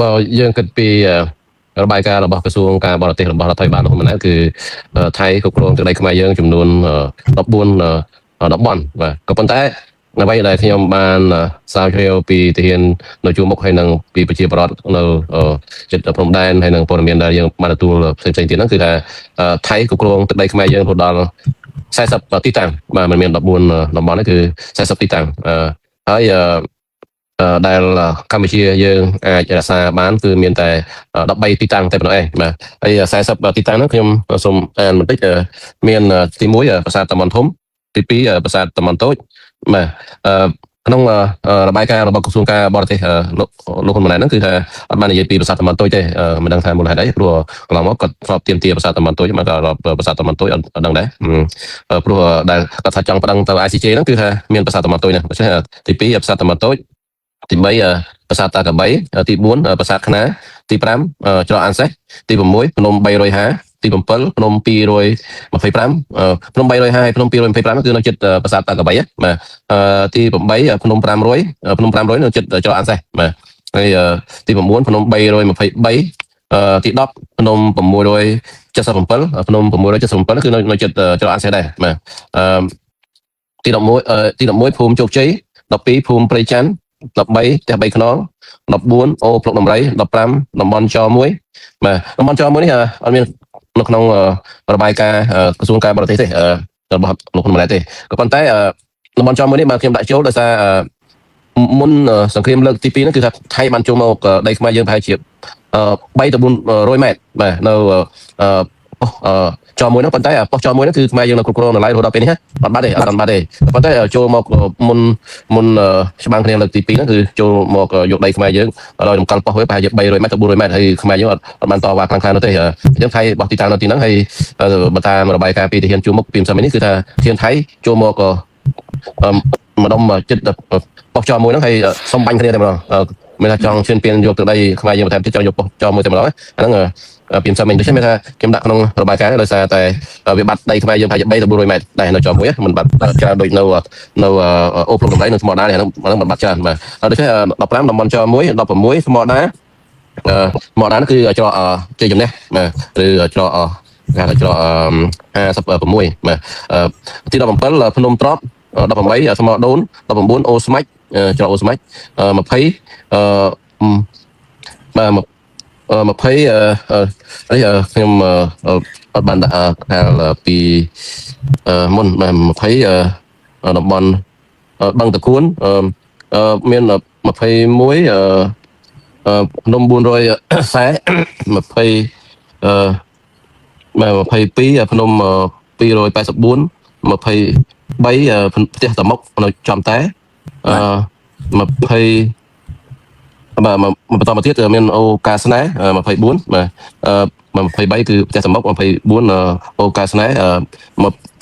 បើយើងគិតពីរបាយការណ៍របស់ក្រសួងការបរទេសរបស់រដ្ឋាភិបាលនោះមិនគឺថៃគ្រប់គ្រងទឹកដីខ្មែរយើងចំនួន14តំបន់បាទក៏ប៉ុន្តែអ្វីដែលខ្ញុំបានស្រាវជ្រាវពីទាហាននៅជួរមុខហើយនឹងពីប្រជាពលរដ្ឋនៅចិត្តព្រំដែនហើយនឹងព័ត៌មានដែលយើងបានទទួលផ្សេងៗទៀតហ្នឹងគឺថាថៃគ្រប់គ្រងទឹកដីខ្មែរយើងរហូតដល់40ទីតាំងបាទមិនមាន14តំបន់ទេគឺ40ទីតាំងហើយដែលកម្ពុជាយើងអាចរក្សាបានគឺមានតែ13ទីតាំងតែប៉ុណ្ណោះឯងបាទហើយ40ទីតាំងហ្នឹងខ្ញុំសូមអានបន្តិចមានទី1ប្រាសាទតាម៉ុនធំទី2ប្រាសាទតាម៉ុនតូចបាទក្នុងរបាយការណ៍របស់ក្រសួងការបរទេសលោកហ៊ុនម៉ាណែតហ្នឹងគឺថាអត់បាននិយាយពីប្រាសាទតាម៉ុនតូចទេមិនដឹងថាមូលហេតុអីព្រោះកន្លងមកគាត់ធ្លាប់ទាមទារប្រាសាទតាម៉ុនតូចមកក៏ប្រាសាទតាម៉ុនតូចអត់ដឹងដែរព្រោះដែលគាត់ថាចង់ប្តឹងទៅ ICJ ហ្នឹងគឺថាមានប្រាសាទតាម៉ុនតូចហ្នឹងដូច្នេះទី2ប្រាសាទតាម៉ុនតូចទី3ប្រាសាទតាកបីទី4ប្រាសាទខ្នាទី5ច្រកអានសេះទី6ភ្នំ350ទី7ភ្នំ225ភ្នំ350ហើយភ្នំ225គឺនៅជិតប្រាសាទតាកបីបាទទី8ភ្នំ500នៅជិតច្រកអានសេះបាទហើយទី9ភ្នំ323ទី10ភ្នំ677ភ្នំ677គឺនៅជិតច្រកអានសេះដែរបាទទី11ភូមិជោគជ័យ12ភូមិព្រៃច័ន្ទ13ផ្ទះ3ខ្នង14អូភ្លុកដំរី15តំបន់ច1បាទតំបន់ច1នេះអត់មាននៅក្នុងរបាយការណ៍ក្រសួងការបរទេសទេរបស់លោកហ៊ុនម៉ាណែតទេក៏ប៉ុន្តែតំបន់ច1នេះបាទខ្ញុំដាក់ចូលដោយសារមុនសង្គ្រាមលើកទី2ហ្នឹងគឺថាថៃបានចូលមកដីខ្មែរយើងប្រហែលជា3ទៅ400ម៉ែត្របាទនៅចមួយហ្នឹងប៉ុន្តែប៉ុស្តិ៍ចមួយហ្នឹងគឺខ្មែរយើងនៅគ្រប់គ្រងនៅឡើយរហូតដល់ពេលនេះអត់បាត់ទេប៉ុន្តែចូលមកមុនច្បាំងគ្នាលើកទី2ហ្នឹងគឺចូលមកយកដីខ្មែរយើងដល់តម្កល់ប៉ុស្តិ៍វិញប្រហែលជា300ម៉ែត្រទៅ400ម៉ែត្រហើយខ្មែរយើងអត់បានតវ៉ាខ្លាំងៗនោះទេអញ្ចឹងថៃបោះទីតាំងនៅទីហ្នឹងហើយបើតាមរបាយការណ៍ពីទាហានជួរមុខពីម្សិលមិញនេះគឺថាទាហានថៃចូលមកម្ដុំចិត្តប៉ុស្តិ៍ចមួយហ្នឹងហើយសុំបាញ់គ្នាតែម្ដងមានថាចង់ឈឿនពៀនយកទឹកដីខ្មែរយើងបន្ថែមទៀតចង់យកប៉ុស្តិ៍ចមួយតែម្ដងអាហ្នឹងពីម្សិលមិញដូច្នេះមានថាខ្ញុំដាក់ក្នុងរបាយការណ៍ដោយសារតែវាបាត់ដីខ្មែរយើងប្រហែលជា3ទៅ400ម៉ែត្រដែរនៅចមួយមិនបាត់ច្រើនដូចនៅអូភ្លុកដំរីនៅថ្មដានេះហ្នឹងមិនបាត់ច្រើនបាទដូច្នេះ15តំបន់ច1 16ថ្មដាថ្មដាគឺច្រកជ័យជំនះបាទឬច្រកគេហៅច្រក56បាទទី17ភ្នំត្រប់18ថ្មដូន19អូស្មាច់ច្រកអូស្មាច់20បាទ20នេះខ្ញុំអត់បានដាក់ខាងពីមុនបាទ20តំបន់បឹងតគួនមាន21ភ្នំ400ខ្សែ20បាទ22ភ្នំ284 23ផ្ទះតមុកនៅចំតែ20បាទបន្តមកទៀតមានអូកាស្នេហ៍24បាទ23គឺផ្ទះសមុក24អូកាស្នេហ៍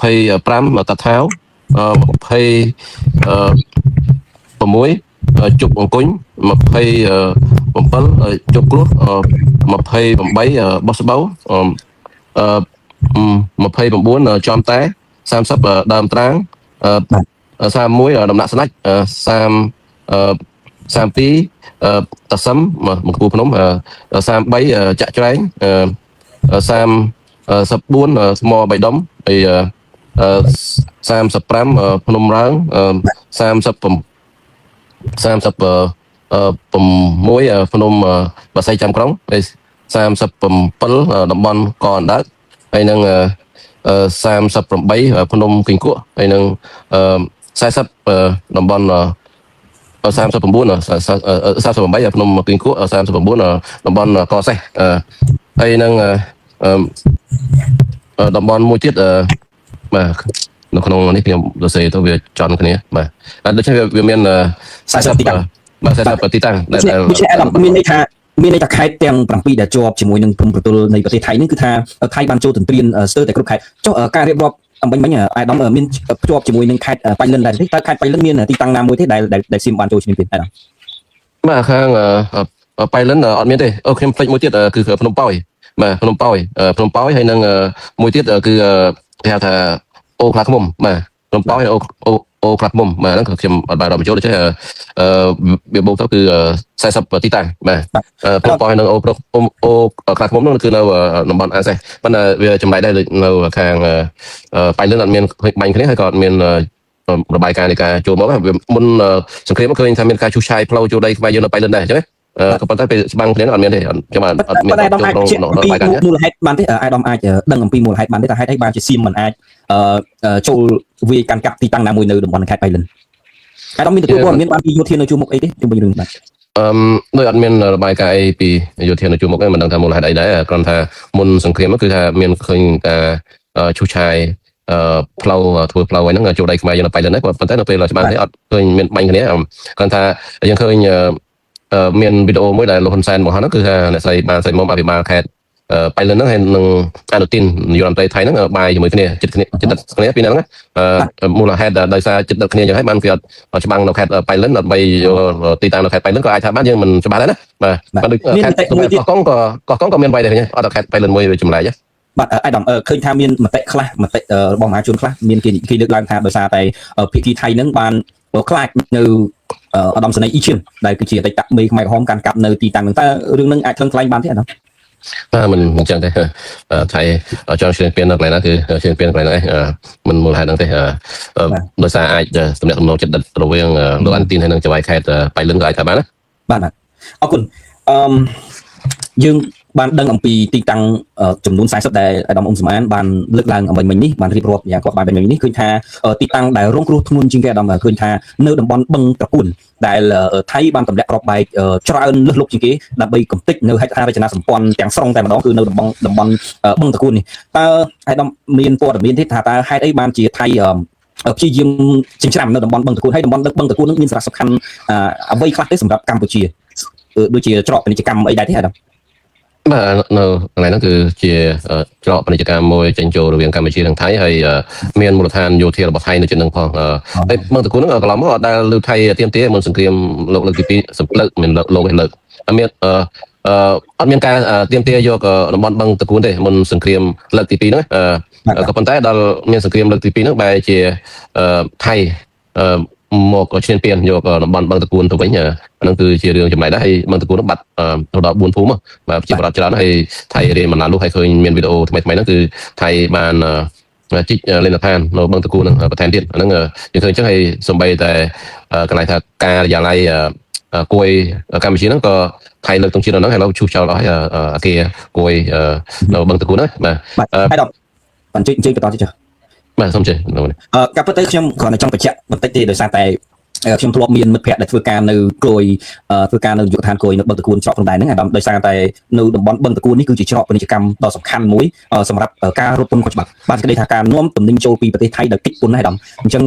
25តាថាវ26ជប់អង្គុញ27ជប់គ្រោះ28បោះស្បូវ29ចំតែ30ដើមត្រាង31ដំណាក់ស្នាច់32តាសឹមមកគូភ្នំ33ចាក់ច្រែង34ថ្មបៃដុំហើយ35ភ្នំរើង36ភ្នំបាសីចាំក្រុងហើយ37តំបន់កអណ្ដើកហើយនឹង38ភ្នំគីងគក់ហើយនឹង40តំបន់39 48ភ្នំគីងគក់39តំបន់កសេះហើយនឹងតំបន់មួយទៀតបាទនៅក្នុងនេះខ្ញុំសរសេរទៅវាចន់គ្នាបាទដូច្នេះវាមាន40ទីតាំងបាទ40ទីតាំងដែលមានន័យថាខេត្តទាំង7ដែលជាប់ជាមួយនឹងព្រំប្រទល់នៃប្រទេសថៃនេះគឺថាថៃបានចូលទន្ទ្រានស្ទើរតែគ្រប់ខេត្តចុះការរៀបរាប់អំបញ្ញមិញអាដាមមានភ្ជាប់ជាមួយនឹងខេត្តបៃលិនដែរទេតើខេត្តបៃលិនមានទីតាំងណាមួយទេដែលសៀមបានចូលឈ្មោះទៀតអាដាមបាទខាងបៃលិនអត់មានទេខ្ញុំភ្លេចមួយទៀតគឺភ្នំប៉ោយបាទភ្នំប៉ោយហើយនឹងមួយទៀតគឺគេហៅថាអូខ្លាឃ្មុំបាទភ្នំប៉ោយអូ អូក្រាស់មុំបាទហ្នឹងខ្ញុំអត់បានរាប់បញ្ចូលទេវាបូកទៅគឺ40ទីតាំងបាទព្រោះប៉ោះនៅអូក្រាស់មុំហ្នឹងគឺនៅតំបន់អាសេសប៉ុន្តែវាចម្លែកដែរនៅខាងបៃលិនអត់មានបាញ់គ្នាហើយក៏អត់មានរបាយការណ៍នៃការចូលមកវាមុនសង្គ្រាមឃើញថាមានការឈូសឆាយផ្លូវចូលដីខ្មែរយើងនៅបៃលិនដែរអញ្ចឹងក៏ប៉ុន្តែពេលច្បាំងគ្នាអត់មានទេខ្ញុំអត់មានចូលក្នុងរបាយការណ៍ មូលហេតុបានទេអាដាមអាចដឹងអំពីមូលហេតុបានទេថាហេតុអីបានជាសៀមមិនអាចចូលវាយកាន់កាប់ទីតាំងណាមួយនៅតំបន់ខេត្តបៃលិនអាដាមមានទទួលព័ត៌មានបានពីយោធានៅជួរមុខអីទេជុំវិញរឿងបាទដោយអត់មានរបាយការណ៍អីពីយោធានៅជួរមុខទេមិនដឹងថាមូលហេតុអីដែរគ្រាន់ថាមុនសង្គ្រាមគឺថាមានឃើញការឈូសឆាយផ្លូវធ្វើផ្លូវហ្នឹងចូលដីខ្មែរយើងនៅបៃលិនដែរប៉ុន្តែនៅពេលច្បាំងនេះអត់ឃើញមានបាញ់គ្នាគ្រាន់ថាយើងឃើញមានវីដេអូមួយដែលលោកហ៊ុនសែនមកហ្នឹងគឺថាអ្នកស្រីបានស្រីមុំអភិបាលខេត្តបៃលិនហ្នឹងហើយនឹងអនុទាននាយករដ្ឋមន្ត្រីថៃហ្នឹងបាយជាមួយគ្នាចិត្តគ្នាពីហ្នឹងមូលហេតុដោយសារចិត្តគ្នាយ៉ាងហើយបានគេអត់ច្បាំងនៅខេត្តបៃលិនអត់បីទីតាំងនៅខេត្តបៃលិនក៏អាចថាបានយើងមិនច្បាស់ដែរណាបាទដូចខេត្តកោះកុងក៏មានបាយដែរអត់ខេត្តបៃលិនមួយវាចម្លែកបាទអាដាមឃើញថាមានមតិខ្លះមតិរបស់មហាជនខ្លះមានគេលើកឡើងថាដោយសារតែភាគីថៃហ្នឹងបានខ្លាចនៅអាដាមសេនីអ៊ីឈៀនដែលគឺជាអតីតមេខ្មែរក្រហមកាន់កាប់នៅទីតាំងហ្នឹងតើរឿងហ្នឹងអាចថ្លឹងថ្លែងបានទេអាដាមមិនអញ្ចឹងទេថៃចង់ឈ្លានពាននៅកន្លែងណាគឺឈ្លានពានកន្លែងហ្នឹងឯងមិនមូលហេតុហ្នឹងទេដោយសារអាចតំណែងចិត្តដិតរវាងលោកអានទីនហើយនឹងចៅហ្វាយខេត្តបៃលិនក៏អាចថាបានណាបាទអរគុណយើងបានដឹងអំពីទីតាំងចំនួន40ដែលអាដាមអ៊ុំសំអានបានលើកឡើងអំបញ្ញមិញនេះបានរៀបរាប់យ៉ាងគាត់បានបញ្ញមិញនេះឃើញថាទីតាំងដែលរងគ្រោះធ្ងន់ជាងគេអាដាមឃើញថានៅតំបន់បឹងត្រគួនដែលថៃបានទម្លាក់គ្រាប់បែកច្រើនលើសលប់ជាងគេដើម្បីកំទេចនៅហេដ្ឋារចនាសម្ព័ន្ធទាំងស្រុងតែម្ដងគឺនៅតំបន់បឹងត្រគួននេះតើអាដាមមានព័ត៌មានទេថាតើហេតុអីបានជាថៃព្យាយាមចិញ្ច្រាំនៅតំបន់បឹងត្រគួនហើយតំបន់បឹងត្រគួននឹងមានសារៈសំខាន់អ្វីខ្លះទេសម្រាប់កម្ពុជាដូចជាច្រកពាណិជ្ជកម្មអីដែរទេអាដាមបាទនៅកន្លែងហ្នឹងគឺជាច្រកពាណិជ្ជកម្មមួយចេញចូលរវាងកម្ពុជានិងថៃហើយមានមូលដ្ឋានយោធារបស់ថៃនៅtrênនឹងផងហើយបឹងត្រគួនហ្នឹងកន្លងមកអត់ដែលលើថៃទៀមទាមុនសង្គ្រាមលោកលើកទី2សម្លើកមិនលោកវិញលើកអត់មានការទៀមទាយកតំបន់បឹងត្រគួនទេមុនសង្គ្រាមលើកទី2ហ្នឹងក៏ប៉ុន្តែដល់មានសង្គ្រាមលើកទី2ហ្នឹងបែរជាថៃមកឈ្លានពានយកតំបន់បឹងត្រគួនទៅវិញហ្នឹងគឺជារឿងចម្លែកដែរហើយបឹងត្រគួនហ្នឹងបាត់ទៅដល់4ភូមិបាទប្រជាប្រដ្ឋច្រើនហើយថៃរៀនបណ្ដាលនោះហើយឃើញមានវីដេអូថ្មីហ្នឹងគឺថៃបានជីកលេនដ្ឋាននៅបឹងត្រគួនហ្នឹងបន្ថែមទៀតហ្នឹងយើងឃើញអញ្ចឹងហើយសំបីតែកន្លែងថាការិយាល័យគួយកម្ពុជាហ្នឹងក៏ថៃលើកទង់ជាតិនៅហ្នឹងហើយឡូវឈូសចោលអស់ហើយអាគារគួយនៅបឹងត្រគួនហ្នឹងបាទហើយដល់បញ្ជិញ្បន្តទៀតចាបាទសូមជឿការពិតទៅខ្ញុំគ្រាន់តែចង់បញ្ជាក់បន្តិចទេដោយសារតែខ្ញុំធ្លាប់មានមិត្តភ័ក្តិដែលធ្វើការនៅក្រួយធ្វើការនៅយុវដ្ឋានក្រួយនៅបឹងត្រគួនច្រកព្រំដែនហ្នឹងដោយសារតែនៅតំបន់បឹងត្រគួននេះគឺជាច្រកពាណិជ្ជកម្មដ៏សំខាន់មួយសម្រាប់ការរត់ពន្ធខុសច្បាប់បានក្តីថាការនាំទំនិញចូលពីប្រទេសថៃដោយកិច្ចពន្ធហ្នឹងអញ្ចឹង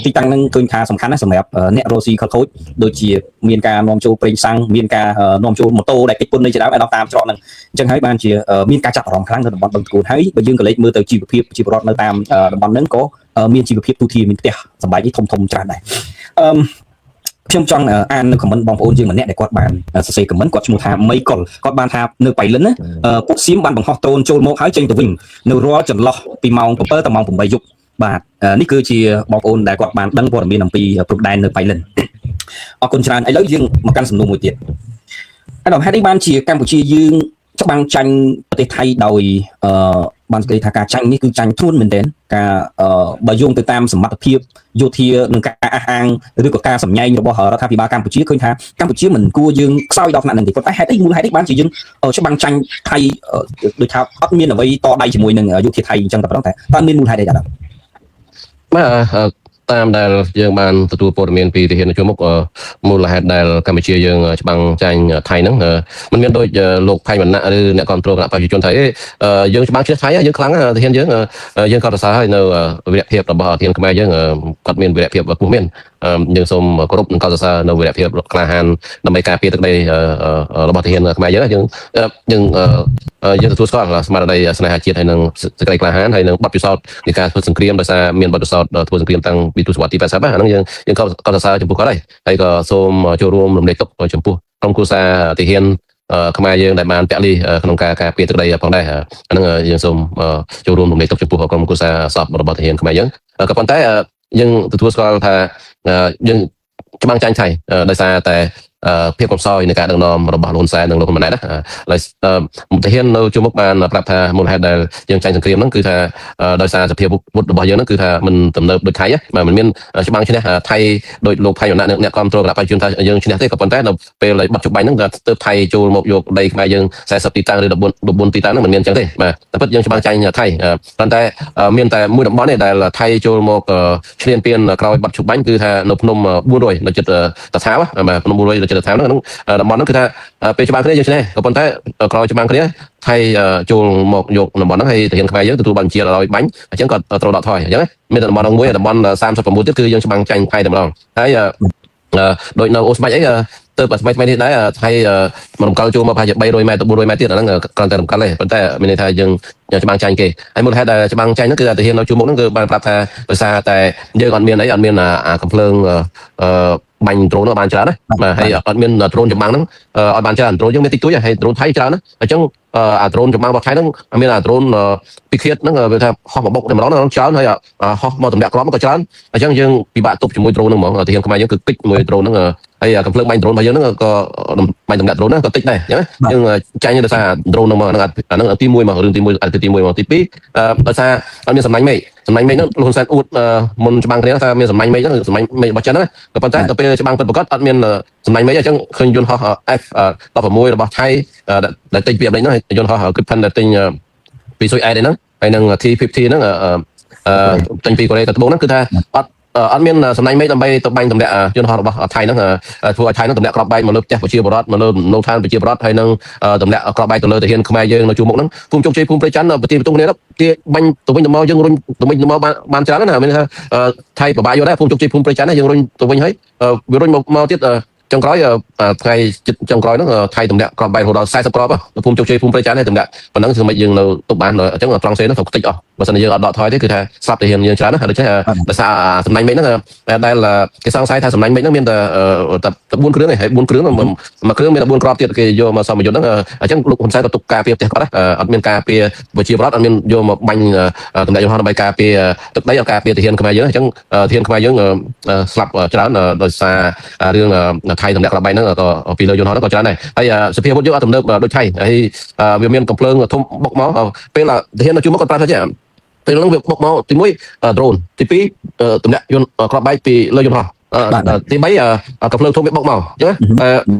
ទីតាំងហ្នឹងឃើញថាសំខាន់ណាស់សម្រាប់អ្នករស់ស៊ីខលខូចដូចជាមានការនាំចូលប្រេងសាំងមានការនាំចូលម៉ូតូដែលកិច្ចពន្ធនេះជាដើមឲ្យដល់តាមច្រកហ្នឹងអញ្ចឹងហើយបានជាមានការចាប់អារម្មណ៍ខ្លាំងនៅតំបន់បឹងត្រគួនហើយបើយើងក៏លេចមើលទៅជីវភាពប្រជាពលរដ្ឋនៅតាមតំបន់ហ្នឹងក៏មានជីវភាពទូធាមានផ្ទះសម្បែងនេះធំច្រើនដែរខ្ញុំចង់អាននៅខមមិនបងប្អូនយើងម្នាក់ដែលគាត់បានសរសេរខមមិនគាត់ឈ្មោះថាមីកុលគាត់បានថានៅបៃលិនណាពួកសៀមបានបង្ហោះដ្រូនចូលមកហើយចេញទៅវិញនៅរាល់ចន្លោះពីម៉ោង7ដល់ម៉ោង8យប់បាទនេះគឺជាបងប្អូនដែលគាត់បានដឹងព័ត៌មានអំពីព្រំដែននៅបៃលិនអរគុណច្រើនឥឡូវយើងមកកាន់សំណួរមួយទៀតហើយដល់ហេតុអីបានជាកម្ពុជាយើងច្បាំងចាញ់ប្រទេសថៃដោយបាននិយាយថាការចាញ់នេះគឺចាញ់ធ្ងន់មែនទែនការបើយោងទៅតាមសមត្ថភាពយោធានិងការអះអាងឬក៏ការសម្ញែងរបស់រដ្ឋាភិបាលកម្ពុជាឃើញថាកម្ពុជាមិនគួរយើងខ្សោយដល់ថ្នាក់ហ្នឹងទេប៉ុន្តែហេតុអីមូលហេតុអីបានជាយើងច្បាំងចាញ់ថៃដូចថាអត់មានអ្វីតដៃជាមួយនឹងយោធាថៃអញ្ចឹងតែប៉ុណ្ណឹងតែតើមានមូលហេតុអីដែរបាទតាមដែលយើងបានទទួលព័ត៌មានពីទាហានជួរមុខមូលហេតុដែលកម្ពុជាយើងច្បាំងចាញ់ថៃហ្នឹងមិនមានដូចលោកផៃវណ្ណៈឬអ្នកគ្រប់គ្រងគណៈប្រជាជនថៃយើងច្បាំងឈ្នះថៃយើងខ្លាំងទាហានយើងក៏សរសើរហើយនៅវីរភាពរបស់ទាហានខ្មែរយើងគាត់មានវីរភាពខ្ពស់មានយើងសូមគោរពនិងកោតសរសើរនៅវីរភាពក្លាហានដើម្បីការពារទឹកដីរបស់ទាហានខ្មែរយើងទទួលស្គាល់ស្មារតីស្នេហាជាតិហើយនឹងសេចក្តីក្លាហានហើយនឹងបទពិសោធន៍នៃការធ្វើសង្គ្រាមដោយសារមានបទពិសោធន៍ធ្វើសង្គ្រាមតាំងពីទសវត្សរ៍ទី80អាហ្នឹងយើងក៏សរសើរចំពោះគាត់ហើយក៏សូមចូលរួមរំលែកទុក្ខចំពោះក្រុមគ្រួសារទាហានខ្មែរយើងដែលបានពលីក្នុងការការពារទឹកដីផងដែរអាហ្នឹងយើងសូមចូលរួមរំលែកទុក្ខចំពោះក្រុមគ្រួសារសពរបស់ទាហានខ្មែរយើងក៏ប៉ុន្តែ យើងទទួលស្គាល់ថាយើងច្បាំងចាញ់ថៃដោយសារតែភាពកំសោយនៃការដឹកនាំរបស់លោកហ៊ុនសែននិងលោកហ៊ុនម៉ាណែតណាហើយទាហាននៅជួរមុខបានប្រាប់ថាមូលហេតុដែលយើងចាញ់សង្គ្រាមហ្នឹងគឺថាដោយសារសភាពពុទ្ធរបស់យើងហ្នឹងគឺថាมันទំនើបដូចថៃបាទมันមានច្បាំងឈ្នះថៃដោយលោកផៃវណ្ណៈអ្នកគ្រប់គ្រងគណៈបច្ចុប្បន្នថាយើងឈ្នះទេក៏ប៉ុន្តែនៅពេលបច្ចុប្បន្នហ្នឹងទើបថៃចូលមកយកដីខ្មែរយើង40ទីតាំងឬ14ទីតាំងហ្នឹងមិនមានអញ្ចឹងទេបាទតែពិតយើងច្បាំងចាញ់ថៃប៉ុន្តែមានតែមួយតំបន់ទេដែលថៃចូលមកឈ្លានពានក្រោយបច្ចុប្បន្នគឺថានៅភ្នំ400នៅចិត្តតថាវបាទភ្នំ400នៅចិត្តតថាវហ្នឹងតំបន់ហ្នឹងគឺថាពេលច្បាំងគ្នាយើងឈ្នះក៏ប៉ុន្តែក្រោយច្បាំងគ្នាថៃចូលមកយកតំបន់ហ្នឹងហើយទាហានខ្មែរយើងទទួលបានជាឲ្យបាញ់អញ្ចឹងក៏ត្រូវដកថយអញ្ចឹងមានតំបន់ហ្នឹងមួយតំបន់36ទៀតគឺយើងច្បាំងចាញ់ថៃតែម្ដងហើយដូចនៅអូស្បាច់អីទៅថ្មីនេះដែរថៃមករំកិលចូលមកប្រហែលជា300ម៉ែត្រទៅ400ម៉ែត្រទៀតអាហ្នឹងគ្រាន់តែរំកិលទេប៉ុន្តែមានន័យថាយើងច្បាំងចាញ់គេហើយមូលហេតុដែលច្បាំងចាញ់ហ្នឹងគឺទាហាននៅជួរមុខហ្នឹងគឺបានប្រាប់ថាដោយសារតែយើងអត់មានកំភ្លើងបាញ់ដ្រូនបានច្រើនណាបាទហើយអត់មានដ្រូនចម្បាំងហ្នឹងអត់បានច្រើនដ្រូនយើងមានតិចតួចហើយដ្រូនថៃច្រើនណាអញ្ចឹងអាដ្រូនចម្បាំងរបស់ថៃហ្នឹងមានអាដ្រូនពីឃាតហ្នឹងវាថាហោះមកបុកតែម្ដងហ្នឹងច្រើនហើយហោះមកទម្លាក់គ្រាប់ក៏ច្រើនអញ្ចឹងយើងពិបាកទប់ជាមួយដ្រូនហ្នឹងហ្មងទាហានខ្មែរយើងគឺគិចជាមួយដ្រូនហ្នឹងហើយកំភ្លើងបាញ់ដ្រូនរបស់យើងហ្នឹងក៏បាញ់ទម្លាក់ដ្រូនហ្នឹងក៏តិចដែរអញ្ចឹងយើងចាញ់ដោយសារដ្រូនហ្នឹងមកហ្នឹងទី1មករឿងទី1ទី1មកទី2ដោយសារអត់មានសំណាញ់មេឃហ្នឹងលោកហ៊ុនសែនអួតមុនច្បាំងគ្នាថាមានសំណាញ់មេឃហ្នឹងសំណាញ់មេឃរបស់ចិនហ្នឹងក៏ប៉ុន្តែដល់ពេលច្បាំងពិតប្រាកដអត់មានសំណាញ់មេឃអញ្ចឹងឃើញយន្តហោះ F16 របស់ថៃដែលទិញពីអាមេរិកហ្នឹងយន្តហោះ Gripen ដែលទិញពីស៊ុយអែតហ្នឹងហើយនឹង T50 ហ្នឹងទិញពីកូរ៉េត្បូងហ្នឹងគឺថាអត់មានសំណាញ់មេឃដើម្បីទៅបាញ់ទម្លាក់យន្តហោះរបស់ថៃហ្នឹងធ្វើឲ្យថៃហ្នឹងទម្លាក់គ្រាប់បែកមកលើផ្ទះប្រជាពលរដ្ឋមកលើនៅឋានប្រជាពលរដ្ឋហើយនឹងទម្លាក់គ្រាប់បែកទៅលើទាហានខ្មែរយើងនៅជួរមុខហ្នឹងភូមិជោគជ័យភូមិព្រៃច័ន្ទប្រទីបន្ទុកគ្នាគេបាញ់ទៅវិញទៅមកយើងរុញទៅវិញទៅមកបានច្រើនណាស់មានថាថៃពិបាកយកដែរភូមិជោគជ័យភូមិព្រៃច័ន្ទយើងរុញទៅវិញហើយវារុញមកទៀតចុងក្រោយថ្ងៃចុងក្រោយហ្នឹងថៃទម្លាក់គ្រាប់បែករហូតដល់40គ្រាប់ភូមិជោគជ័យភូមិព្រៃច័ន្ទហើយទម្លាក់ប៉ុណ្ណឹងគឺមិនយើងនៅទុកបានអញ្ចឹងត្រង់សេហ្នឹងត្រូវខ្ទេចអស់បើមិនយើងអត់ដកថយទេគឺថាស្លាប់ទាហានយើងច្រើនណាស់ដូច្នេះដោយសារសំណាញ់មេឃហ្នឹងដែលគេសង្ស័យថាសំណាញ់មេឃហ្នឹងមានតែ4គ្រឿងឯងហើយ4គ្រឿងមួយគ្រឿងមានតែ4គ្រាប់ទៀតគេយកមកសមយុទ្ធហ្នឹងអញ្ចឹងលោកហ៊ុនសែនក៏ទុកការពារផ្ទះគាត់ដែរអត់មានការពារប្រជាពលរដ្ឋអត់មានយកមកបាញ់ទម្លាក់យន្តហោះដើម្បីការពារទឹកដីអត់ការពារទាហានខ្មែរយើងអញ្ចឹងទាហានខ្មែរយើងស្លាប់ច្រើនដោយសាររឿងថៃទម្លាក់គ្រាប់បែកហ្នឹងក៏ពីលើយន្តហោះហ្នឹងក៏ច្រើនដែរហើយសភាវុធយើងអត់ទំនើបដូចថៃហើយវាមានកំភ្លើងធំបុកមកពេលទាហាននៅជួរមុខគាត់ប្រាប់ថាចេះពេលហ្នឹងវាបុកមកទី1ដ្រូនទី2ទម្លាក់យន្តគ្រាប់បែកពីលើយន្តហោះទី3កំភ្លើងធំវាបុកមកអញ្ចឹង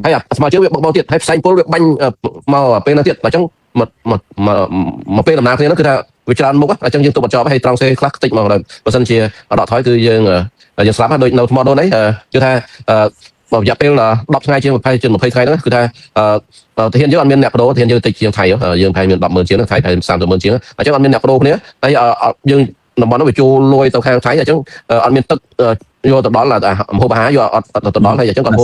ហើយស្មាជើងវាបុកមកទៀតហើយផ្សែងពុលវាបាញ់មកពេលហ្នឹងទៀតអញ្ចឹងមកពេលដំណើរគ្នាហ្នឹងគឺថាវាច្រើនមុខអញ្ចឹងយើងទុកបត់ចប់ហើយត្រង់សេខ្លះខ្ទេចមកដល់បើសិនជាដកថយគឺយើងស្លាប់ហើយដូចនៅថ្មដូនអីគឺថាបើរយៈពេល10ថ្ងៃជាង20ថ្ងៃហ្នឹងគឺថាទាហានយើងអត់មានអ្នកបដូរទាហានយើងតិចជាងថៃយើងថៃមាន100000ជាងថៃ300000ជាងអញ្ចឹងអត់មានអ្នកបដូរគ្នាហើយយើងតំបន់នោះវាចូលលួយទៅខាងថៃអញ្ចឹងអត់មានទឹកយកទៅដល់ហូបអាហារយកអត់ទៅដល់ហើយអញ្ចឹងគាត់ហ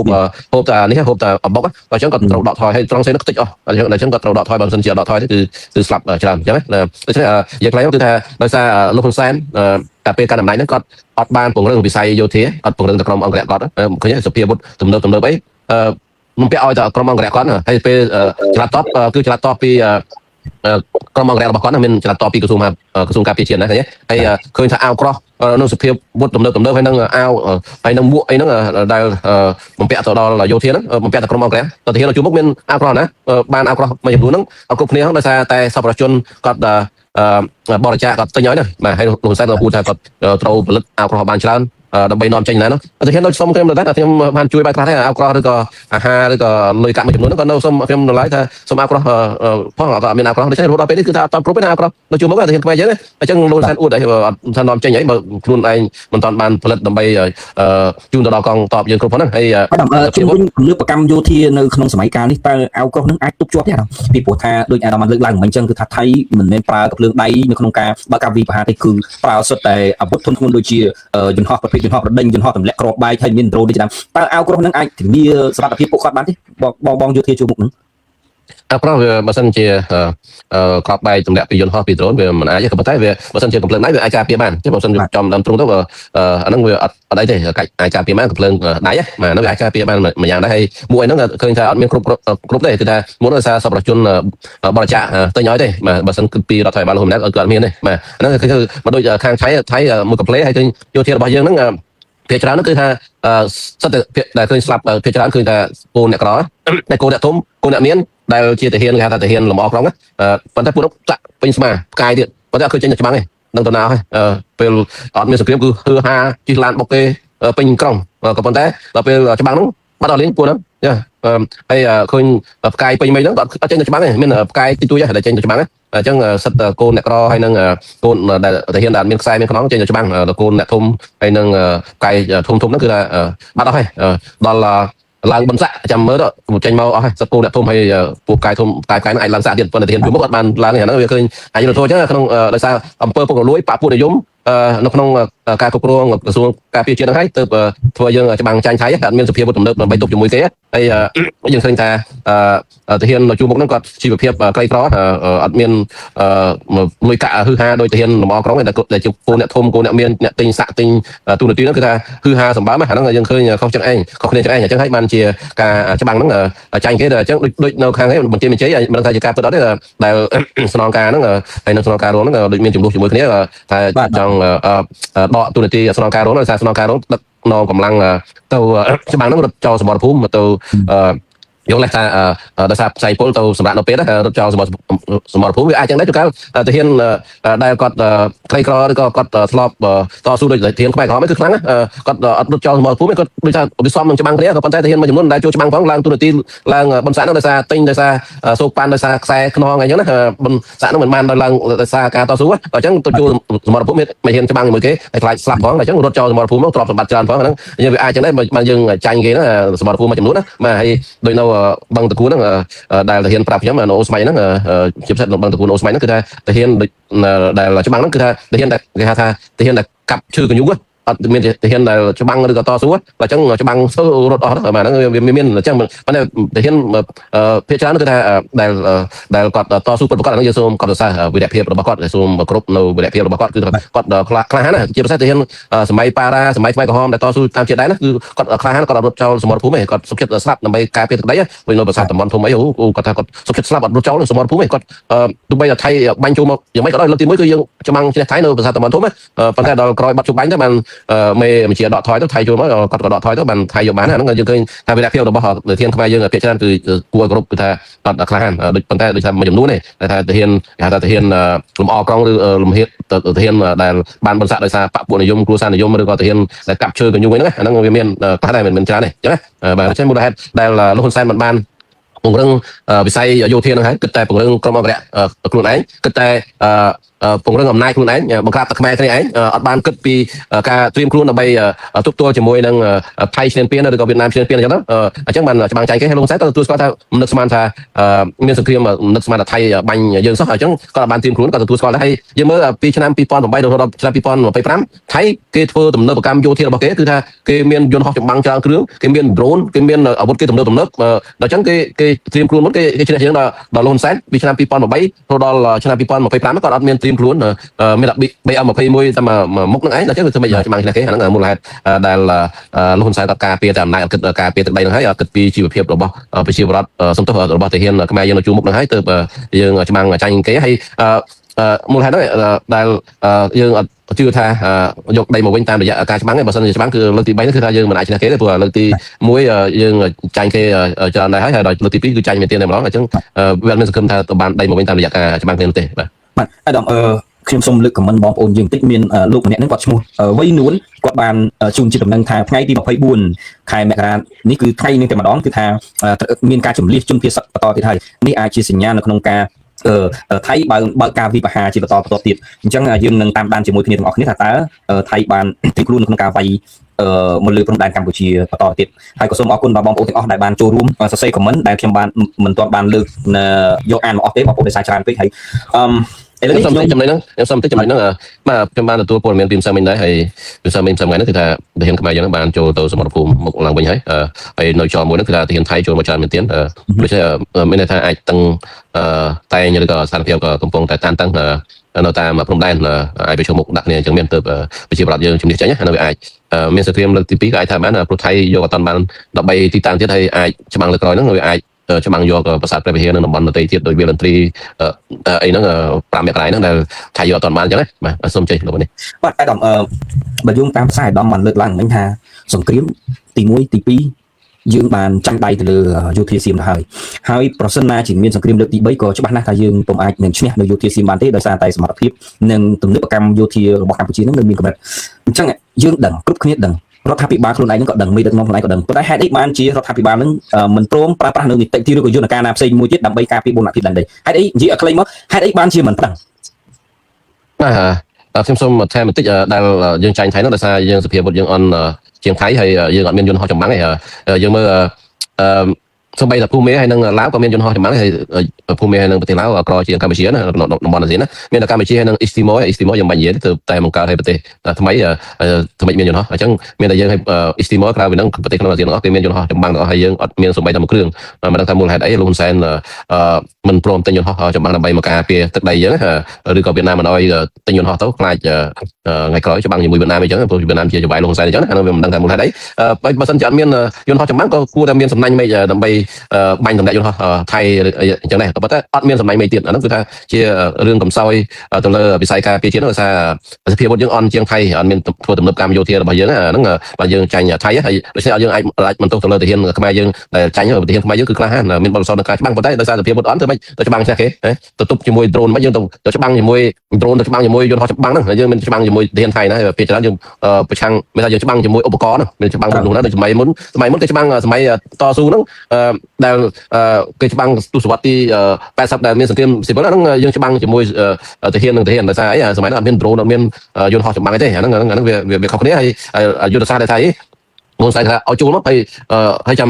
ូបតែនេះហូបតែអំបុកអញ្ចឹងគាត់ត្រូវដកថយហើយត្រង់សេនោះខ្ទេចអស់អញ្ចឹងគាត់ត្រូវដកថយបើមិនជាដកថយទេគឺស្លាប់ច្រើនអញ្ចឹងណាដូច្នេះយើងខ្លីគឺថាដោយសារលោកហ៊ុនសែនតែពេលការតំណែងហ្នឹងគាត់អត់បានពង្រឹងវិស័យយោធាអត់ពង្រឹងទៅក្រុមអង្គរៈគាត់ឃើញសភាវុធទំនើបអីមិនពាក់ឲ្យតែក្រុមអង្គរៈគាត់ហើយពេលឆ្លាតតបគឺឆ្លាតតបពីក្រុមអង្គរៈរបស់គាត់មានឆ្លាតតបពីក្រសួងការពារជាតិណាឃើញហើយឃើញថាអាវក្រោះនៅសភាវុធទំនើបហើយនឹងអាវហើយនឹងមួកអីហ្នឹងដែលបំពាក់ទៅដល់យោធាហ្នឹងបំពាក់ទៅក្រុមអង្គរៈទៅទាហាននៅជួរមុខមានអាវក្រោះណាបានអាវក្រោះមួយចំនួនហ្នឹងអត់គ្រប់គ្នាហ្នឹងដោយសារតែសប្បុរសជនគាត់បរិច្ចាគគាត់ទិញឲ្យណាបាទហើយលោកហ៊ុនសែនក៏พูดថាគាត់ត្រូវផលិតអាវក្រោះបានច្រើនដើម្បីនាំចេញណានោះតែខ្ញុំដូចសុំខ្ញុំទៅដែរខ្ញុំបានជួយបាយខ្លះដែរអាវក្រោះឬក៏អាហារឬក៏លុយកាក់មួយចំនួនហ្នឹងក៏នៅសុំខ្ញុំនៅឡើយថាសុំអាវក្រោះផងអត់មានអាវក្រោះដូច្នេះរហូតដល់ពេលនេះគឺថាអត់តគ្រប់ទេអាវក្រោះនៅជួរមុខតែខ្ញុំខ្មែរយើងអញ្ចឹងលោកហ៊ុនសែនអួតអីអត់ថានាំចេញអីបើខ្លួនឯងមិនតាន់បានផលិតដើម្បីជូនទៅដល់កងតបយើងគ្រប់ហ្នឹងហើយជំនួយពលកម្មយោធានៅក្នុងសម័យកាលនេះតើអាវក្រោះហ្នឹងអាចទប់ជាប់ទេពីព្រោះថាដូចអាដាមបានលើកឡើងមិញអញ្ចឹងគឺថាថៃមិនមែនប្រើកំភ្លើងដៃនៅក្នុងការបើកការវិបហាទេគឺប្រើសុទ្ធតែអាវុធធនធ្ងន់ដូចជាយន្តហោះប្រភេទយន្តហោះប្រដេញយន្តហោះទម្លាក់គ្រាប់បែកហើយមានដ្រូនដូចជាដើមតើអាវក្រោះហ្នឹងអាចធានាសុវត្ថិភាពពួកគាត់បានទេបងយោធាជួរមុខហ្នឹង เพราะបើសិនជាក្របបែកទម្លាក់ពីយន្តហោះពីដ្រូនវាមិនអាចទេក៏ប៉ុន្តែវាបើសិនជាកំភ្លើងដៃវាអាចការពារបានchứបើសិនចំដើមទ្រូងទៅអាហ្នឹងវាអត់អីទេអាចការពារបានកំភ្លើងដៃហ្នឹងហ្នឹងវាអាចការពារបានមួយយ៉ាងដែរហើយមួយហ្នឹងឃើញថាអត់មានគ្រប់ទេគឺថាមួយដោយសារសប្បុរសជនបរិច្ចាគទិញឲ្យទេបាទបើសិនគឺពីរដ្ឋាភិបាលលោកហ៊ុនម៉ាណែតអត់មានទេបាទហ្នឹងគឺមកដូចខាងថៃមួយកំភ្លេហើយឃើញយោធារបស់យើងហ្នឹងភាគច្រើនគឺថាសិតតែដែលឃើញស្លាប់ភាគច្រើនឃើញថាកូនអ្នកក្រតែកូនអ្នកធំកូនអ្នកមានដែលជាទាហានគេហៅថាទាហានលំអក្រុងប៉ុន្តែពួកនោះចាក់ពេញស្មាផ្កាយទៀតប៉ុន្តែអត់ឃើញចេញច្បាំងទេនឹងតំណហើយពេលអត់មានសង្គ្រាមគឺហឺហាជិះឡានបុកគេពេញក្រុងក៏ប៉ុន្តែដល់ពេលច្បាំងហ្នឹងបាត់អត់លេងពួកហ្នឹងចាហើយឃើញផ្កាយពេញមិនហ្នឹងអត់ចេញទៅច្បាំងទេមានផ្កាយទីទួយតែចេញទៅច្បាំងអញ្ចឹងសិតកូនអ្នកក្រហើយនឹងកូនដែលទាហានដែលមានខ្សែមានខ្នងចេញទៅច្បាំងកូនអ្នកធំហើយនឹងផ្កាយធំហ្នឹងគឺថាបាត់អស់ហើយដល់ឡើងបន្សាក់ចាំមើលទៅចេញមកអស់ហើយសិតគោអ្នកធំហើយពួកកាយធំកាយហ្នឹងអាចឡើងសាក់ទៀតប៉ុន្តែទាហានពីមុខអត់បានឡើងហ្នឹងវាឃើញអាចរត់ចូលអញ្ចឹងក្នុងដោយសារអង្គើពុករលួយបពុនិយមនៅក្នុងការគ្រប់គ្រងក្រសួងការពារជាតិហ្នឹងហើយទៅធ្វើយើងច្បាំងចាញ់ថៃអត់មានសភាពទំនើបដើម្បីទប់ជាមួយគេហើយយើងឃើញថាទាហាននៅជួរមុខហ្នឹងគាត់ជីវភាពក្រីក្រអត់មានលុយកាក់ហឺហាដោយទាហានលំអក្រុងតែជាគោអ្នកធំគោអ្នកមានអ្នកទិញសាក់ទិញទូនាទីហ្នឹងគឺថាហឺហាសម្បើមហ្នឹងយើងឃើញខុសចឹងឯងខុសគ្នាចឹងឯងអញ្ចឹងហើយបានជាការច្បាំងហ្នឹងចាញ់គេអញ្ចឹងដូចនៅខាងនេះបញ្ជាមិនជ័យមិនដឹងថាជាការពិតអត់ទេដែលស្នងការហ្នឹងហើយនៅស្នងការរងហ្នឹងដូចមានចំនួនជាមួយគ្នាតែចង់ដកទូនាទីស្នងការរងដោយសារស្នងការរងដឹកនាំកម្លាំងទៅច្បាំងហ្នឹងរត់ចោលសមរភូមិទៅយកលេខថាដោយសារផ្សាយពលទៅសម្រាប់នៅពេលរត់ចោលសមរភូមិវាអាចចឹងដែរជួនកាលទាហានដែលគាត់ក្រីក្រឬក៏គាត់ធ្លាប់តស៊ូដោយទាហានខ្មែរក្រហមគឺខ្លាំងគាត់អត់រត់ចោលសមរភូមិគាត់ដូចថាវាសមនឹងច្បាំងគ្នាក៏ប៉ុន្តែទាហានមួយចំនួនដែលចូលច្បាំងផងឡើងទូនាទីឡើងបនសាក់នោះដោយសារទិញដោយសារសូកប៉ាន់ដោយសារខ្សែខ្នងអីចឹងណាបនសាក់នោះមិនបានដល់ឡើងដោយសារការតស៊ូអញ្ចឹងទៅចូលសមរភូមិមិនហ៊ានច្បាំងជាមួយគេហើយខ្លាចស្លាប់ផងអញ្ចឹងរត់ចោលសមរភូមិមកទ្រព្យសម្បត្តិច្រើនផងហ្នឹងយើងវាអាចចឹងដែរបានយើងចាញ់គេណាសមរភូមិមួយចំនួនណាបាទហើយដូចនៅបឹងតគួនហ្នឹងដែលទាហានប្រាប់ខ្ញុំនៅអូស្មៃហ្នឹងជាពិសេសនៅបឹងតគួនអូស្មៃហ្នឹងគឺថាទាហានដែលច្បាំងហ្នឹងគឺថាទាហានដែលគេហៅថាទាហានដែលកាប់ឈើកញ្ញុកអត់មានទាហានដែលច្បាំងឬក៏តស៊ូអញ្ចឹងច្បាំងរត់អស់បាទហ្នឹងវាមានអញ្ចឹងប៉ុន្តែទាហានភាគច្រើនគឺថាដែលគាត់តស៊ូពិតប្រាកដហ្នឹងយើងសូមកត់សរសើរវីរភាពរបស់គាត់សូមគ្រប់នៅវីរភាពរបស់គាត់គឺគាត់ក្លាហានណាជាពិសេសទាហានសម័យប៉ារ៉ាសម័យខ្មែរក្រហមដែលតស៊ូតាមជាតិដែរណាគឺគាត់ក្លាហានគាត់អត់រត់ចោលសមរភូមិទេគាត់សុខចិត្តស្លាប់ដើម្បីការពារទឹកដីវិញនៅប្រាសាទតំបន់ធំអីគាត់ថាគាត់សុខចិត្តស្លាប់អត់រត់ចោលសមរភូមិទេគាត់ទោះបីតែថៃបាញ់ចូលមកយ៉ាងម៉េចក៏ដោយលើកទី1គឺយើងច្បាំងឈ្នះថៃនៅប្រាសាទតំបន់ធំប៉ុន្តែដល់ក្រោយបាត់ជុំបាញ់ទៅបានមេបញ្ជាដកថយទៅថៃចូលមកគាត់ក៏ដកថយទៅបានថៃយកបានហ្នឹងយើងឃើញថាវីរភាពរបស់ទាហានខ្មែរយើងភាគច្រើនគឺគួរឲ្យគោរពគឺថាអត់ក្លាហានដូចប៉ុន្តែដូចថាមួយចំនួនទេតែថាទាហានគេហៅថាទាហានលំអក្រុងឬលំហៀតទាហានដែលបានបន្សាក់ដោយសារបពុនិយមគ្រួសារនិយមឬក៏ទាហានដែលកាប់ឈើកញ្ញុហ្នឹងហ្នឹងវាមានខ្លះដែរមិនច្រើនទេអញ្ចឹងបាទអញ្ចឹងមូលហេតុដែលលោកហ៊ុនសែនមិនបានពង្រឹងវិស័យយោធានឹងហើយគិតតែពង្រឹងក្រុមអភិរក្សខ្លួនឯងគិតតែពង្រឹងអំណាចខ្លួនឯងបង្ក្រាបតែខ្មែរគ្នាឯងអត់បានគិតពីការត្រៀមខ្លួនដើម្បីទប់ទល់ជាមួយនឹងថៃឈ្លានពានឬក៏វៀតណាមឈ្លានពានអញ្ចឹងអញ្ចឹងបានច្បាំងចាញ់គេហើយលោកសែនក៏ទទួលស្គាល់ថានឹកស្មានថាមានសង្គ្រាមនឹកស្មានថាថៃបាញ់យើងសោះអញ្ចឹងគាត់បានត្រៀមខ្លួនក៏ទទួលស្គាល់ដែរហើយយើងមើលពីឆ្នាំ2008រហូតដល់ឆ្នាំ2025ថៃគេធ្វើទំនើបកម្មយោធារបស់គេគឺថាគេមានយន្តហោះចម្បាំងច្រើនគ្រឿងគេមាន drone គេមានអាវុធគេទំនើបដល់អញ្ចឹងគេត្រៀមខ្លួនមុនគេឈ្នះជាងដល់លោកហ៊ុនសែនពីឆ្នាំ2008រហូតដល់ឆ្នាំ2025គាត់អត់មានត្រៀមខ្លួនមានតែ BM21 តែមុខនឹងឯងដល់ចឹងគឺធ្វើមិនច្បាំងឈ្នះគេអាហ្នឹងមូលហេតុដែលលោកហ៊ុនសែនគាត់ការពារតែអំណាចអត់គិតការពារទឹកដីហ្នឹងហើយអត់គិតពីជីវភាពរបស់ប្រជាពលរដ្ឋសំទោសរបស់ទាហានខ្មែរយើងនៅជួរមុខហ្នឹងហើយទៅយើងច្បាំងចាញ់គេហើយមូលហេតុហ្នឹងដែលយើងអត់ជឿថាយកដីមកវិញតាមរយៈការច្បាំងឯងបើសិនជាច្បាំងគឺលើកទី3នេះគឺថាយើងមិនអាចឈ្នះគេទេព្រោះលើកទី1យើងចាញ់គេច្រើនដែរហើយដល់លើកទី2គឺចាញ់មែនទែនតែម្ដងអញ្ចឹងវាអត់មានសង្ឃឹមថាទៅបានដីមកវិញតាមរយៈការច្បាំងគ្នាទេបាទអាដាមខ្ញុំសូមលើកខមមិនបងប្អូនយើងបន្តិចមានលោកម្នាក់ហ្នឹងគាត់ឈ្មោះវៃនួនគាត់បានជូនជាដំណឹងថាថ្ងៃទី24ខែមករានេះគឺថ្ងៃនេះតែម្ដងគឺថាមានការជំលៀសជនភៀសបន្តទៀតហើយនេះអាចជាសញ្ញានៅក្នុងការថៃបើកការវិបហាជាបន្តទៀតអញ្ចឹងយើងនឹងតាមដានជាមួយគ្នាទាំងអស់គ្នាថាតើថៃបានត្រៀមខ្លួននៅក្នុងការវាយមកលើព្រំដែនកម្ពុជាបន្តទៀតហើយក៏សូមអរគុណដល់បងប្អូនទាំងអស់ដែលបានចូលរួមសរសេរខមមិនដែលខ្ញុំបានមិនទាន់បានលើកយកអានមកអស់ទេបងប្អូនដោយសារច្រើនពេកហើយ ឥឡូវនេះ ខ្ញុំ ខ្ញុំ ចំណុចហ្នឹងខ្ញុំសុំតិចចំណុចហ្នឹងបាទខ្ញុំបានទទួលព័ត៌មានពីផ្សារមិញដែរហើយពីផ្សារមិញហ្នឹងគឺថាទាហានខ្មែរយើងបានចូលទៅសមរភូមិមកឡើងវិញហើយនៅចោលមួយហ្នឹងគឺថាទាហានថៃចូលមកច្រើនមែនទែនដូច្នេះមានន័យថាអាចតឹងតែងឬក៏ស្ថានភាពក៏កំពុងតែតានតឹងនៅតាមព្រំដែនអាចប្រជុំមុខដាក់គ្នាអញ្ចឹងមានទៅប្រជាប្រដ្ឋយើងជំនះចាញ់នៅវាអាចមានសង្គ្រាមលើកទី2ក៏អាចថាបានព្រោះថៃយកអត់តាន់បាន13ទីតាំងទៀតហើយអាចច្បាំងលើក្រោយហ្នឹងវាអាចច្បាំងយកប្រាសាទព្រះវិហារនៅតំបន់ដទៃទៀតដោយវាលន្ត្រីអីហ្នឹង5មករាយហ្នឹងដែលថៃយកអត់តាន់បានអញ្ចឹងណាបាទសូមចេញលោកនេះ បាទអាដាមបើយើងតាមផ្សាយអាដាមបានលើកឡើងមិញថាសង្គ្រាមទី1ទី2យើងបានចាំងដៃទៅលើយោធាសៀមទៅហើយប្រសិនណាជាមានសង្គ្រាមលើកទី3ក៏ច្បាស់ណាស់ថាយើងពុំអាចនឹងឈ្នះនៅយោធាសៀមបានទេដោយសារតែសមត្ថភាពនិងទំនើបកម្មយោធារបស់កម្ពុជានឹងនៅមានកម្រិតអញ្ចឹងយើងដឹងគ្រប់គ្នាដឹងរដ្ឋាភិបាលខ្លួនឯងនឹងក៏ដឹងមេដឹកនាំខ្លួនឯងក៏ដឹងប៉ុន្តែហេតុអីបានជារដ្ឋាភិបាលនឹងមិនព្រមប្រើប្រាស់នៅនីតិវិធីឬក៏យន្តការណាផ្សេងមួយទៀតដើម្បីការពារបូរណភាពឡើងđâyហេតុអីនិយាយឲ្យខ្លីមកហេតុអីបានជាមិនប្រឹង ខ្ញុំសូមថែមបន្តិចដែលយើងចាញ់ថៃនោះដោយសារយើងសភាវុធយើងអន់ជាងថៃហើយយើងអត់មានយន្តហោះចម្បាំងទេយើងមើលសូម្បីតែភូមាហើយនឹងឡាវក៏មានយន្តហោះចម្បាំងហើយភូមាហើយនឹងប្រទេសឡាវក្រជាងកម្ពុជាណាតំបន់អាស៊ានណាមានតែកម្ពុជាហើយនឹងអ៊ីស្ទីម៉ូយើងបាញ់និយាយទៅតែបង្កើតឲ្យប្រទេសថ្មីមានយន្តហោះអញ្ចឹងមានតែយើងឲ្យអ៊ីស្ទីម៉ូក្រៅពីហ្នឹងប្រទេសក្នុងអាស៊ានទាំងអស់គេមានយន្តហោះចម្បាំងទាំងអស់ហើយយើងអត់មានសូម្បីតែមួយគ្រឿងមិនដឹងថាមូលហេតុអីលោកហ៊ុនសែនមិនព្រមទិញយន្តហោះចម្បាំងដើម្បីមកការពារទឹកដីយើងឬក៏វៀតណាមមិនអោយទិញយន្តហោះទៅខ្លាចថ្ងៃក្រោយច្បាំងជាមួយវៀតណាមអញ្ចឹងព្រោះវៀតណាមជាចៅបាយលោកហ៊ុនសែនអញ្ចឹងណាវាមិនដឹងថាមូលហេតុអីបើសិនជាអត់មានយន្តហោះចម្បាំងក៏គួរតែមានសំណាញ់មេឃដើម្បីបាញ់តម្លាក់យន្តហោះថៃអញ្ចឹងដែរប៉ុន្តែអត់មានសម្លាញ់មេទៀតអាហ្នឹងគឺថាជារឿងកំសោយទៅលើវិស័យការពារជាតិដោយសារសភាវុធយើងអន់ជាងថៃអត់មានធ្វើទំនើបកម្មយោធារបស់យើងហ្នឹងបើយើងចាញ់ថៃហើយដូច្នេះយើងអាចមិនទោសទៅលើទាហានខ្មែរយើងដែលចាញ់ទាហានខ្មែរយើងគឺក្លាហានមានបទពិសោធន៍នៅការច្បាំងប៉ុន្តែដោយសារសភាវុធអន់ធ្វើម៉េចទៅច្បាំងឆ្នះគេទៅទប់ជាមួយដ្រូនមិនយើងទៅច្បាំងជាមួយដ្រូនទៅច្បាំងជាមួយយន្តហោះច្បាំងហ្នឹងយើងមិនច្បាំងជាមួយទាហានថៃណាពេលច្រើនយើងប្រឆាំងមិនថាយើងច្បាំងជាមួយឧបករណ៍ហ្នឹងមានច្បាំងនោះណាដូចសម័យមុនគេច្បាំងសម័យតស៊ូហ្នឹងដែលគេច្បាំងទសវត្សរ៍ទី80ដែលមានសង្គ្រាមស៊ីវិលហ្នឹងយើងច្បាំងជាមួយទាហានដោយសារអីសម័យហ្នឹងអត់មានដ្រូនអត់មានយន្តហោះចម្បាំងអីទេអាហ្នឹងវាខុសគ្នាហើយយុទ្ធសាស្ត្រដែលថាអីហ៊ុនសែនថាឲ្យចូលមកហើយចា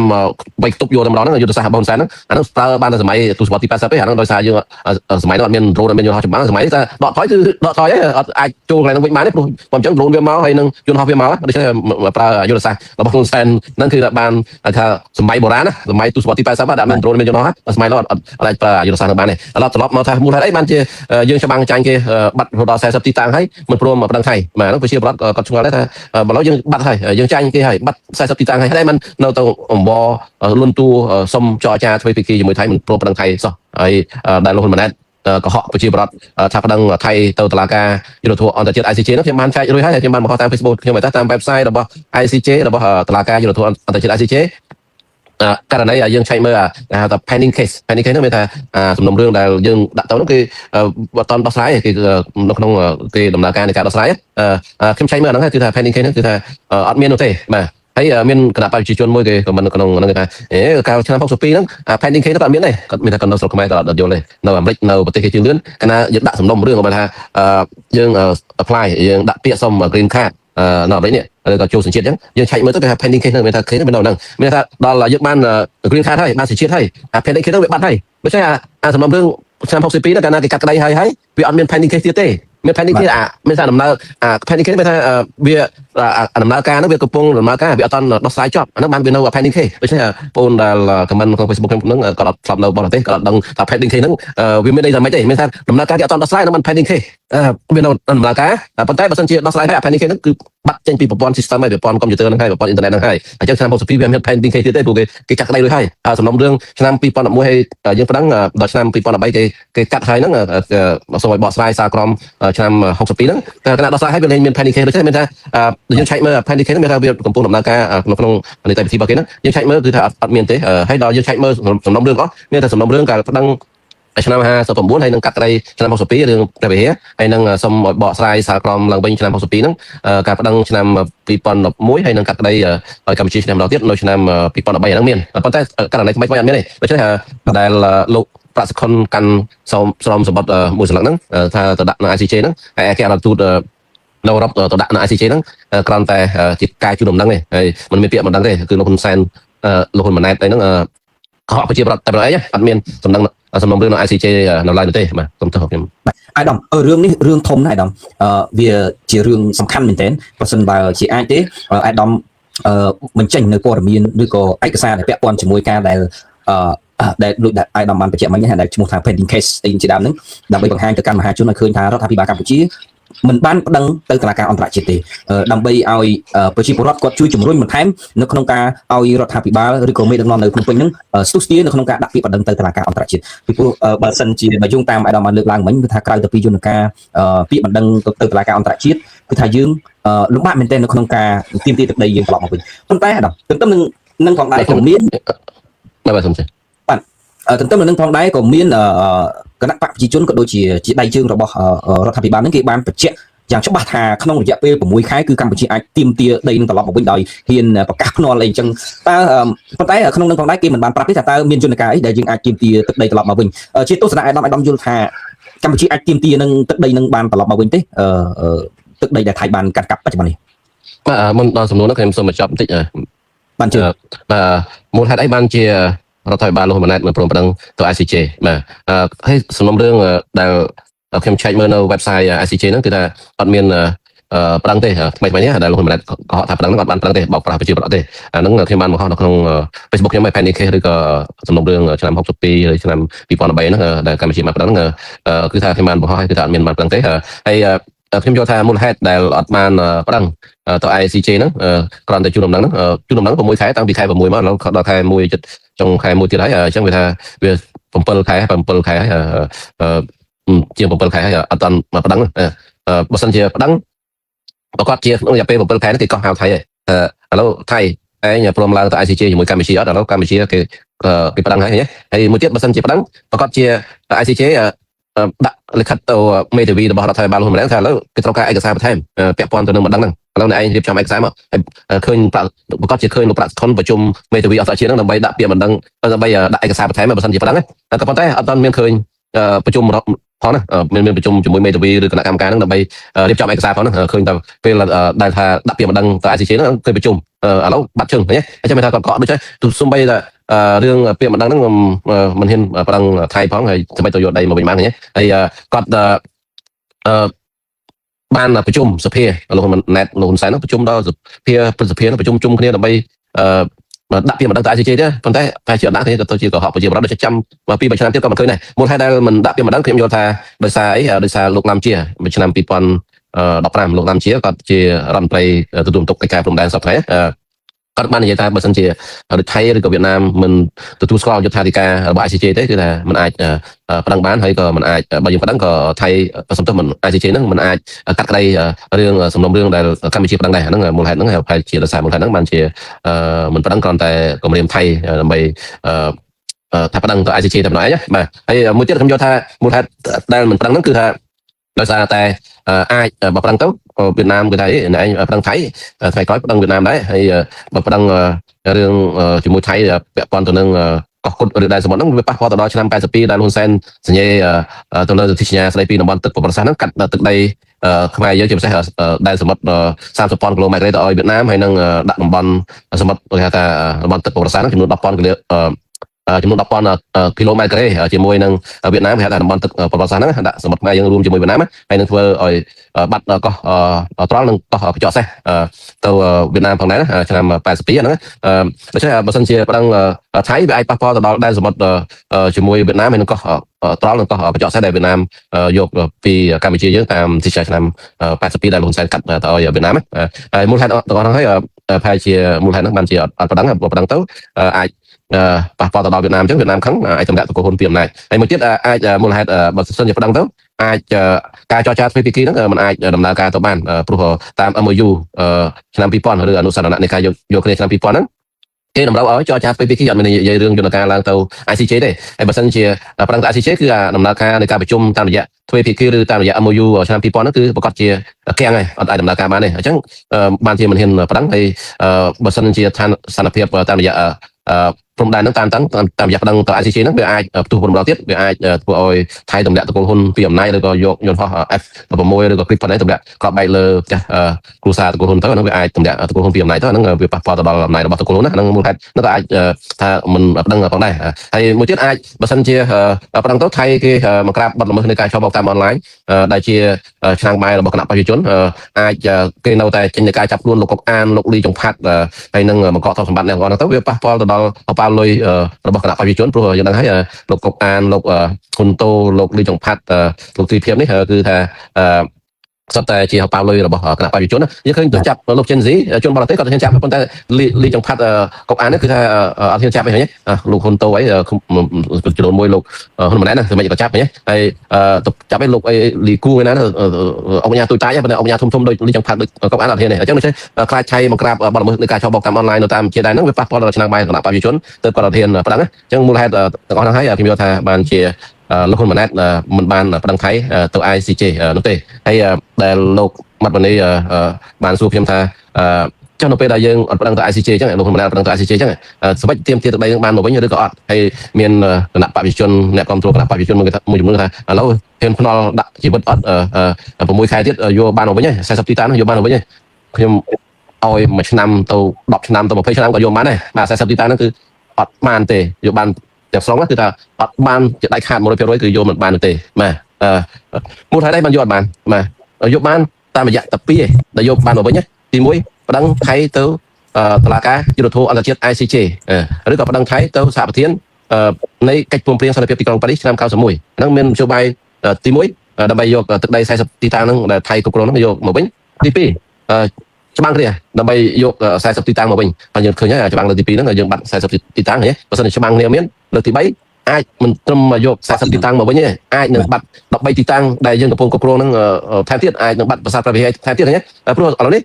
ំបីទប់យកតែម្ដងហ្នឹងយុទ្ធសាស្ត្ររបស់ហ៊ុនសែនហ្នឹងអាហ្នឹងប្រើបានតែសម័យទសវត្សរ៍ទី80ទេអាហ្នឹងដោយសារយើងសម័យហ្នឹងអត់មានដ្រូនអត់មានយន្តហោះចម្បាំងសម័យនេះថាដកថយគឺដកថយហើយអត់អាចចូលកន្លែងហ្នឹងវិញបានទេព្រោះបើអញ្ចឹងដ្រូនវាមកហើយនឹងយន្តហោះវាមកដូច្នេះប្រើយុទ្ធសាស្ត្ររបស់ហ៊ុនសែនហ្នឹងគឺបានថាសម័យបុរាណណាសម័យទសវត្សរ៍ទី80បាទមានដ្រូនមានយន្តហោះសម័យនោះអត់អាចប្រើយុទ្ធសាស្ត្រហ្នឹងបានទេឥឡូវត្រឡប់មកថាមូលហេតុអីបានជាយើងច្បាំងចាញ់គេបាត់រហូតដល់40ទីតាំងហើយមិនព្រមប្រឹងថៃបាទហ្នឹងប្រជាប្រដ្ឋគាត់ឆ្ងល់ដែរថាបើឡូវយើងបាត់ហើយយើងចាញ់គេហើយបាត់40ទីតាំងហើយតែមិននៅទៅអង្វរលុនតួសុំចរចាធ្វើពិធីជាមួយថៃមិនព្រមប្រឹងថៃសោះហើយដែលលោកហ៊ុនម៉ាណែតកុហកប្រជាប្រដ្ឋថាប្តឹងថៃទៅតុលាការយុត្តិធម៌អន្តរជាតិ ICJ នោះខ្ញុំបានចែករួចហើយខ្ញុំបានបង្ហោះតាម Facebook ខ្ញុំតែតាម website របស់ ICJ របស់តុលាការយុត្តិធម៌អន្តរជាតិ ICJ ករណីយើងឆែកមើលហៅថា pending case នោះមានថាសំណុំរឿងដែលយើងដាក់ទៅនោះគឺអត់តដោះស្រាយគេនៅក្នុងគេដំណើរការនៃការដោះស្រាយខ្ញុំឆែកមើលអាហ្នឹងគឺថា pending case នោះគឺថាអត់មាននោះទេបាទហើយមានគណៈប្រជាជនមួយគេក៏មិនក្នុងហ្នឹងគេថាកាលឆ្នាំ62ហ្នឹង pending case នោះក៏អត់មានដែរគាត់មានថាគាត់នៅស្រុកខ្មែរក៏អត់យល់ទេនៅអាមេរិកនៅប្រទេសគេជឿនលឿនកាលណាយើងដាក់សំណុំរឿងគាត់ថាយើង apply យើងដាក់ពាក្យសុំ green card នៅអាមេរិកនេះឬក៏ចូលសញ្ជាតិអញ្ចឹងយើងឆែកមើលទៅគេថា pending case ហ្នឹងមានថា case ហ្នឹងមានថាដល់យើងបាន green card ហើយបានសញ្ជាតិហើយpending case ហ្នឹងវាបាត់ហើយដូច្នេះសំណុំរឿងឆ្នាំ62ហ្នឹងកាលណាគេកាត់ក្តីហើយវាអត់មាន pending case ទៀតទេមាន pending case មានថាដំណើរpending case មានថាវាដំណើរការហ្នឹងវាកំពុងដំណើរការវាអត់ដោះស្រាយចប់អាហ្នឹងបានវានៅ pending case ដូច្នេះបងដែល comment ក្នុង Facebook ខ្ញុំហ្នឹងក៏អត់ស្លាប់នៅបរទេសក៏អត់ដឹងថា pending case ហ្នឹងវាមានន័យថាម៉េចទេមានថាដំណើរការគេអត់ដោះស្រាយហ្នឹងมัน pending case វានៅដំណើរការប៉ុន្តែបើសិនជាដោះស្រាយហើយ pending case ហ្នឹងគឺបាត់ចេញពីប្រព័ន្ធ system ហើយប្រព័ន្ធកុំព្យូទ័រហ្នឹងហើយប្រព័ន្ធអ៊ីនធឺណិតហ្នឹងហើយអញ្ចឹងឆ្នាំ62វាមាន pending case ទៀតទេព្រោះគេកាត់ក្តីរួចហើយសំណុំរឿងឆ្នាំ2011ហើយយើងប្តឹងដល់ឆ្នាំ2013គេកាត់ហើយហ្នឹងសូមឲ្យបកស្រាយសារក្រមឆ្នាំ62ហ្នឹងតែគណៈដោះស្រាយហើយវាលែងមាន pending case ដូចទេមានថាយើងឆែកមើល pending case ហ្នឹងមានថាវាកំពុងដំណើរការក្នុងនីតិវិធីរបស់គេហ្នឹងយើងឆែកមើលគឺថាអត់មានទេហើយដល់យើងឆែកមើលសំណុំរឿងអស់មានតែសំណុំរឿងការប្តឹងឆ្នាំ59ហើយនឹងកាត់ក្តីឆ្នាំ62រឿងព្រះវិហារហើយនឹងសូមឲ្យបកស្រាយសារក្រមឡើងវិញឆ្នាំ62ហ្នឹងការប្តឹងឆ្នាំ2011ហើយនឹងកាត់ក្តីឲ្យកម្ពុជាឆ្នាំម្ដងទៀតនៅឆ្នាំ2013ហ្នឹងមានប៉ុន្តែករណីថ្មីៗអត់មានទេដូច្នេះដែលលោកប្រាក់សុខុនកាន់ស្រោមសម្បត្តិមួយស្លឹកហ្នឹងថាទៅដាក់នៅ ICJ ហ្នឹងហើយឯកអគ្គរដ្ឋទូតនៅអឺរ៉ុបទៅដាក់នៅ ICJ ហ្នឹងគ្រាន់តែជាការជូនដំណឹងទេហើយមិនមានពាក្យមិនដឹងទេគឺលោកហ៊ុនសែនលោកហ៊ុនម៉ាណែតអីហ្នឹងកុហកប្រជាប្រដ្ឋតែម្ដងឯងអត់មានសំណឹង សំណុំរឿងនៅ ICJ នៅឡើយនោះទេបាទសូមទោសខ្ញុំ អាយដាមរឿងនេះរឿងធំណាស់អាយដាមវាជារឿងសំខាន់មែនទែនប្រសិនបើជាអាចទេអាយដាមបញ្ចេញនៅព័ត៌មានឬក៏ឯកសារដែលពាក់ព័ន្ធជាមួយការដែលដែលដូចអាយដាមបានបញ្ជាក់មិញហ្នឹងដែលឈ្មោះថា pending case អីជាដើមហ្នឹងដើម្បីបង្ហាញទៅកាន់មហាជនឲ្យឃើញថារដ្ឋាភិបាលកម្ពុជាមិនបានប្តឹងទៅតុលាការអន្តរជាតិទេដើម្បីឲ្យប្រជាពលរដ្ឋគាត់ជួយជំរុញបន្ថែមនៅក្នុងការឲ្យរដ្ឋាភិបាលឬក៏មេដឹកនាំនៅភ្នំពេញហ្នឹងស្ទុះស្ទាយនៅក្នុងការដាក់ពាក្យប្តឹងទៅតុលាការអន្តរជាតិពីព្រោះបើសិនជាបើយោងតាមអាយដាមបានលើកឡើងមិញគឺថាក្រៅពីយន្តការពាក្យបណ្ដឹងទៅតុលាការអន្តរជាតិគឺថាយើងលំបាកមែនទែននៅក្នុងការទាមទារទឹកដីយើងត្រឡប់មកវិញប៉ុន្តែអាយដាមទន្ទឹមនឹងផងដែរក៏មានបាទសូមចេះទន្ទឹមនឹងផងដែរក៏មានគណៈបកប្រជាជនក៏ដូចជាដៃជើងរបស់រដ្ឋាភិបាលហ្នឹងគេបានបញ្ជាក់យ៉ាងច្បាស់ថាក្នុងរយៈពេល6ខែគឺកម្ពុជាអាចទាមទារដីនឹងត្រឡប់មកវិញដោយហ៊ានប្រកាសភ្នាល់អីអញ្ចឹងតើប៉ុន្តែក្នុងនឹងផងដែរគេមិនបានប្រាប់ទេថាតើមានយន្តការអីដែលយើងអាចទាមទារទឹកដីត្រឡប់មកវិញជាទស្សនៈអាយដាមយល់ថាកម្ពុជាអាចទាមទារនឹងទឹកដីនឹងបានត្រឡប់មកវិញទេទឹកដីដែលថៃបានកាត់កាប់បច្ចុប្បន្ននេះបាទមុនដល់សំណួរនោះខ្ញុំសូមបញ្ចប់បន្តិចបានជឿមូលហេតុអីបានជារដ្ឋាភិបាលលោកហ៊ុនម៉ាណែតមិនព្រមប្តឹងទៅ ICJ បាទហើយសំណុំរឿងដែលខ្ញុំឆែកមើលនៅ website ICJ ហ្នឹងគឺថាអត់មានប្តឹងទេថ្មីនេះដែលលោកហ៊ុនម៉ាណែតកុហកថាប្តឹងហ្នឹងអត់បានប្តឹងទេបោកប្រាស់ប្រជាពលរដ្ឋទេអាហ្នឹងខ្ញុំបានបង្ហោះនៅក្នុង Facebook ខ្ញុំឯង Panic Case ឬក៏សំណុំរឿងឆ្នាំ62ឬឆ្នាំ2013ហ្នឹងដែលកម្ពុជាមកប្តឹងហ្នឹងគឺថាខ្ញុំបានបង្ហោះហើយគឺថាអត់មានបានប្តឹងទេហើយខ្ញុំយល់ថាមូលហេតុដែលអត់បានប្តឹងទៅ ICJ ហ្នឹងគ្រាន់តែជូនដំណឹងហ្នឹងជូនដំណឹង6ខែតាំងពីខែ6មកដល់ខែ1ជិតចុងខែ1ទៀតហើយអញ្ចឹងវាថាវា7ខែហើយជាង7ខែហើយអត់តាន់មកប្តឹងបើសិនជាប្តឹងប្រកាសជាក្នុងរយៈពេល7ខែនេះគេកោះហៅថៃហើយឥឡូវថៃឯងព្រមឡើងទៅ ICJ ជាមួយកម្ពុជាអត់ឥឡូវកម្ពុជាគេប្តឹងហើយមួយទៀតបើសិនជាប្តឹងប្រកាសជា ICJ ដាក់លិខិតទៅមេធាវីរបស់រដ្ឋាភិបាលហ៊ុនម៉ាណែតថាឥឡូវគេត្រូវការឯកសារបន្ថែមពាក់ព័ន្ធទៅនឹងម្ដងហ្នឹងឥឡូវអ្នកឯងរៀបចំឯកសារមកហើយឃើញប្រកាសជាឃើញលោកប្រាក់សុខុនប្រជុំមេធាវីអន្តរជាតិហ្នឹងដើម្បីដាក់ពាក្យបណ្ដឹងដើម្បីដាក់ឯកសារបន្ថែមបើសិនជាប្តឹងក៏ប៉ុន្តែអត់ទាន់មានឃើញប្រជុំផងណាមានប្រជុំជាមួយមេធាវីឬគណៈកម្មការហ្នឹងដើម្បីរៀបចំឯកសារផងហ្នឹងឃើញតែពេលដែលថាដាក់ពាក្យបណ្ដឹងទៅ ICJ ហ្នឹងឃើញប្រជុំឥឡូវបាត់ជើងឃើញអញ្ចឹងមានថាគាត់កក់ដូចហ្នឹងទោះសំបីតែរឿងពាក្យបណ្ដឹងហ្នឹងមិនហ៊ានប្តឹងថៃផងហើយសម្រាប់ទៅយកដីមកវិញបានឃើញហើយគាត់បានប្រជុំសភាលោកហ៊ុនម៉ាណែតលោកហ៊ុនសែនហ្នឹងប្រជុំដល់សភាព្រឹទ្ធសភាហ្នឹងប្រជុំជុំគ្នាដើម្បីដាក់ពាក្យបណ្ដឹងទៅ ICJ ទេប៉ុន្តែតែជាអត់ដាក់ទេទៅជាកុហកប្រជាពលរដ្ឋដូចចាំ2 3ឆ្នាំទៀតក៏មិនឃើញដែរមូលហេតុដែលមិនដាក់ពាក្យបណ្ដឹងខ្ញុំយល់ថាដោយសារអីដោយសារលោកឡាំជាឆ្នាំ2015លោកឡាំជាគាត់ជារដ្ឋមន្ត្រីទទួលបន្ទុកកិច្ចការព្រំដែនសពថ្ងៃគាត់បាននិយាយថាបើសិនជាថៃឬក៏វៀតណាមមិនទទួលស្គាល់យុត្ថាធិការរបស់ ICJ ទេគឺថាมันអាចប្តឹងបានហើយក៏มันអាចបើយើងប្តឹងក៏ថៃសំទោសមិន ICJ ហ្នឹងมันអាចកាត់ក្តីរឿងសំណុំរឿងដែលកម្ពុជាប្តឹងដែរហ្នឹងមូលហេតុហ្នឹងប្រហែលជាដោយសារមូលហេតុហ្នឹងបានជាមិនប្តឹងគ្រាន់តែគម្រាមថៃដើម្បីថាប្តឹងទៅ ICJ តែប៉ុណ្ណោះឯងបាទហើយមួយទៀតខ្ញុំយល់ថាមូលហេតុដែលមិនប្តឹងហ្នឹងគឺថាដោយសារតែអាចបើប្តឹងទៅវៀតណាមគឺថាឯងប្តឹងថៃថ្ងៃក្រោយប្តឹងវៀតណាមដែរហើយបើប្តឹងរឿងជាមួយថៃពាក់ព័ន្ធទៅនឹងកោះគុតឬដែនសមុទ្រហ្នឹងវាប៉ះពាល់ទៅដល់ឆ្នាំ82ដែលហ៊ុនសែនសញ្ញេទៅលើសន្ធិសញ្ញាស្តីពីតំបន់ទឹកប្រវត្តិសាស្ត្រហ្នឹងកាត់ទឹកដីខ្មែរយើងជាពិសេសដែនសមុទ្រ30,000 គីឡូម៉ែត្រទៅឲ្យវៀតណាមហើយនឹងដាក់តំបន់សមុទ្រគេហៅថាតំបន់ទឹកប្រវត្តិសាស្ត្រហ្នឹងចំនួន 10,000 គីឡូម៉ែត្រការ៉េជាមួយនឹងវៀតណាមគេហៅថាតំបន់ទឹកប្រវត្តិសាស្ត្រហ្នឹងដាក់សមុទ្រខ្មែរយើងរួមជាមួយវៀតណាមហើយនឹងធ្វើឲ្យបាត់កោះត្រល់និងកោះកញ្ចក់សេះទៅវៀតណាមផងដែរឆ្នាំ82ហ្នឹងដូច្នេះបើសិនជាប្តឹងថៃវាអាចប៉ះពាល់ទៅដល់ដែនសមុទ្រជាមួយវៀតណាមហើយនឹងកោះត្រល់និងកោះកញ្ចក់សេះដែលវៀតណាមយកពីកម្ពុជាយើងតាមទីឆ្នាំ82ដែលលោកហ៊ុនសែនកាត់ទៅឲ្យវៀតណាមហើយមូលហេតុទាំងអស់ហ្នឹងហើយប្រហែលជាមូលហេតុហ្នឹងបានជាអត់ប្តឹងទៅអាចប៉ះពាល់ទៅដល់វៀតណាមអញ្ចឹងវៀតណាមខឹងអាចទម្លាក់ទៅហ៊ុនពីអំណាចហើយមួយទៀតអាចមូលហេតុបើសិនជាប្តឹងទៅអាចការចរចាទ្វេភាគីហ្នឹងมันអាចដំណើរការទៅបានព្រោះតាម MOU ឆ្នាំ2000ឬអនុសន្និកាយកគ្នាឆ្នាំ2000ហ្នឹងគេតម្រូវឲ្យចរចាទ្វេភាគីអត់មាននិយាយរឿងយន្តការឡើងទៅ ICJ ទេហើយបើសិនជាប្តឹងទៅ ICJ គឺដំណើរការនៃការប្រជុំតាមរយៈទ្វេភាគីឬតាមរយៈ MOU ឆ្នាំ2000ហ្នឹងគឺប្រកាសជាគាំងហើយអត់អាចដំណើរការបានទេអញ្ចឹងបានជាមិនហ៊ានប្តឹងហើយបើសិនជាស្ថានភាពតាមរយៈ ព្រំដែនហ្នឹងតាមរយៈដឹងទៅ ICC ហ្នឹងវាអាចផ្ទុះពលម្ដងទៀតវាអាចធ្វើឲ្យថៃទម្លាក់តកូលហ៊ុនពីអំណាចឬក៏យកយន្តហោះ F16 ឬក៏ Gripen ហ្នឹងទម្លាក់ក្របបែកលើផ្ទះគ្រួសារតកូលហ៊ុនទៅហ្នឹងវាអាចទម្លាក់តកូលហ៊ុនពីអំណាចទៅហ្នឹងវាប៉ះពាល់ទៅដល់អំណាចរបស់តកូលហ៊ុនណាហ្នឹងមូលហេតុហ្នឹងក៏អាចថាមិនដឹងផងដែរហើយមួយទៀតអាចបើសិនជាប្រដឹងទៅថៃគេមកក្រាបបទល្មើសនៃការឆបោកតាមអនឡាញដែលជាឆ្នាំងបាយរបស់គណៈប្រជាជនអាចគេនៅតែចេញនៃការចាប់ខ្លួនលោកកុកអានលោកលីចុងផាត់ហើយនឹងមកកកទ្រព្យសម្បត្តិអ្នកគាត់ទៅវាប៉ះពាល់ទៅដល់ប៉ាលុយរបស់គណៈប្រជាជនព្រោះយើងដឹងហើយលោកកុកអានលោកហ៊ុនតូលោកលីចុងផាត់លោកទីភៀមនេះគឺថាសត្វតែជាប៉ាលុយរបស់គណៈប្រជាជនយើងឃើញទៅចាប់លោកចិនស៊ីជនបរទេសគាត់ទៅចាប់ប៉ុន្តែលីចុងផាត់កុកអាននេះគឺថាអត់ហ៊ានចាប់ទេហ៎លោកហ៊ុនតូអីចំនួនមួយលោកហ៊ុនម៉ាណែតហ្នឹងមិនក៏ចាប់ហ៎ហើយទៅចាប់ឲ្យលោកអីលីគូឯណាអង្គញាទូចតាយប៉ុន្តែអង្គញាធំដូចលីចុងផាត់ដូចកុកអានអត់ហ៊ានទេអញ្ចឹងដូចខ្លាចឆៃមកក្រាបបទល្មើសនៃការឆបោកតាមអនឡាញនៅតាមជាដែរហ្នឹងវាប៉ះពាល់ដល់ឆ្នាំងបាយគណៈប្រជាជនទៅគាត់អត់ហ៊ានប្រដឹងអញ្ចឹងមូលហេតុទាំងអស់ហ្នឹងហើយខ្ញុំយល់ថាបានជាលោកហ៊ុនម៉ាណែតមិនបានប្តឹងថៃទៅ ICJ នោះទេហើយដែលលោកមាត់វណ្ណីបានសួរខ្ញុំថាចុះនៅពេលដែលយើងអត់ប្តឹងទៅ ICJ អញ្ចឹងលោកហ៊ុនម៉ាណែតប្តឹងទៅ ICJ អញ្ចឹងសម្រាប់ទៀមទាទឹកដីនឹងបានមកវិញឬក៏អត់ហើយមានគណៈបព្វជិជនអ្នកគ្រប់គ្រងគណៈបព្វជិជនមួយចំនួនថាឥឡូវហ៊ានភ្នល់ដាក់ជីវិតអត់6ខែទៀតយកបានមកវិញហើយ40ទីតានោះយកបានមកវិញហើយខ្ញុំឲ្យ1ឆ្នាំទៅ10ឆ្នាំទៅ20ឆ្នាំក៏យកបានដែរបាទ40ទីតានោះគឺអត់បានទេយកបានទាំងស្រុងគឺថាអត់បានជាដាច់ខាត 100% គឺយកមិនបានទេបាទមូលហេតុអីបានយកអត់បានបាទយកបានតាមរយៈតែ2ឯងដែលយកបានមកវិញទី1ប្តឹងថៃទៅតុលាការយុត្តិធម៌អន្តរជាតិ ICJ ឬក៏ប្តឹងថៃទៅសហប្រធាននៃកិច្ចព្រមព្រៀងសន្តិភាពទីក្រុងប៉ារីសឆ្នាំ91ហ្នឹងមាននយោបាយទី1ដើម្បីយកទឹកដី40ទីតាំងហ្នឹងដែលថៃគ្រប់គ្រងហ្នឹងយកមកវិញទី2ច្បាំងគ្នាដើម្បីយក40ទីតាំងមកវិញហើយយើងឃើញហើយច្បាំងលើទី2ហ្នឹងយើងបាត់40ទីតាំងហ៎បើសិនជាច្បាំងគ្នាមានលើទី3អាចមិនត្រឹមមកយក40ទីតាំងមកវិញទេអាចនឹងបាត់13ទីតាំងដែលយើងកំពុងគ្រប់គ្រងហ្នឹងថែមទៀតអាចនឹងបាត់ប្រាសាទព្រះវិហារថែមទៀតហ៎ព្រោះឥឡូវនេះ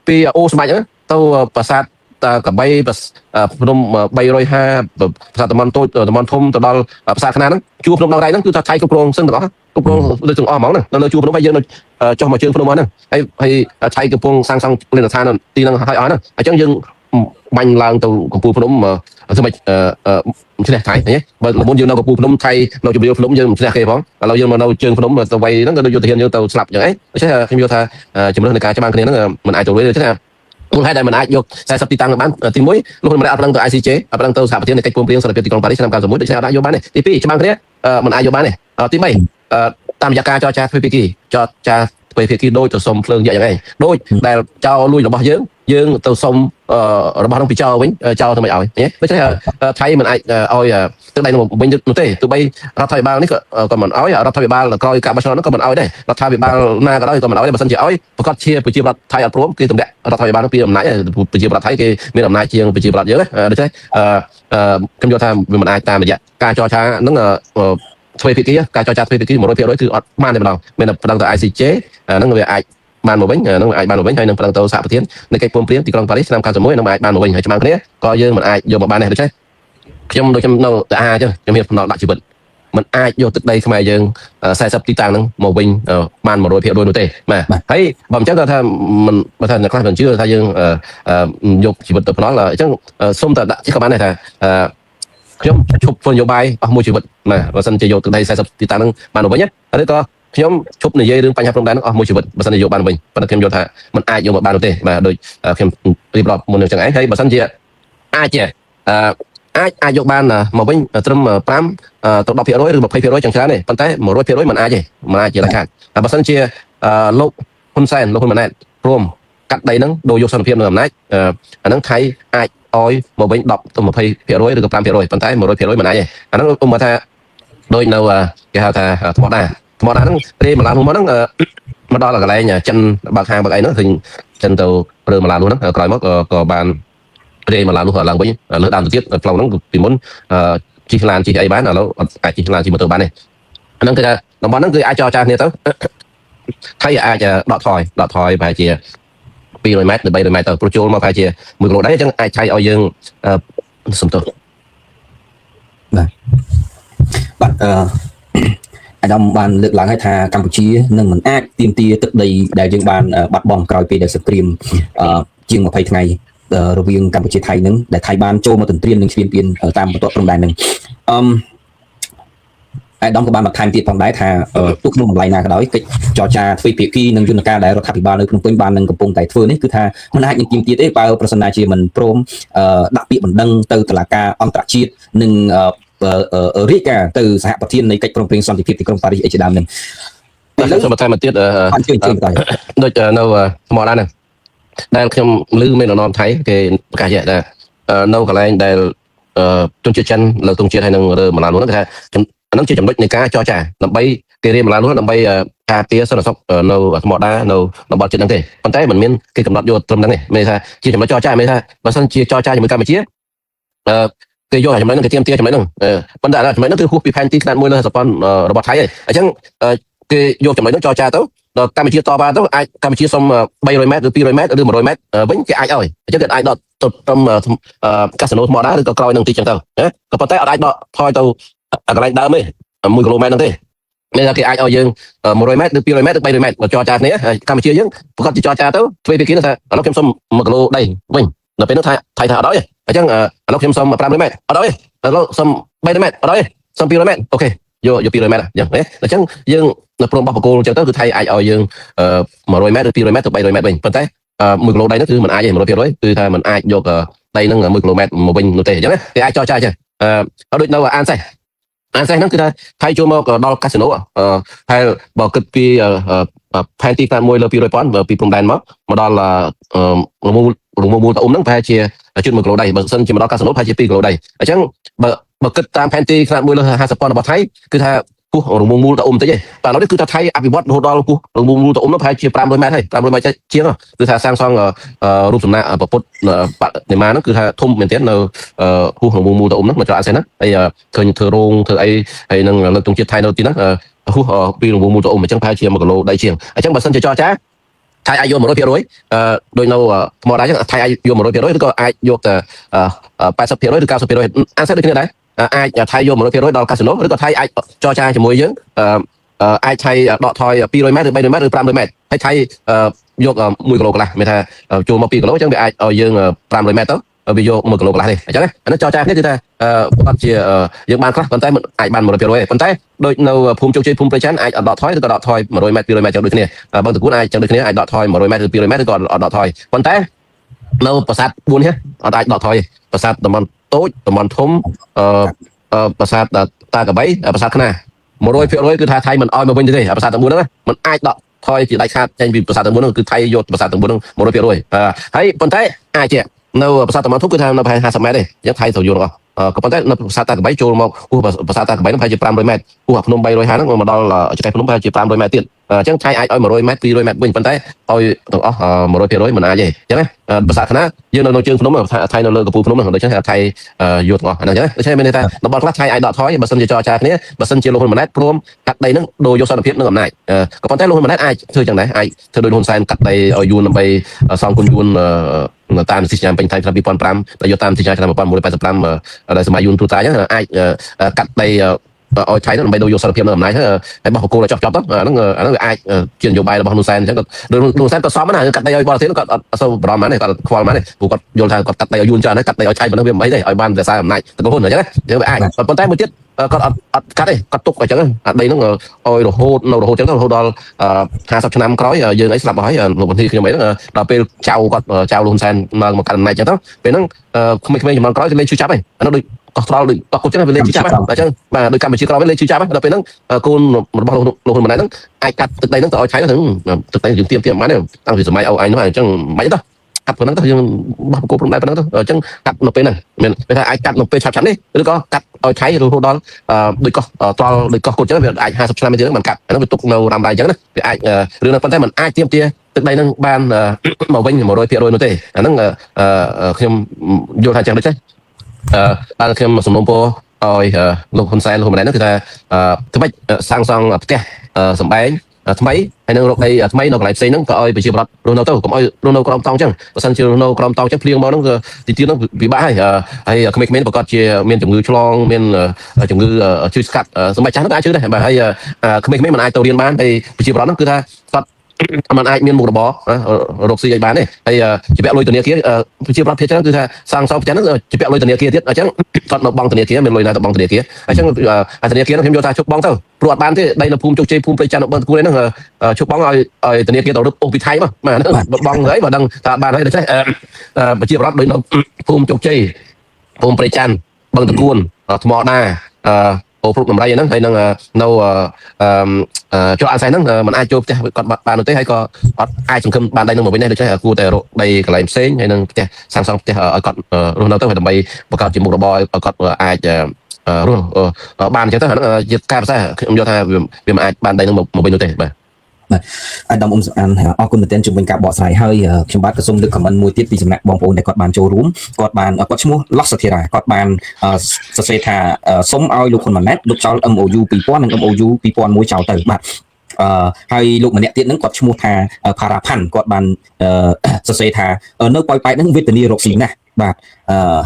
ពីអូស្បាច់ហ្នឹងទៅប្រាសាទកបីភ្នំ350ប្រាសាទតំនតូចតំនធំទៅដល់ប្រាសាទខ្នាតហ្នឹងជួរភ្នំដងរៃហ្នឹងគឺថាថៃគ្រប់គ្រងសឹងទាំងអស់គ្រប់គ្រងលើទាំងអស់ហ្មងហ្នឹងនៅលើជួរភ្នំហើយយើងនៅចុះមកជើងភ្នំហ្នឹងហើយថៃកំពុងសាងសង់លិនដ្ឋានទីហ្នឹងហើយអស់ហ្នឹងអញ្ចឹងយើងបាញ់ឡើងទៅកំពូលភ្នំស្មិចឈ្នះថៃហ៎បើមុនយើងនៅកំពូលភ្នំថៃនៅជម្រាលភ្នំយើងមិនឈ្នះគេផងឥឡូវយើងមកនៅជើងភ្នំទៅវៃហ្នឹងក៏ដូចយុទ្ធធានយើងទៅស្លាប់អញ្ចឹងហ៎ដូច្នេះខ្ញុំយល់ថាជំរឿននៃការច្បាំងគ្នាហ្នឹងមិនអាចទៅវិញទេថាមូលហេតុដែលមិនអាចយក40ទីតាំងបានទី1លោកហ៊ុនម៉ាណែតអត់ប្តឹងទៅ ICJ អត់ប្តឹងទៅសហប្រធាននៃកិច្ចព្រមព្រៀងសន្តិភាពទីក្រុងប៉ារីសឆ្នាំ91ដូច្នេះអត់អាចយកបានទេទី2ច្បាំងគ្នាមិនអាចយកបានទេទី3តាមរយៈការចរចាទ្វេភាគីចរចាទ្វេភាគីដូចទៅសុំភ្លើងយកយ៉ាងឯងដូចដែលចោលលួចរបស់យើងទៅសុំរបស់នោះពីចោលវិញចោលទៅមិនឲ្យដូច្នេះថៃមិនអាចឲ្យទឹកដីនោះវិញនោះទេទោះបីរដ្ឋាភិបាលនេះក៏មិនឲ្យរដ្ឋាភិបាលក្រោយការបោះឆ្នោតនោះក៏មិនឲ្យដែររដ្ឋាភិបាលណាក៏ដោយក៏មិនឲ្យបើមិនជាឲ្យប្រកាសជាប្រជាប្រដ្ឋថៃអត់ព្រមគេទម្លាក់រដ្ឋាភិបាលនោះពីអំណាចប្រជាប្រដ្ឋថៃគេមានអំណាចជាងប្រជាប្រដ្ឋយើងដូច្នេះខ្ញុំយល់ថាវាមិនអាចតាមរយៈការចរចាហ្នឹងទ្វេភាគីការចរចាទ្វេភាគី 100% គឺអត់បានទេម្ដងមានតែប្តឹងទៅ ICJ ហ្នឹងវាអាចបានមកវិញហ្នឹងអាចបានមកវិញហើយនឹងប្តឹងទៅសហប្រធាននៃកិច្ចព្រមព្រៀងទីក្រុងប៉ារីសឆ្នាំ91ហ្នឹងអាចបានមកវិញហើយច្បាំងគ្នាក៏យើងមិនអាចយកមកបានដែរដូច្នេះខ្ញុំដូចខ្ញុំនៅតែអញ្ចឹងខ្ញុំមានភ្នល់ដាក់ជីវិតមិនអាចយកទឹកដីខ្មែរយើង40ទីតាំងហ្នឹងមកវិញបាន 100% នោះទេបាទហើយបើមិនចឹងគាត់ថាមិនបើថាអ្នកខ្លះមិនជឿថាយើងយកជីវិតទៅភ្នល់អញ្ចឹងសុំតែដាក់ក៏បានដែរថាខ្ញុំឈប់ធ្វើនយោបាយអស់មួយជីវិតណាបើសិនជាយកទឹកដី40ទីតាំងហ្នឹងបានមកវិញឬក៏ខ្ញុំឈប់និយាយរឿងបញ្ហាព្រំដែនអស់មួយជីវិតបើសិនជាយកបានវិញប៉ុន្តែខ្ញុំយល់ថាมันអាចយកមកបាននោះទេបាទដូចខ្ញុំរៀបរាប់មុននឹងចឹងឯងហើយបើសិនជាអាចអាចយកបានមកវិញត្រឹម5ទៅ10%ឬ20%ចឹងច្រើនទេប៉ុន្តែ 100% มันអាចទេมันអាចជាដាច់ខាតបើសិនជាលោកហ៊ុនសែនលោកហ៊ុនម៉ាណែតព្រមកាត់ដីហ្នឹងដូរយកសន្តិភាពនៅអំណាចអាហ្នឹងថៃអាចឲ្យមកវិញ10ទៅ20%ឬក៏5%ប៉ុន្តែ 100% มันអាចទេអាហ្នឹងឧបមាថាដូចនៅគេហៅថាថ្មដាហ្នឹងព្រេម្លានោះមកហ្នឹងមកដល់កន្លែងចិនបើកហាងបើកអីហ្នឹងឃើញចិនទៅរើម្លានោះហ្នឹងក្រោយមកក៏បានព្រេម្លានោះឡើងវិញលើដើមទៅទៀតផ្លូវហ្នឹងពីមុនជិះឡានជិះអីបានឥឡូវអត់អាចជិះឡានជិះម៉ូតូបានទេអាហ្នឹងគឺថាតំបន់ហ្នឹងគឺអាចចរចាគ្នាទៅថៃអាចដកថយប្រហែលជា200 ម៉ែត្រទៅ300 ម៉ែត្រទៅព្រោះចូលមកប្រហែលជា1គីឡូដែរអញ្ចឹងអាចឆៃឲ្យយើងសំទោសបាទអាដាមបានលើកឡើងឲ្យថាកម្ពុជានឹងមិនអាចទាមទារទឹកដីដែលយើងបានបាត់បង់ក្រោយពីដែលសង្គ្រាមជាង20ថ្ងៃ រវាងកម្ពុជាថៃនឹងដែលថៃបានចូលមកទន្ទ្រាននឹងឈ្លានពានតាមបន្ទាត់ព្រំដែននឹងអាដាមក៏បានបន្ថែមទៀតផងដែរថាទោះក្នុងតម្លៃណាក៏ដោយកិច្ចចរចាទ្វេភាគីនិងយន្តការដែលរដ្ឋាភិបាលនៅភ្នំពេញបាននឹងកំពុងតែធ្វើនេះគឺថាមិនអាចនឹងទៀមទៀតទេបើប្រសិនណាជាមិនព្រមដាក់ពាក្យបណ្ដឹងទៅតុលាការអន្តរជាតិនិងរាយការណ៍ទៅសហប្រធាននៃកិច្ចព្រមព្រៀងសន្តិភាពទីក្រុងប៉ារីសអីជាដើមនឹងឥឡូវសូមបន្ថែមមកទៀតដូចនៅស្មោះដែរហ្នឹងដែលខ្ញុំឮមានដំណំថៃគេប្រកាសថានៅកន្លែងដែលជនជាតិចិនលើទងជាតិហើយនឹងរើម្លានោះគេថាហ្នឹងជាចំណុចនៃការចរចាដើម្បីគេរៀបម្លានោះដើម្បីការពារសន្តិសុខនៅស្មោះដែរនៅតំបន់ជាតិហ្នឹងទេប៉ុន្តែមិនមានគេកំណត់យកត្រឹមហ្នឹងទេមានថាជាចំណុចចរចាមានថាបើសិនជាចរចាជាមួយកម្ពុជាគេយកចំណុចហ្នឹងគេទាមទារចំណុចហ្នឹងប៉ុន្តែចំណុចហ្នឹងគឺហួសពីផែនទីខ្នាតមួយលើសប៉ុនរបស់ថៃហើយអញ្ចឹងគេយកចំណុចហ្នឹងចរចាទៅដល់កម្ពុជាតបទៅអាចកម្ពុជាសុំ300ម៉ែត្រឬ200ម៉ែត្រឬ100ម៉ែត្រវិញគេអាចឲ្យអញ្ចឹងគេអាចដកទៅត្រឹមកាស៊ីណូថ្មដែរឬក៏ក្រោយនឹងទីចឹងទៅក៏ប៉ុន្តែអត់អាចដកថយទៅកន្លែងដើមទេ1គីឡូម៉ែត្រហ្នឹងទេមានថាគេអាចឲ្យយើង100ម៉ែត្រឬ200ម៉ែត្រឬ300ម៉ែត្រមកចរចាគ្នាកម្ពុជាយើងប្រកាសជាចរចាទៅទ្វេភាគីថាឥឡូវខ្ញុំសុំ1គីឡូដីវិញដល់ពេលនោះថៃថាអត់ឲ្យអញ្ចឹងឥឡូវខ្ញុំសុំ500ម៉ែត្រអត់ឲ្យឥឡូវសុំ300ម៉ែត្រអត់ឲ្យសុំ200ម៉ែត្រអូខេយក200ម៉ែត្រអញ្ចឹងអញ្ចឹងយើងនៅព្រមបោះបកគោលអញ្ចឹងទៅគឺថៃអាចឲ្យយើង100ម៉ែត្រឬ200ម៉ែត្រទៅ300ម៉ែត្រវិញប៉ុន្តែ1គីឡូដីហ្នឹងគឺមិនអាចទេ 100% គឺថាមិនអាចយកដីហ្នឹង1គីឡូម៉ែត្រមកវិញនោះទេអញ្ចឹងគេអាចចរចាអញ្ចឹងដូចនៅអានសេះហ្នឹងគឺថាថៃចូលមកដល់កាស៊ីណូហើយបើគិតពីផែនទីខ្នាតមួយលើ 200,000 ពីព្រំដែនមកដល់រងមូលតអ៊ុំហ្នឹងប្រហែលជាជិត1គីឡូដីបើសិនជាមកដល់កាស៊ីណូប្រហែលជា2គីឡូដីអញ្ចឹងបើគិតតាមផែនទីខ្នាតមួយលើ 50,000 របស់ថៃគឺថាពោះរងមូលតអ៊ុំតិចទេតែឥឡូវនេះគឺថាថៃអភិវឌ្ឍរហូតដល់ពោះរងមូលតអ៊ុំនោះប្រហែលជា500ម៉ែត្រហើយ500ម៉ែត្រជាងគឺថាសាងសង់រូបសំណាកពុទ្ធបដិមាហ្នឹងគឺថាធំមែនទែននៅពោះរងមូលតអ៊ុំហ្នឹងមកចូលអាសេនហ្នឹងហើយឃើញធ្វើរោងធ្វើអីហើយនឹងលើកទង់ជាតិថៃនៅទីហ្នឹងហួសពីរងមូលតអ៊ុំអញ្ចឹងប្រហែលជា1គីឡូដីជាងអញ្ចឹងបើសិនជាចរចាថៃអាចយក 100% ដូចនៅថ្មដែរអញ្ចឹងថៃអាចយក 100% ឬក៏អាចយកតែ 80% ឬ 90% អានសេះដូចគ្នាដែរអាចថៃយក 100% ដល់កាស៊ីណូឬក៏ថៃអាចចរចាជាមួយយើងអាចថៃដកថយ200ម៉ែត្រឬ300ម៉ែត្រឬ500ម៉ែត្រហើយថៃយក1គីឡូកន្លះមានថាចូលមក2គីឡូអញ្ចឹងវាអាចឲ្យយើង500ម៉ែត្រទៅវាយក1គីឡូកន្លះទេអញ្ចឹងអានេះចរចានេះគឺថាប្រហែលជាយើងបានខ្លះប៉ុន្តែមិនអាចបាន 100% ទេប៉ុន្តែដូចនៅភូមិជោគជ័យភូមិប្រច័នអាចដកថយឬក៏ដកថយ100ម៉ែត្រ200ម៉ែត្រចឹងដូចគ្នាបើតកូនអាចចឹងដូចគ្នាអាចដកថយ100ម៉ែត្រឬ200ម៉ែត្រឬក៏អត់ដកថយប៉ុន្តែនៅប្រាសាទ4នេះអត់អាចដកថយប្រាសាទតំបន់តូចតំបន់ធំប្រាសាទតាកបីប្រាសាទខ្នា 100% គឺថាថៃមិនអោយមកវិញទេប្រាសាទទាំង4ហ្នឹងมันអាចដកថយជាដាច់ខាតចេញពីប្រាសាទទាំង4ហ្នឹងគឺថៃយកប្រាសាទទាំង4ហ្នឹង 100% ហើយប៉ុន្តែអាចជានៅប្រាសាទតំបន់ធំគឺថានៅប្រហែល50ម៉ែត្រទេអញ្ចឹងថៃត្រូវយកអស់ក៏ប៉ុន្តែនៅប្រាសាទតាកបីចូលមកគោះប្រាសាទតាកបីហ្នឹងប្រហែលជា500ម៉ែត្រគោះភ្នំ350ហ្នឹងមកដល់ចកេះភ្នំប្រហែលជា500ម៉ែត្រទៀតអញ្ចឹងថៃអាចឲ្យ100ម៉ែត្រ200ម៉ែត្រវិញប៉ុន្តែឲ្យទាំងអស់ 100% មិនអាចទេអញ្ចឹងណាប្រាសាទខ្នាយើងនៅជើងភ្នំថៃនៅលើកំពូលភ្នំហ្នឹងដូច្នេះថៃយកទាំងអស់ហ្នឹងអញ្ចឹងដូច្នេះមានន័យថាតំបន់ខ្លះថៃអាចដកថយបើសិនជាចរចាគ្នាបើសិនជាលោកហ៊ុនម៉ាណែតព្រមកាត់ដីហ្នឹងដូរយកសន្តិភាពនិងអំណាចក៏ប៉ុន្តែលោកហ៊ុនម៉ាណែតអាចធ្វើចឹងដែរអាចធ្វើដូចហ៊ុនសែនកាត់ដីឲ្យយួនដើម្បីសងគុណយួនតាមនីតិសញ្ញាពេញថៃឆ្នាំ2005ដែលយកតាមនីតិសញ្ញាឆ្នាំ1985ដែលសម័យយួនទូតាអញ្ចឹងអាចកាត់ដីឲ្យថៃដើម្បីដូរយកសន្តិភាពនៅអំណាចហើយបោះបកគោលឲ្យចប់ទៅហ្នឹងវាអាចជានយោបាយរបស់ហ៊ុនសែនអញ្ចឹងគាត់ហ៊ុនសែនក៏សមណាកាត់ដីឲ្យបរទេសគាត់អត់សូវបារម្ភណាគាត់ខ្វល់ណាព្រោះគាត់យល់ថាគាត់កាត់ដីឲ្យយួនច្រើនហើយកាត់ដីឲ្យថៃប៉ុណ្ណឹងវាមិនអីទេឲ្យបានរក្សាអំណាចទៅហ៊ុនអញ្ចឹងណាវាអាចប៉ុន្តែមួយទៀតគាត់អត់កាត់ទេគាត់ទុកអញ្ចឹងដីហ្នឹងឲ្យរហូតអញ្ចឹងរហូតដល់50ឆ្នាំក្រោយយើងអីស្លាប់ហើយលោកបន្ទីខ្ញុំអីហ្នឹងដល់ពេលចៅគាត់ចៅលោកហ៊ុនសែនមកកាត់អំណាចអញ្ចឹងទៅពេលហ្នឹងក្មេងៗចំនួនក្រោយគេលេងឈឺចាប់ហើយអានោះដូចកោះត្រល់ដូចកោះគុជចឹងវាលេងឈឺចាប់អញ្ចឹងបាទដូចកម្ពុជាក្រោយវាលេងឈឺចាប់ដល់ពេលហ្នឹងកូនរបស់លោកហ៊ុនម៉ាណែតហ្នឹងអាចកាត់ទឹកដីហ្នឹងទៅឲ្យថៃទៅទឹកដីយើងទៀមបានទេតាំងពីសម័យអូអញនោះអញ្ចឹងមិនទៅកាត់ប៉ុណ្ណឹងទៅយើងបោះបកគោព្រំដែនប៉ុណ្ណឹងទៅអញ្ចឹងកាត់នៅពេលហ្នឹងមានគេថាអាចកាត់នៅពេលឆាប់នេះឬក៏កាត់ឲ្យថៃរហូតដល់ដូចកោះត្រល់ដូចកោះគុជចឹងវាអាច50ឆ្នាំទៀតមិនកាត់អានោះវាទុកនៅរ៉ាំដៃអញ្ចឹងណាវាអាចរឿងហ្នឹងប៉ុន្តែมันអាចទៀមទាទឹកដីហ្នឹងបានមកវិញ 100% នោះទេអាហ្នឹងខ្ញុំយល់ថាចឹងដូចទេបានខ្ញុំសំណូមពរឲ្យលោកហ៊ុនសែនលោកហ៊ុនម៉ាណែតហ្នឹងគឺថាថ្មិចសាងសង់ផ្ទះសម្បែងថ្មីហើយនឹងរកដីថ្មីនៅកន្លែងផ្សេងហ្នឹងក៏ឲ្យប្រជាពលរដ្ឋរស់នៅទៅកុំឲ្យរស់នៅក្រោមតង់អញ្ចឹងបើសិនជារស់នៅក្រោមតង់អញ្ចឹងភ្លៀងមកហ្នឹងគឺទីទៀតហ្នឹងពិបាកហើយក្មេងៗប្រកាសជាមានជំងឺឆ្លងមានជំងឺឈឺស្កាត់សម្រាប់ចាស់ហ្នឹងអាចជឿដែរបាទហើយក្មេងៗមិនអាចទៅរៀនបានហើយប្រជាពលរដ្ឋហ្នឹងគឺថាគាត់ มันអាចមានមុខរបររកស៊ីឲ្យបានទេហើយជាពាក់លុយធនាគារប្រជាប្រដ្ឋភាគច្រើនគឺថាសាងសង់ផ្ទះហ្នឹងជាពាក់លុយធនាគារទៀតអញ្ចឹងគាត់នៅបង់ធនាគារមានលុយណាទៅបង់ធនាគារអញ្ចឹងធនាគារហ្នឹងខ្ញុំយល់ថាជប់បង់ទៅព្រោះអត់បានទេដីនៅភូមិជោគជ័យភូមិព្រៃច័ន្ទនៅបឹងតគូហ្នឹងជប់បង់ឲ្យធនាគារទៅរឹបអូសពីថៃមកបាទបង់ហើយបើដឹងថាបានហើយដូច្នេះប្រជាប្រដ្ឋដូចនៅភូមិជោគជ័យភូមិព្រៃច័ន្ទបឹងតគួនថ្មដាអូព្រុកដំរីហ្នឹងហើយនឹងនៅchỗអាស្រ័យហ្នឹងมันអាចចូលផ្ទះគាត់បាននោះទេហើយក៏អត់អាចសង្ឃឹមបានដីនឹងមកវិញដែរដូច្នេះគួរតែរកដីកន្លែងផ្សេងហើយនឹងផ្ទះសាងសង់ផ្ទះឲ្យគាត់រស់នៅទៅដើម្បីបង្កើតជាមុខរបរឲ្យគាត់អាចរស់បានអញ្ចឹងទៅអាហ្នឹងជាការប្រសើរខ្ញុំយល់ថាវាមិនអាចបានដីនឹងមកវិញនោះទេបាទអាដាមអានអរគុណមែនទែនជំវិញការបកស្រាយហើយខ្ញុំបាទក៏សូមលើកខមមិនមួយទៀតពីសំណាក់បងប្អូនដែលគាត់បានចូលរួមគាត់ឈ្មោះឡោះសធារាគាត់បានសរសេរថាសូមឲ្យលោកហ៊ុនម៉ាណែតលុបចោល MOU 2000 និង MOU 2001ចោលទៅបាទហើយលោកម្នាក់ទៀតហ្នឹងគាត់ឈ្មោះថាផារ៉ាផាន់គាត់បានសរសេរថានៅប៉ោយប៉ែតហ្នឹងវេទនារកស៊ីណាស់បាទ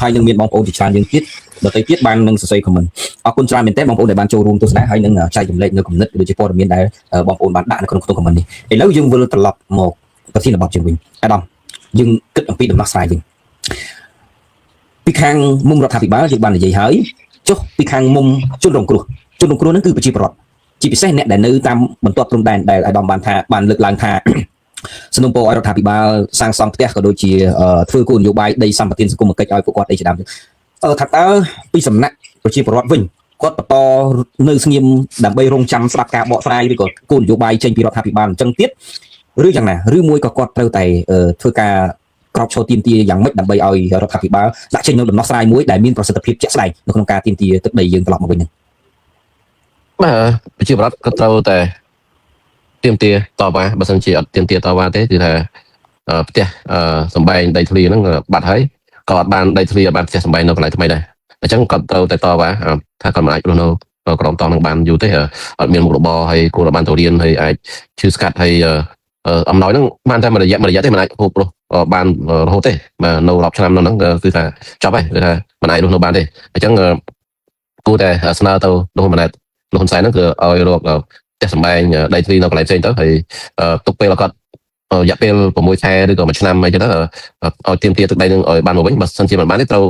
ហើយនឹងមានបងប្អូនជាច្រើនយើងទៀតដទៃទៀតបាននឹងសរសេរខមមិនអរគុណច្រើនមែនទែនបងប្អូនដែលបានចូលរួមទស្សនាហើយនឹងចែករំលែកនៅគំនិតឬជាព័ត៌មានដែលបងប្អូនបានដាក់នៅក្នុងខមមិននេះឥឡូវយើងវិលត្រឡប់មកប្រធានបទជាវិញអាដាមយើងគិតអំពីដំណោះស្រាយវិញពីខាងមុំរដ្ឋាភិបាលយើងបាននិយាយហើយចុះពីខាងមុំជនរងគ្រោះហ្នឹងគឺប្រជាពលរដ្ឋជាពិសេសអ្នកដែលនៅតាមបន្ទាត់ព្រំដែនដែលអាដាមបានលើកឡើងថាសំណុំពរឲ្យរដ្ឋាភិបាលសាងសង់ផ្ទះក៏ដូចជាធ្វើគោលនយោបាយដីសម្បត្តិសង្គមគិច្ចឲ្យពួកគាត់អីជាដើមថាតើពីសំណាក់ប្រជាពលរដ្ឋវិញគាត់បន្តនៅស្ងៀមដើម្បីរងចាំស្ដាប់ការបកស្រាយឬក៏គោលនយោបាយចេញពីរដ្ឋាភិបាលអញ្ចឹងទៀតឬយ៉ាងណាឬមួយក៏គាត់ត្រូវតែធ្វើការក្រោកឈរទាមទារយ៉ាងម៉េចដើម្បីឲ្យរដ្ឋាភិបាលដាក់ចេញនូវដំណោះស្រាយមួយដែលមានប្រសិទ្ធភាពជាក់ស្ដែងនៅក្នុងការទាមទារទឹកដីយើងត្រឡប់មកវិញហ្នឹងបាទប្រជាពលរដ្ឋក៏ត្រូវតែទាមទារតវ៉ាបើសិនជាអត់ទាមទារតវ៉ាទេគឺថាផ្ទះសំបែងដីធ្លីហ្នឹងបាត់ហើយក៏អត់បានដីធ្លីអត់បានផ្ទះសំបែងនៅកន្លែងថ្មីដែរអញ្ចឹងគាត់ត្រូវតែតវ៉ាថាគាត់មិនអាចរស់នៅក្រោមតង់នឹងបានយូរទេអត់មានមុខរបរហើយគួរតែបានទៅរៀនហើយអាចឈឺស្កាត់ហើយអំណោយហ្នឹងបានតែមួយរយៈទេមិនអាចហូបរស់បានរហូតទេបាទនៅរាប់ឆ្នាំនៅហ្នឹងគឺថាចប់ហើយគឺថាមិនអាចរស់នៅបានទេអញ្ចឹងគួរតែស្នើទៅលោកហ៊ុនម៉ាណែតលោកហ៊ុនសែនហ្នឹងគឺឲ្យរកផ្ទះសម្បែងដីធ្លីនៅកន្លែងផ្សេងទៅហើយទុកពេលគាត់រយៈពេល6ខែឬក៏1ឆ្នាំអីចឹងទៅឲ្យទាមទារទឹកដីនឹងឲ្យបានមកវិញបើសិនជាមិនបានទេត្រូវ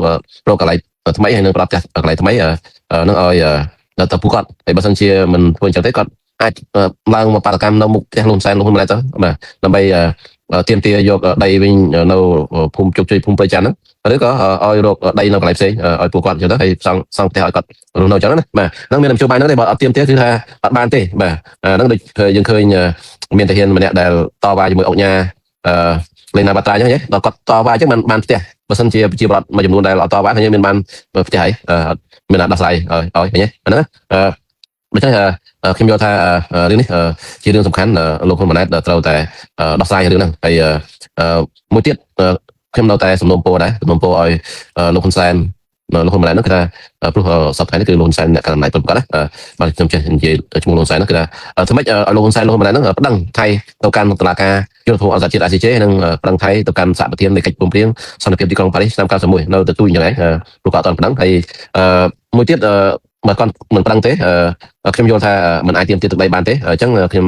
រកកន្លែងថ្មីហើយនឹងប្រាប់ផ្ទះកន្លែងថ្មីនឹងឲ្យទៅពួកគាត់ហើយបើសិនជាមិនធ្វើអញ្ចឹងទេគាត់អាចឡើងមកបាតកម្មនៅមុខផ្ទះលោកសែនលោកហ៊ុនម៉ាណែតទៅបាទដើម្បីទាមទារយកដីវិញនៅភូមិជោគជ័យភូមិព្រៃច័ន្ទហ្នឹងឬក៏ឲ្យរកដីនៅកន្លែងផ្សេងឲ្យពួកគាត់អញ្ចឹងទៅហើយសង់ផ្ទះឲ្យគាត់រស់នៅអញ្ចឹងណាបាទហ្នឹងមាននយោបាយហ្នឹងទេបើអត់ទាមទារគឺថាអត់បានទេបាទហ្នឹងដូចយើងឃើញមានតាហ៊ានម្នាក់ដែលតវ៉ាជាមួយអង្គញាលេងណាបាត្រាអញ្ចឹងដល់គាត់តវ៉ាអញ្ចឹងបានផ្ទះបើសិនជាប្រជាពលរដ្ឋមួយចំនួនដែលអត់តវ៉ាឃើញមានបានផ្ទះហើយមានដោះស្រាយឲ្យឃើញហ្នឹងដូច្នេះខ្ញុំយល់ថារឿងនេះជារឿងសំខាន់លោកហ៊ុនម៉ាណែតត្រូវតែដោះស្រាយរឿងហ្នឹងហើយមួយទៀតខ្ញុំនៅតែសំណូមពរដែរសំណូមពរឲ្យលោកហ៊ុនសែនលោកហ៊ុនម៉ាណែតហ្នឹងគឺថាព្រោះសប្តាហ៍នេះគឺលោកហ៊ុនសែនអ្នកកណ្ដាលអំណាចពិតប្រាកដណាបាទខ្ញុំចេះនិយាយឈ្មោះលោកហ៊ុនសែនហ្នឹងគឺថាធ្វើម៉េចឲ្យលោកហ៊ុនសែនលោកហ៊ុនម៉ាណែតហ្នឹងប្តឹងថៃទៅកាន់តុលាការយុត្តិធម៌អន្តរជាតិ ICJ និងប្តឹងថៃទៅកាន់សហប្រធាននៃកិច្ចព្រមព្រៀងសន្តិភាពទីក្រុងប៉ារីសឆ្នាំ91នៅទទូចអញ្ចឹងឯងព្រោះគាត់អត់ប្តឹងហើយមួយទៀតបើគាត់មិនប្តឹងទេខ្ញុំយល់ថាមិនអាចទាមទារទឹកដីបានទេអញ្ចឹងខ្ញុ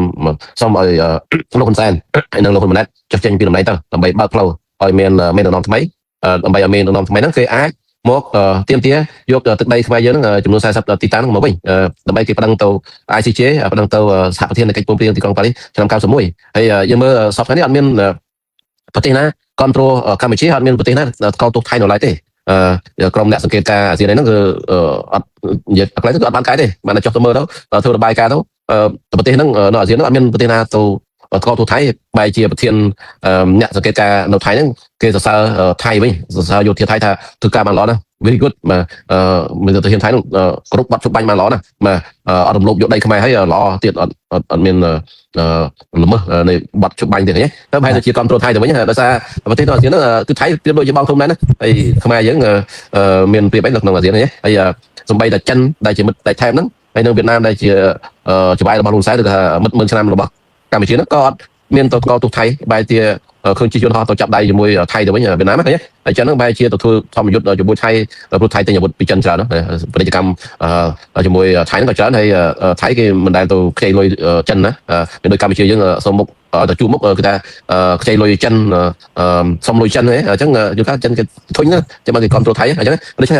ំសូមឲ្យលោកហ៊ុនសែនហើយនិងលោកហ៊ុនម៉ាណែតចុះចេញពីតំណែងទៅដើម្បីបើកផ្លូវឲ្យមានតំណងថ្មីដើម្បីឲ្យមានតំណងថ្មីហ្នឹងគេអាចមកទាមទារយកទឹកដីខ្មែរយើងហ្នឹងចំនួន40ទីតាំងមកវិញដើម្បីគេប្តឹងទៅ ICJ ប្តឹងទៅសហប្រធាននៃកិច្ចព្រមព្រៀងទីក្រុងប៉ារីសឆ្នាំ91ហើយយើងមើលសប្តាហ៍នេះអត់មានប្រទេសណាគ្រប់គ្រងកម្ពុជាអត់មានប្រទេសណាកោតទោសថៃនៅឡើយទេក្រុមអ្នកសង្កេតការអាស៊ានហ្នឹងគឺអត់និយាយតែគឺអត់បានកាយទេបានតែចុះទៅមើលទៅធ្វើរបាយការណ៍ទៅប្រទេសហ្នឹងនៅអាស៊ានហ្នឹងអត់មានប្រទេសណាទៅកោតទោសថៃបែរជាប្រធានអ្នកសង្កេតការនៅថៃហ្នឹងគេសរសើរថៃវិញសរសើរយោធាថៃថាធ្វើការបានល្អណាស់ very good បាទមានទៅហ៊ានថៃហ្នឹងគ្រប់បាត់ជប់បាញ់បានល្អណាស់បាទអត់រំលោភយកដីខ្មែរហើយល្អទៀតអត់មានល្មើសនៃបាត់ជប់បាញ់ទៀតហ្នឹងតែបែរទៅជាគ្រប់គ្រងថៃទៅវិញដោយសារប្រទេសនៅអាស៊ានហ្នឹងគឺថៃប្រៀបដូចជាបងធំដែរណាហើយខ្មែរយើងមានប្រៀបអីនៅក្នុងអាស៊ានហ្នឹងហើយសំបីតែចិនដែលជាមិត្តតែថែមហ្នឹងហើយនៅវៀតណាមដែលជាច្បាយរបស់លោកសែនឬថាមិត្ត100ឆ្នាំរបស់កម្ពុជាហ្នឹងក៏អត់មានទៅកោតទោសថៃបែរជាឃើញជាយន្តហោះទៅចាប់ដៃជាមួយថៃទៅវិញវៀតណាមហ្នឹងហើយចិនហ្នឹងបែរជាទៅធ្វើធម្មយុទ្ធជាមួយថៃព្រោះថៃទិញអាវុធពីចិនច្រើនពាណិជ្ជកម្មជាមួយថៃហ្នឹងក៏ច្រើនហើយថៃគេមិនដែលទៅខ្ចីលុយចិនណាដូចកម្ពុជាយើងសូមមុខ ទៅជួបមុខគឺថាខ្ចីលុយចិនសុំលុយចិនហ្នឹងអញ្ចឹងយល់ថាចិនគេធុញណាចាំមកគេគ្រប់គ្រងថៃអញ្ចឹងដូច្នេះ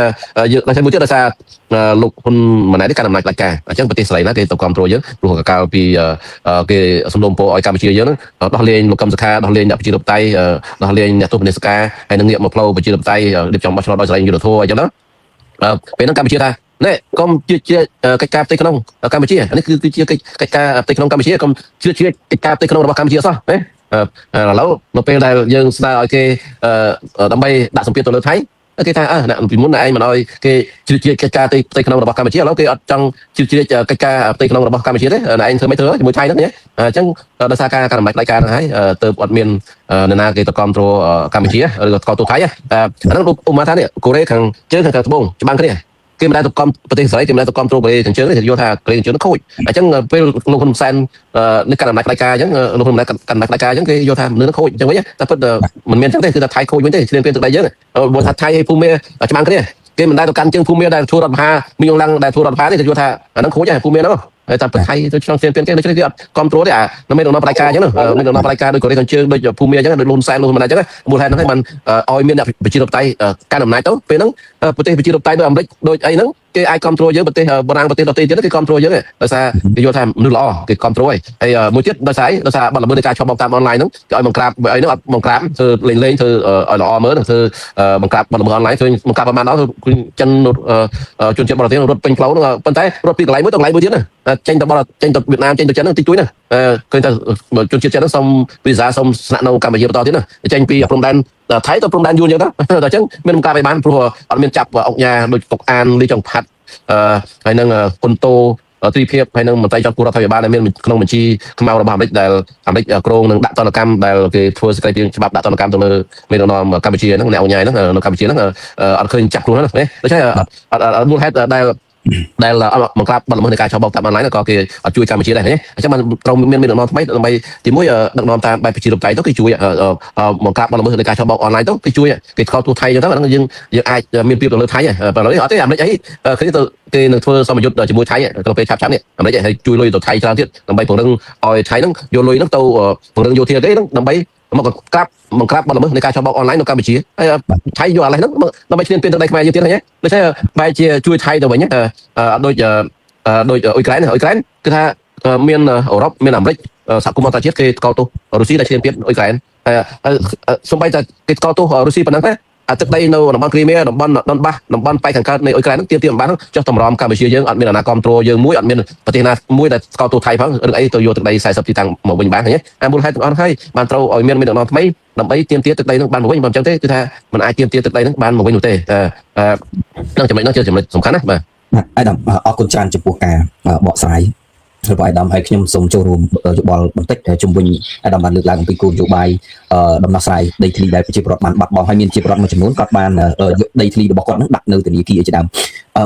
យើងតែមួយទៀតដោយសារលោកហ៊ុនម៉ាណែតនេះកាន់អំណាចផ្ដាច់ការអញ្ចឹងប្រទេសស្រីណាគេទៅគ្រប់គ្រងយើងព្រោះកាលពីគេសំណូមពរឲ្យកម្ពុជាយើងហ្នឹងដោះលែងលោកកឹមសុខាដោះលែងអ្នកប្រជាធិបតេយ្យដោះលែងអ្នកទស្សនិកការហើយនឹងងាកមកផ្លូវប្រជាធិបតេយ្យរៀបចំបោះឆ្នោតដោយសេរីយុត្តិធម៌អញ្ចឹងណាពេលហ្នឹងកម្ពុជាថាណែកុំជឿជាកិច្ចការផ្ទៃក្នុងកម្ពុជានេះគឺជាកិច្ចការផ្ទៃក្នុងកម្ពុជាកុំជឿជាកិច្ចការផ្ទៃក្នុងរបស់កម្ពុជាសោះណាឥឡូវនៅពេលដែលយើងស្នើឲ្យគេដើម្បីដាក់សម្ពាធទៅលើថៃគេថាពីមុនឯងមិនឲ្យគេជឿជាកិច្ចការផ្ទៃក្នុងរបស់កម្ពុជាឥឡូវគេអត់ចង់ជឿជាកិច្ចការផ្ទៃក្នុងរបស់កម្ពុជាទេឯងធ្វើមិនធ្វើជាមួយថៃហ្នឹងអញ្ចឹងដោយសារការអំណាចផ្ដាច់ការហ្នឹងហើយទៅអត់មាននរណាគេទៅគ្រប់គ្រងកម្ពុជាឬក៏ទៅថៃអាហ្នឹងឧបមាថានេះកូរ៉េខាងជើងខាងត្បូងច្បាំងគ្នាគេមិនដែលទៅគ្រប់ប្រទេសស្រីគេមិនដែលទៅគ្រប់គ្រងកូរ៉េខាងជើងទេយល់ថាកូរ៉េខាងជើងខូចអញ្ចឹងពេលលោកហ៊ុនសែននេះកាន់អំណាចផ្ដាច់ការអញ្ចឹងលោកហ៊ុនម៉ាណែតកាន់អំណាចផ្ដាច់ការអញ្ចឹងគេយល់ថាមនុស្សខូចអញ្ចឹងវិញតែពិតមិនមែនអញ្ចឹងទេគឺថាថៃខូចវិញទេឆ្លៀនពេលទឹកដីយើងបើថាថៃហើយភូមាច្បាំងគ្នាគេមិនដែលទៅកាន់ជើងភូមាដែលធ្វើរដ្ឋបហាមីយ៉ុងឡាំងដែលធ្វើរដ្ឋបហាទេគេយល់ថាអាហ្នឹងខូចហើយភូមាហ្នឹងហើយតែប្រថៃទៅឆ្លងឆ្លៀនពេលគេដូច្នេះគេអត់គ្រប់គ្រងទេនៅមានដំណើរផ្ដាច់ការអញ្ចឹងមានដំណើរផ្ដាច់ការដោយកូរ៉េខាងជើងដូចភូមាអញ្ចឹងដូចលហ៊ុនសែនលហ៊ុនម៉ាណែតអញ្ចឹងមូលហេតុហ្នឹងឲ្យมันឲ្យមានអ្នកប្រជាធិបតេយ្យកាន់អំណាចទៅពេលហ្នឹងប្រទេសប្រជាធិបតេយ្យដូចអាមេរិកដូចអីហ្នឹងគេអាចគ្រប់គ្រងយើងប្រទេសបារាំងប្រទេសដទៃទៀតគេគ្រប់គ្រងយើងដោយសារគេយល់ថាមនុស្សល្អគេគ្រប់គ្រងហើយមួយទៀតដោយសារបាត់ល្មើសនៃការឆបោកតាមអនឡាញហ្នឹងគេឲ្យបង្ក្រាបអីហ្នឹងអត់បង្ក្រាបធ្វើលេងធ្វើឲ្យល្អមើលធ្វើបង្ក្រាបបាត់ល្មើសអនឡាញឃើញបង្ក្រាបប្រហែលដល់ចិនជនជាតិបរទេសរត់ពេញផ្លូវហ្នឹងប៉ុន្តែរត់ពីកន្លែងមួយទៅកន្លែងមួយទៀតណាចេញទៅវៀតណាមចេញទៅចិនហ្នឹងតិចតួចណាឃើញថាជនជាតិចិនហ្នឹងសុំវីសាសុំស្នាក់នៅកម្ពុជាបន្តទៀតណាចេញពីព្រំដែនថៃទៅព្រំដែនយួនអញ្ចឹងណាតែអញ្ចឹងមានបង្ការឲ្យបានព្រោះអត់មានចាប់អុកញ៉ាដូចតុកអានលីចុងផាត់ហើយនឹងគុនតូទ្រីភិបហើយនឹងមន្ត្រីជាន់ខ្ពស់រដ្ឋាភិបាលដែលមានក្នុងបញ្ជីខ្មៅរបស់អាមេរិកដែលអាមេរិកក្រងនឹងដាក់ទណ្ឌកម្មដែលគេធ្វើសេចក្តីព្រាងច្បាប់ដាក់ទណ្ឌកម្មទៅលើមេដឹកនាំកម្ពុជាហ្នឹងអ្នកអុកញ៉ាហ្នឹងនៅកម្ពុជាហ្នឹងអត់ឃើញចាប់ខ្លួនណាដូច្នេះមូលហេតុដែលបង្ក្រាបបាត់ល្មើសនៃការឆបោកតាមអនឡាញក៏គេអត់ជួយកម្ពុជាដែរណាអញ្ចឹងมันត្រូវមានដឹកនាំថ្មីដើម្បីទីមួយដឹកនាំតាមបែបប្រជាធិបតេយ្យទៅគេជួយបង្ក្រាបបាត់ល្មើសនៃការឆបោកអនឡាញទៅគេជួយគេខកទូថៃអញ្ចឹងទៅយើងអាចមានពីទៅលើថៃប៉ុន្តែអត់ទេអាមេរិកអីគេទៅគេនឹងធ្វើសមយុទ្ធជាមួយថៃក្នុងពេលឆាប់នេះអាមេរិកឲ្យជួយលុយទៅថៃច្រើនទៀតដើម្បីពង្រឹងឲ្យថៃហ្នឹងយកលុយហ្នឹងទៅពង្រឹងយោធាគេហ្នឹងដើម្បីមកបង្ក្រាបបាត់ល្មើសនៃការឆបោកអនឡាញនៅកម្ពុជាហើយថៃយកអាឡេះហ្នឹងដើម្បីឈ្លានពានទឹកដីខ្មែរយើងទៀតហ្នឹងដូច្នេះបែរជាជួយថៃទៅវិញដូចអ៊ុយក្រែនគឺថាមានអឺរ៉ុបមានអាមេរិកសហគមន៍អន្តរជាតិគេស្គាល់ទោសរុស្ស៊ីដែលឈ្លានពានអ៊ុយក្រែនហើយសូម្បីតែគេស្គាល់ទោសរុស្ស៊ីប៉ុណ្ណឹងតែទឹកដីនៅតំបន់គ្រីមៀតំបន់ដុនបាសតំបន់ប៉ែកខាងកើតនៃអ៊ុយក្រែនហ្នឹងទាមបានចុះតម្រាំកម្ពុជាយើងអត់មានអាណាគ្រប់គ្រងយើងមួយអត់មានប្រទេសណាមួយដែលស្គាល់ទោសថៃផងឬអីទៅយកទឹកដី40ទីតាំងមកវិញបានហ្នឹងមូលហេតុទាំងអស់ហើយបានត្រូវឲ្យមានដំណងថ្មីដើម្បីទាមទារទឹកដីហ្នឹងបានមកវិញបើមិនចឹងទេគឺថាมันអាចទាមទារទឹកដីហ្នឹងបានមកវិញនោះទេនឹងចំណុចនោះជាចំណុចសំខាន់ណាស់បាទអាដាមអរគុណច្រើនចំពោះការបកស្រាយរបស់អាដាមហើយខ្ញុំសូមចូលរួមយោបល់បន្តិចជំវិញអាដាមបានលើកឡើងអំពីគោលនយោបាយដំណោះស្រាយដីធ្លីដែលប្រជាពលរដ្ឋបានបាត់បង់ហើយមានជាពលរដ្ឋមួយចំនួនគាត់បានយកដីធ្លីរបស់គាត់ហ្នឹងដាក់នៅធនាគារជាដើម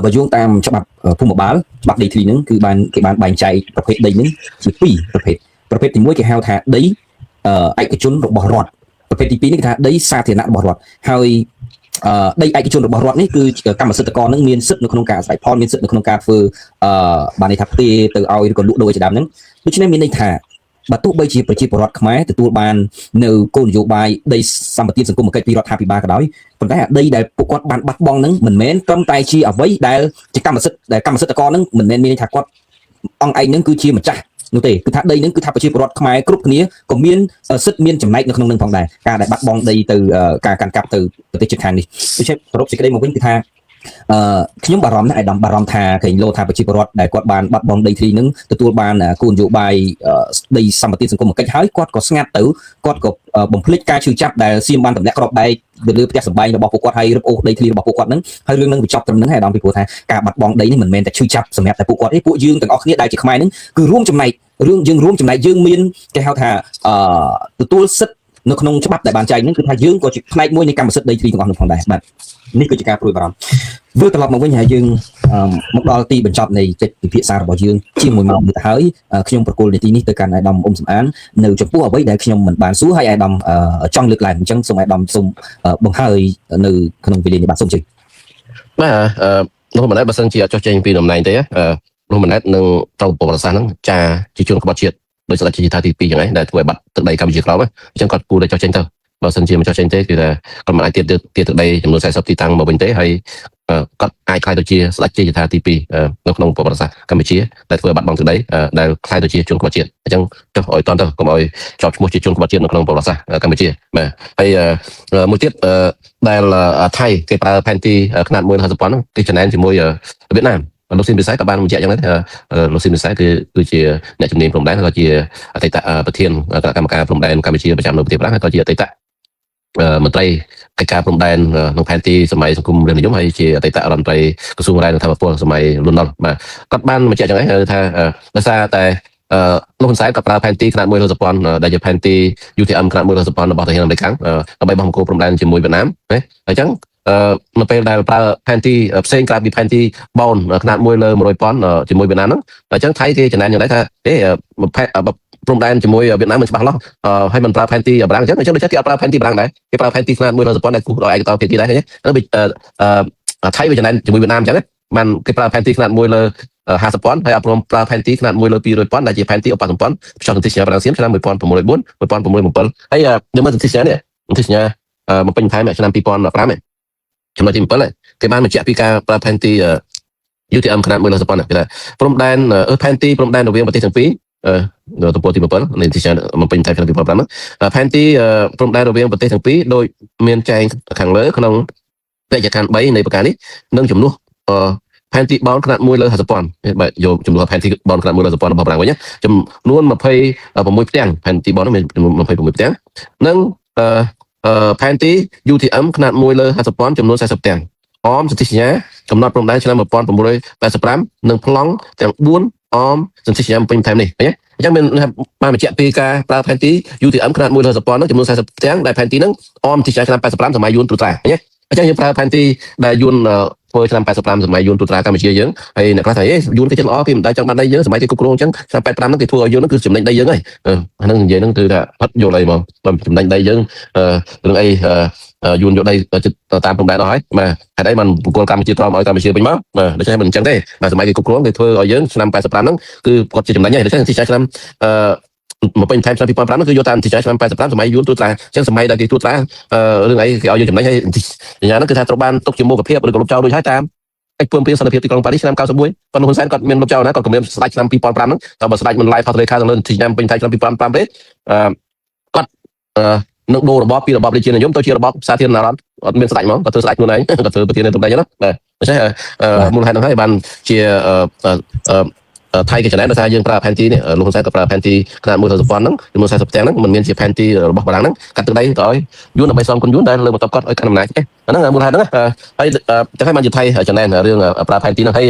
បើយោងតាមច្បាប់ភូមិបាលច្បាប់ដីធ្លីហ្នឹងគឺគេបានបែងចែកប្រភេទដីហ្នឹងជាពីរប្រភេទទី1គេហៅថាដីឯកជនរបស់រដ្ឋប្រភេទទី2នេះគេថាដីសាធារណៈរបស់រដ្ឋហើយដីឯកជនរបស់រដ្ឋនេះគឺកម្មសិទ្ធិករនឹងមានសិទ្ធិនៅក្នុងការអាស្រ័យផលមានសិទ្ធិនៅក្នុងការធ្វើបានន័យថាផ្ទេរទៅឲ្យឬក៏លក់ដូរជាដើមហ្នឹងដូច្នេះមានន័យថាបើទោះបីជាប្រជាពលរដ្ឋខ្មែរទទួលបាននៅគោលនយោបាយដីសម្បត្តិសង្គមគិច្ចពីរដ្ឋាភិបាលក៏ដោយប៉ុន្តែដីដែលពួកគាត់បានបាត់បង់ហ្នឹងមិនមែនត្រឹមតែជាអ្វីដែលជាកម្មសិទ្ធិករហ្នឹងមិនមែនមានន័យថាគាត់អង្គឯងហ្នឹងគឺជាម្ចាស់នោះទេគឺថាដីហ្នឹងគឺថាប្រជាពលរដ្ឋខ្មែរគ្រប់គ្នាក៏មានសិទ្ធិមានចំណែកនៅក្នុងនឹងផងដែរការដែលបាត់បង់ដីទៅការកាន់កាប់ទៅប្រទេសជិតខាងនេះដូច្នេះសរុបសេចក្តីមកវិញគឺថាខ្ញុំបារម្ភណាស់អាដាមបារម្ភថាគេលោថាប្រជាពលរដ្ឋដែលគាត់បានបាត់បង់ដីធ្លីនឹងទទួលបានគោលនយោបាយដីសម្បត្តិសង្គមគិច្ចហើយគាត់ក៏ស្ងាត់ទៅគាត់ក៏បំភ្លេចការឈឺចាប់ដែលសៀមបានតម្លាក់ក្របបែកទៅលើផ្ទះសម្បែងរបស់ពួកគាត់ហើយរឹបអូសដីធ្លីរបស់ពួកគាត់នឹងហើយរឿងនឹងបញ្ចប់ត្រឹមហ្នឹងហើយអាដាមពីព្រោះថាការបាត់បង់ដីនេះមិនមែនតែឈឺចាប់សម្រាប់តែពួកគាត់ទេពួកយើងទាំងអស់គ្នាដែលជាខ្មែរនឹងគឺរួមចំណែកយើងមានគេហៅថាទទួលសិទ្ធិនៅក្នុងច្បាប់ដែលបានចែងហ្នឹងគឺថាយើងក៏ជាផ្នែកមួយនៃកម្មសិទ្ធិដីធ្លីទាំងអស់នោះផងដែរបាទនេះគឺជាការព្រួយបារម្ភវិលត្រឡប់មកវិញហើយយើងមកដល់ទីបញ្ចប់នៃកិច្ចពិភាក្សារបស់យើងជាង1ម៉ោងទៅហើយខ្ញុំប្រកល់នីតិនេះទៅកាន់អាដាមអ៊ុំសំអាននៅចំពោះអ្វីដែលខ្ញុំមិនបានសួរហើយអាដាមចង់លើកឡើងអញ្ចឹងសូមអាដាមសូមបង្ហើយនៅក្នុងវេលានេះបាទសូមជឿបាទលោកម៉ាណែតបើសិនជាអត់ចុះចេញពីតំណែងទេលោកម៉ាណែតនឹងត្រូវប្រវត្តិសាស្ត្រហ្នឹងចាជាជនក្បត់ជាតិ ដោយស្ដេចជាថាទី2ចឹងឯងដែលធ្វើឲ្យបាត់ទឹកដីកម្ពុជាក្រោមអញ្ចឹងគាត់គួរតែចោះចេញទៅបើសិនជាមិនចោះចេញទេគឺថាគាត់មិនអាចទៀតទឹកដីចំនួន40ទីតាំងមកវិញទេហើយគាត់អាចខ្លាយទៅជាស្ដេចជាថាទី2នៅក្នុងប្រវត្តិសាស្ត្រកម្ពុជាដែលធ្វើឲ្យបាត់បង់ទឹកដីដែលខ្លាយទៅជាជនក្បត់ជាតិអញ្ចឹងចុះឲ្យតន់ទៅកុំឲ្យជាប់ឈ្មោះជាជនក្បត់ជាតិនៅក្នុងប្រវត្តិសាស្ត្រកម្ពុជាបាទហើយមួយទៀតដែលថៃគេប្រើផែនទីຂະຫນាត150,000ហ្នឹងគេចំណែនជាមួយវៀតណាមលោកស៊ីនពិស័យក៏បានបញ្ជាក់យ៉ាងហ្នឹងលោកស៊ីនពិស័យគឺជាអ្នកជំនាញព្រំដែនក៏ជាអតីតប្រធានគណៈកម្មការព្រំដែនកម្ពុជាប្រចាំនៅប្រទេសប្រាំងហើយក៏ជាអតីតមន្ត្រីកិច្ចការព្រំដែនក្នុងផែនទីសម័យសង្គមរាស្ត្រនិយមហើយជាអតីតរដ្ឋមន្ត្រីក្រសួងរាយរដ្ឋាភិបាលសម័យលន់នល់បាទគាត់បានបញ្ជាក់យ៉ាងហ្នឹងថាដោយសារតែលោកហ៊ុនសែនក៏ប្រើផែនទីຂະຫນាត150,000ដែលជាផែនទី UTM ຂະຫນាត150,000របស់ប្រទេសអាមេរិកខាងដើម្បីបោះបង្គោលព្រំដែនជាមួយវៀតណាមណាអញ្ចឹងនៅពេលដែលប្រើផែនទីផ្សេងក្រៅពីផែនទីបោនຂະຫນាត1លើ 100,000 ជាមួយវៀតណាមហ្នឹងអញ្ចឹងថៃគេចំណែនយ៉ាងដែរថាព្រំដែនជាមួយវៀតណាមមិនច្បាស់លាស់ហើយមិនប្រើផែនទីបារាំងអញ្ចឹងដូចគេអត់ប្រើផែនទីបារាំងដែរគេប្រើផែនទីຂະຫນាត150,000ដែលគូសដល់ឯកតោភាគីដែរឃើញទេថៃវាចំណែនជាមួយវៀតណាមអញ្ចឹងបានគេប្រើផែនទីຂະຫນាត1លើ 50,000 ហើយអត់ព្រមប្រើផែនទីຂະຫນាត1លើ 200,000 ដែលជាផែនទីឧបសម្ព័ន្ធផ្ចង់សន្ធិសញ្ញាបារាំងសៀមឆ្នាំ1604 1607ហើយនៅមើលសន្ធិសញ្ញានេះសន្ធិសញ្ញាមកពេញថៃឆ្នាំ2015ចំណុចទី7គេបានបញ្ជាក់ពីការប្រើផែនទី UTM ຂະຫນាត1លើ 50,000 គេថាព្រំដែនផែនទីព្រំដែនរវាងប្រទេសទាំងពីរនៅទំព័រទី7នៃទីមកពេញថៃឆ្នាំ2015ហ្នឹងផែនទីព្រំដែនរវាងប្រទេសទាំងពីរដោយមានចែងខាងលើក្នុងពាក្យចក្ខណ្ឌ3នៃប្រការនេះនឹងជំនួសផែនទីបោនຂະຫນាត1លើ 50,000 បាទយកចំនួនផែនទីបោនຂະຫນាត1លើ 50,000 របស់បារាំងវិញចំនួន26ផ្ទាំងផែនទីបោននោះមានចំនួន26ផ្ទាំងនិងផែនទី UTM ຂະຫນាត1លើ 50,000 ចំនួន40ផ្ទាំងអមសន្ធិសញ្ញាកំណត់ព្រំដែនឆ្នាំ1985និងប្លង់ទាំង4អមសន្ធិសញ្ញាពេញថែមនេះឃើញទេអញ្ចឹងមានបានបញ្ជាក់ពីការប្រើផែនទី UTM ຂະຫນាត1លើ 50,000 នោះចំនួន40ផ្ទាំងដែលផែនទីហ្នឹងអមសន្ធិសញ្ញាឆ្នាំ85សម័យយួនទូត្រាឃើញទេអញ្ចឹងយើងប្រើផែនទីដែលយួនធ្វើឆ្នាំ85សម័យយួនទូត្រាកម្ពុជាយើងហើយអ្នកខ្លះថាយួនគេចិត្តល្អគេមិនដែលចង់បានដីយើងសម័យគេគ្រប់គ្រងអញ្ចឹងឆ្នាំ85ហ្នឹងគេធ្វើឲ្យយើងហ្នឹងគឺចំណេញដីយើងហើយហ្នឹងនិយាយហ្នឹងគឺថាផិតយល់អីហ្មងចំណេញដីយើងរឿងអីយួនយកដីតាមព្រំដែនអស់ហើយបាទហេតុអីមិនបង្គោលកម្ពុជាក្រមឲ្យកម្ពុជាវិញមកបាទដូច្នេះមិនអញ្ចឹងទេបាទសម័យគេគ្រប់គ្រងគេធ្វើឲ្យយើងឆ្នាំ85ហ្នឹងគឺគាត់ជាចំណេញហើយដូច្នេះទីឆ្នាំមកពេញថែមឆ្នាំ2005ហ្នឹងគឺយកតាមទីឆ្នាំ85សម័យយួនទូត្រាអញ្ចឹងសម័យដែលគេទូត្រារឿងអីគេឲ្យយើងចំណេញហើយអញ្ចឹងហ្នឹងគឺថាត្រូវបានទុកជាមុខភាពឬក៏លុបចោលដូចហើយតាមឯកព្រមព្រៀងសន្តិភាពទីក្រុងប៉ារីសឆ្នាំ91ប៉ុន្តែហ៊ុនសែនគាត់មានលុបចោលណាគាត់គម្រាមស្ដេចឆ្នាំ2005ហ្នឹងតែបើស្ដេចមិនឡាយផុសលេខាទៅលើទីឆ្នាំពេញថែមឆ្នាំ2005ទេគាត់នឹងដូររបបពីរបបរាជានិយមទៅជារបបសាធារណរដ្ឋអត់មានស្ដេចហ្មងគាត់ធ្វើស្ដេចខ្លួនឯងគាត់ធ្វើប្រធានាធិបតីហ្នឹងបាទដូច្នេះមូលហេតុហ្នឹងហើយបានជាថៃគេចំណែនដោយសារយើងប្រើផែនទីនេះលោកហ៊ុនសែនក៏ប្រើផែនទីຂະຫນាត1លើ 10,000 ហ្នឹងចំនួន40ផ្ទាំងហ្នឹងមិនមានជាផែនទីរបស់បារាំងហ្នឹងកាត់ទឹកដីទៅឲ្យយួនដើម្បីសំគុណយួនដែលលើបន្ទាប់គាត់ឲ្យកាន់អំណាចអាហ្នឹងមូលហេតុហ្នឹងហើយតែហើយបានជាថៃចំណែនរឿងប្រើផែនទីហ្នឹងហើ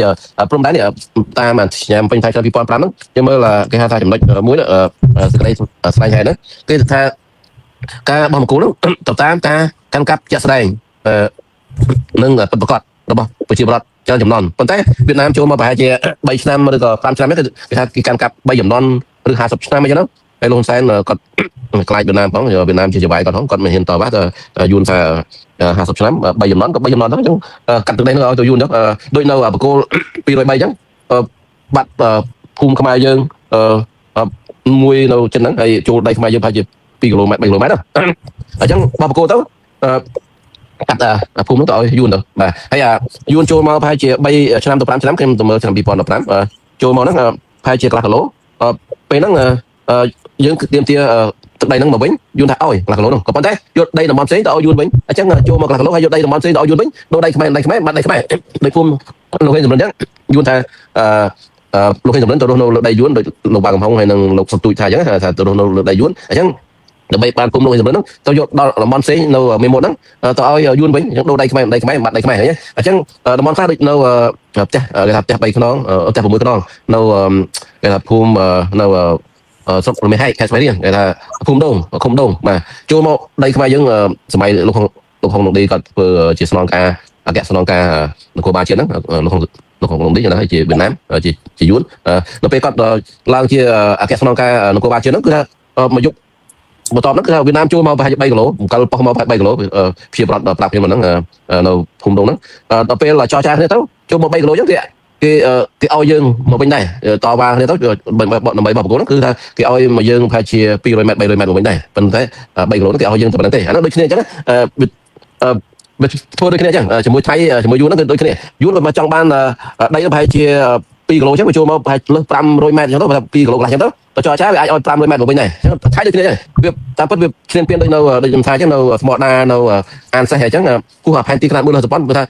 យព្រំដែននេះតាមសញ្ញាពេញថៃឆ្នាំ2005ហ្នឹងយើងមើលគេហៅថាចំណុចមួយសេចក្តីស្ដែងហេតុហ្នឹងគេថាការបោះបង្គោលហ្នឹងទៅតាមការកាន់កាប់ជាក់ស្ដែងនឹងប្រកាសរបស់ប្រជាពលរដ្ឋច្រើនចំនួនប៉ុន្តែវៀតណាមចូលមកប្រហែលជា3ឆ្នាំឬក៏5ឆ្នាំនេះគេថាគេកាន់កាប់3ចំនួនឬ50ឆ្នាំអីចឹងហើយលោកហ៊ុនសែនគាត់ខ្លាចវៀតណាមផងវៀតណាមជាចវាយគាត់ផងគាត់មិនហ៊ានតបថាយួនថា50ឆ្នាំ3ចំនួនក៏3ចំនួនទៅអញ្ចឹងកាត់ទឹកដីនោះឲ្យទៅយួនទៅដូចនៅបង្គោល203អញ្ចឹងបាត់ភូមិខ្មែរយើងមួយនៅចិនហ្នឹងហើយចូលដីខ្មែរយើងប្រហែលជា2គីឡូម៉ែត្រ3គីឡូម៉ែត្រអញ្ចឹងបោះបង្គោលទៅកាត់ភូមិនោះទៅឲ្យយួនទៅបាទហើយយួនចូលមកប្រហែលជា3ឆ្នាំទៅ5ឆ្នាំខ្ញុំទៅមើលឆ្នាំ2015ចូលមកហ្នឹងប្រហែលជាកន្លះគីឡូពេលហ្នឹងយើងទាមទារទឹកដីហ្នឹងមកវិញយួនថាឲ្យកន្លះគីឡូនោះក៏ប៉ុន្តែយកដីតំបន់ផ្សេងទៅឲ្យយួនវិញអញ្ចឹងចូលមកកន្លះគីឡូហើយយកដីតំបន់ផ្សេងទៅឲ្យយួនវិញដូរដីខ្មែរបាត់ដីខ្មែរដោយភូមិលោកហេងសំរិនអញ្ចឹងយួនថាលោកហេងសំរិនទៅរស់នៅលើដីយួនដោយលោកបាកំហុងហើយនឹងលោកសំទូចថាអញ្ចឹងថាទៅរស់នៅលើដីយួនអញ្ចឹងដើម្បីបានគុំលោកហេងសំរិនហ្នឹងទៅយកដល់តំបន់ផ្សេងនៅមេមត់ហ្នឹងទៅឲ្យយួនវិញអញ្ចឹងដូរដីខ្មែរបាត់ដីខ្មែរអញ្ចឹងតំបន់ខ្លះដូចនៅផ្ទះគេថាផ្ទះ3ខ្នងផ្ទះ6ខ្នងនៅគេថាភូមិនៅស្រុករមេហែកខេត្តស្វាយរៀងគេថាភូមិដងឃុំដងបាទចូលមកដីខ្មែរយើងសម័យលោកហុងលោកឌីគាត់ធ្វើជាស្នងការអគ្គស្នងការនគរបាលជាតិហ្នឹងលោកហុងឌីហ្នឹងហើយជាវៀតណាមជាយួននៅពេលគាត់ឡើងជាអគ្គស្នងការនគរបាលជាតិហ្នឹងគឺថាមកយកបន្ទាប់ហ្នឹងគឺថាវៀតណាមចូលមកប្រហែលជា3គីឡូបង្កលប៉ុស្តិ៍មកប្រហែល3គីឡូព្យាបរដ្ឋប្រាប់ខ្ញុំហ្នឹងនៅភូមិដងហ្នឹងដល់ពេលចោះចាស់គ្នាទៅចូលមក3គីឡូអញ្ចឹងគេ គេឲ្យយើងមកវិញដែរតវ៉ាគ្នាទៅដើម្បីបបកគោហ្នឹងគឺថាគេឲ្យមកយើងប្រហែលជា200 ម៉ែត្រ 300 ម៉ែត្រមកវិញដែរប៉ុន្តែ3គីឡូហ្នឹងគេឲ្យយើងតែប៉ុណ្្នឹងទេអាហ្នឹងដូចគ្នាអញ្ចឹងធ្វើដូចគ្នាអញ្ចឹងជាមួយថៃជាមួយយួនហ្នឹងគឺដូចគ្នាយួនគាត់មកចង់បានដីប្រហែលជា2គីឡូអញ្ចឹងវាចូលមកប្រហែលលើស500 ម៉ែត្រអញ្ចឹងទៅ2គីឡូកន្លះអញ្ចឹងទៅចរចាវាអាចឲ្យ500 ម៉ែត្រមកវិញដែរថៃដូចគ្នាអញ្ចឹងវាតាមពិតវាឈ្លានពានដូចនៅដូចខ្ញុំថាអញ្ចឹងនៅស្មតដានៅអានសេះអញ្ចឹងគូផែនទីខ្នាត1លើសប៉ុនព្រោះថា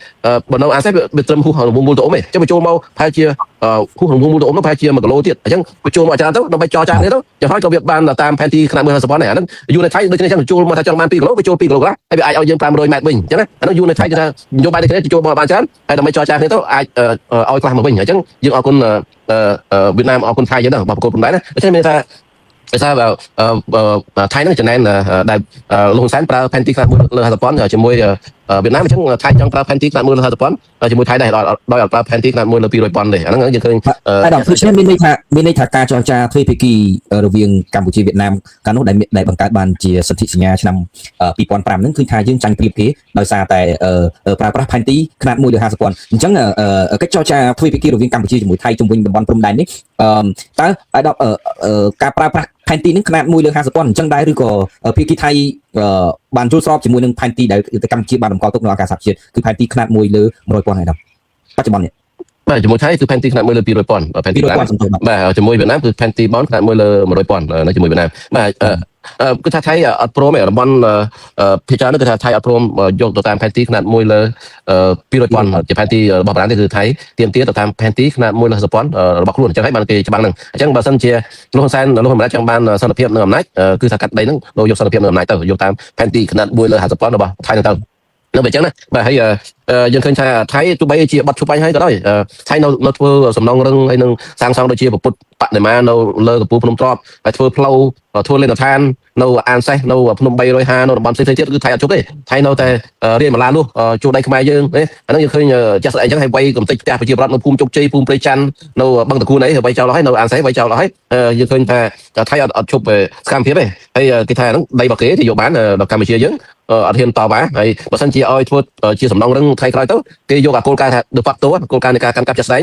បើនៅអានសេះវាត្រឹមគូរង្វង់មូលតអ៊ំទេអញ្ចឹងវាចូលមកប្រហែលជាគូរង្វង់មូលតអ៊ំនោះប្រហែលជា1គីឡូទៀតអញ្ចឹងវាចូលមកអាចារ្យទៅដើម្បីចរចាគ្នាទៅយ៉ាងហោចក៏វាបានតាមផែនទីខ្នាត1លើសប៉ុនដែរអាហ្នឹងយូរនៅថៃដូចគ្នាអញ្ចឹងចូលមកថាចង់បាន2គីឡូវាចូល2គីឡូកន្លះហើយវាអាចឲ្យយើង500 ម៉ែត្រវិញអញ្ចឹងអាហ្នឹងយូរនៅថៃគឺថានយោបាយដូចគ្នាចូលមកបានច្រើនហើយដើម្បីចរចាគ្នាទៅអាចឲ្យខ្លះមកវិញអញ្ចឹងយើងអរគុណវៀតណាមអរគុណថៃយើងដែរបបកគោព្រំដែនណាដូច្នេះមានថាដោយសារថៃហ្នឹងចំណែនដែលលោកហ៊ុនសែនប្រើផែនទីខ្នាត1លើ50ប៉ុនជាមួយវៀតណាមអញ្ចឹងថៃចង់ប្រើផែនទីខ្នាត1លើ50ប៉ុនជាមួយថៃដែរដោយអត់ប្រើផែនទីខ្នាត1លើ200ប៉ុនទេអាហ្នឹងយើងឃើញតែដល់ព្រោះមានន័យថាការចរចាទ្វេភាគីរវាងកម្ពុជាវៀតណាមកាលនោះដែលបង្កើតបានជាសន្ធិសញ្ញាឆ្នាំ2005ហ្នឹងគឺថាយើងចាញ់ប្រៀបគេដោយសារតែប្រើប្រាស់ផែនទីខ្នាត1លើ50ប៉ុនអញ្ចឹងកិច្ចចរចាទ្វេភាគីរវាងកម្ពុជាជាមួយថៃជំវិញតំបន់ព្រំដែននេះតើដល់ការប្រើប្រាស់ផែនទីនេះខ្នាត1លើ50ប៉ុនអញ្ចឹងដែរឬក៏ភាគីថៃបានចូលស្របជាមួយនឹងផែនទីដែលកម្ពុជាបានតម្កល់ទុកនៅអង្គការសហជាតិគឺផែនទីខ្នាត1លើ100ប៉ុនហើយដល់បច្ចុប្បន្ននេះបាទជាមួយថៃគឺផែនទីខ្នាត1លើ200ប៉ុនផែនទីបាទជាមួយវៀតណាមគឺផែនទីបនខ្នាត1លើ100ប៉ុននៅជាមួយវៀតណាមបាទគឺថាថៃអត់ព្រមទេតំបន់ភាគច្រើនគឺថាថៃអត់ព្រមយកទៅតាមផែនទីខ្នាត1លើ200ប៉ុនជាផែនទីរបស់បារាំងទេគឺថៃទាមទារទៅតាមផែនទីខ្នាត1លើ50ប៉ុនរបស់ខ្លួនអញ្ចឹងហើយបានគេច្បាំងហ្នឹងអញ្ចឹងបើសិនជាលោកហ៊ុនសែនលោកហ៊ុនម៉ាណែតចង់បានសន្តិភាពនៅអំណាចគឺថាកាត់ដីហ្នឹងលោកយកសន្តិភាពនៅអំណាចទៅយកតាមផែនទីខ្នាត1លើ50ប៉ុនរបស់ថៃហ្នឹងទៅនៅអញ្ចឹងណាបាទហើយយើងឃើញថាថៃទោះបីជាបាត់ជួបបញ្ហាក៏ដោយថៃនៅធ្វើសំណងរឹងហើយនឹងសាងសង់ដូចជាពុទ្ធបដិមានៅលើកំពូលភ្នំទ្របហើយធ្វើផ្លូវធ្វើលេនដ្ឋាននៅអានសេះនៅភ្នំ350នៅតំបន់ផ្សេងៗទៀតគឺថៃអត់ជប់ទេថៃនៅតែរៀនម្លានោះជួដីខ្មែរយើងអាហ្នឹងយើងឃើញចាស់ស្អីអញ្ចឹងហើយវ័យកំតិចផ្ទះប្រជាប្រដ្ឋនៅភូមិជោគជ័យភូមិព្រៃច័ន្ទនៅបឹងតគូនអីហើយវ័យចោលហើយនៅអានសេះវ័យចោលហើយយើងឃើញថាថៃអត់ជប់សកម្មភាពទេហើយគេថាហ្នឹងដីរបស់គេគេយកបានដល់កម្ពុជាយើងអត់ហ៊ានតវ៉ាហើយបើសិនជាឲ្យធ្វើជាសំណងរឹងថ្ងៃក្រោយទៅគេយកអាគោលការណ៍ថា de facto គោលការណ៍នៃការកាន់កាប់ចាត់ស្ដែង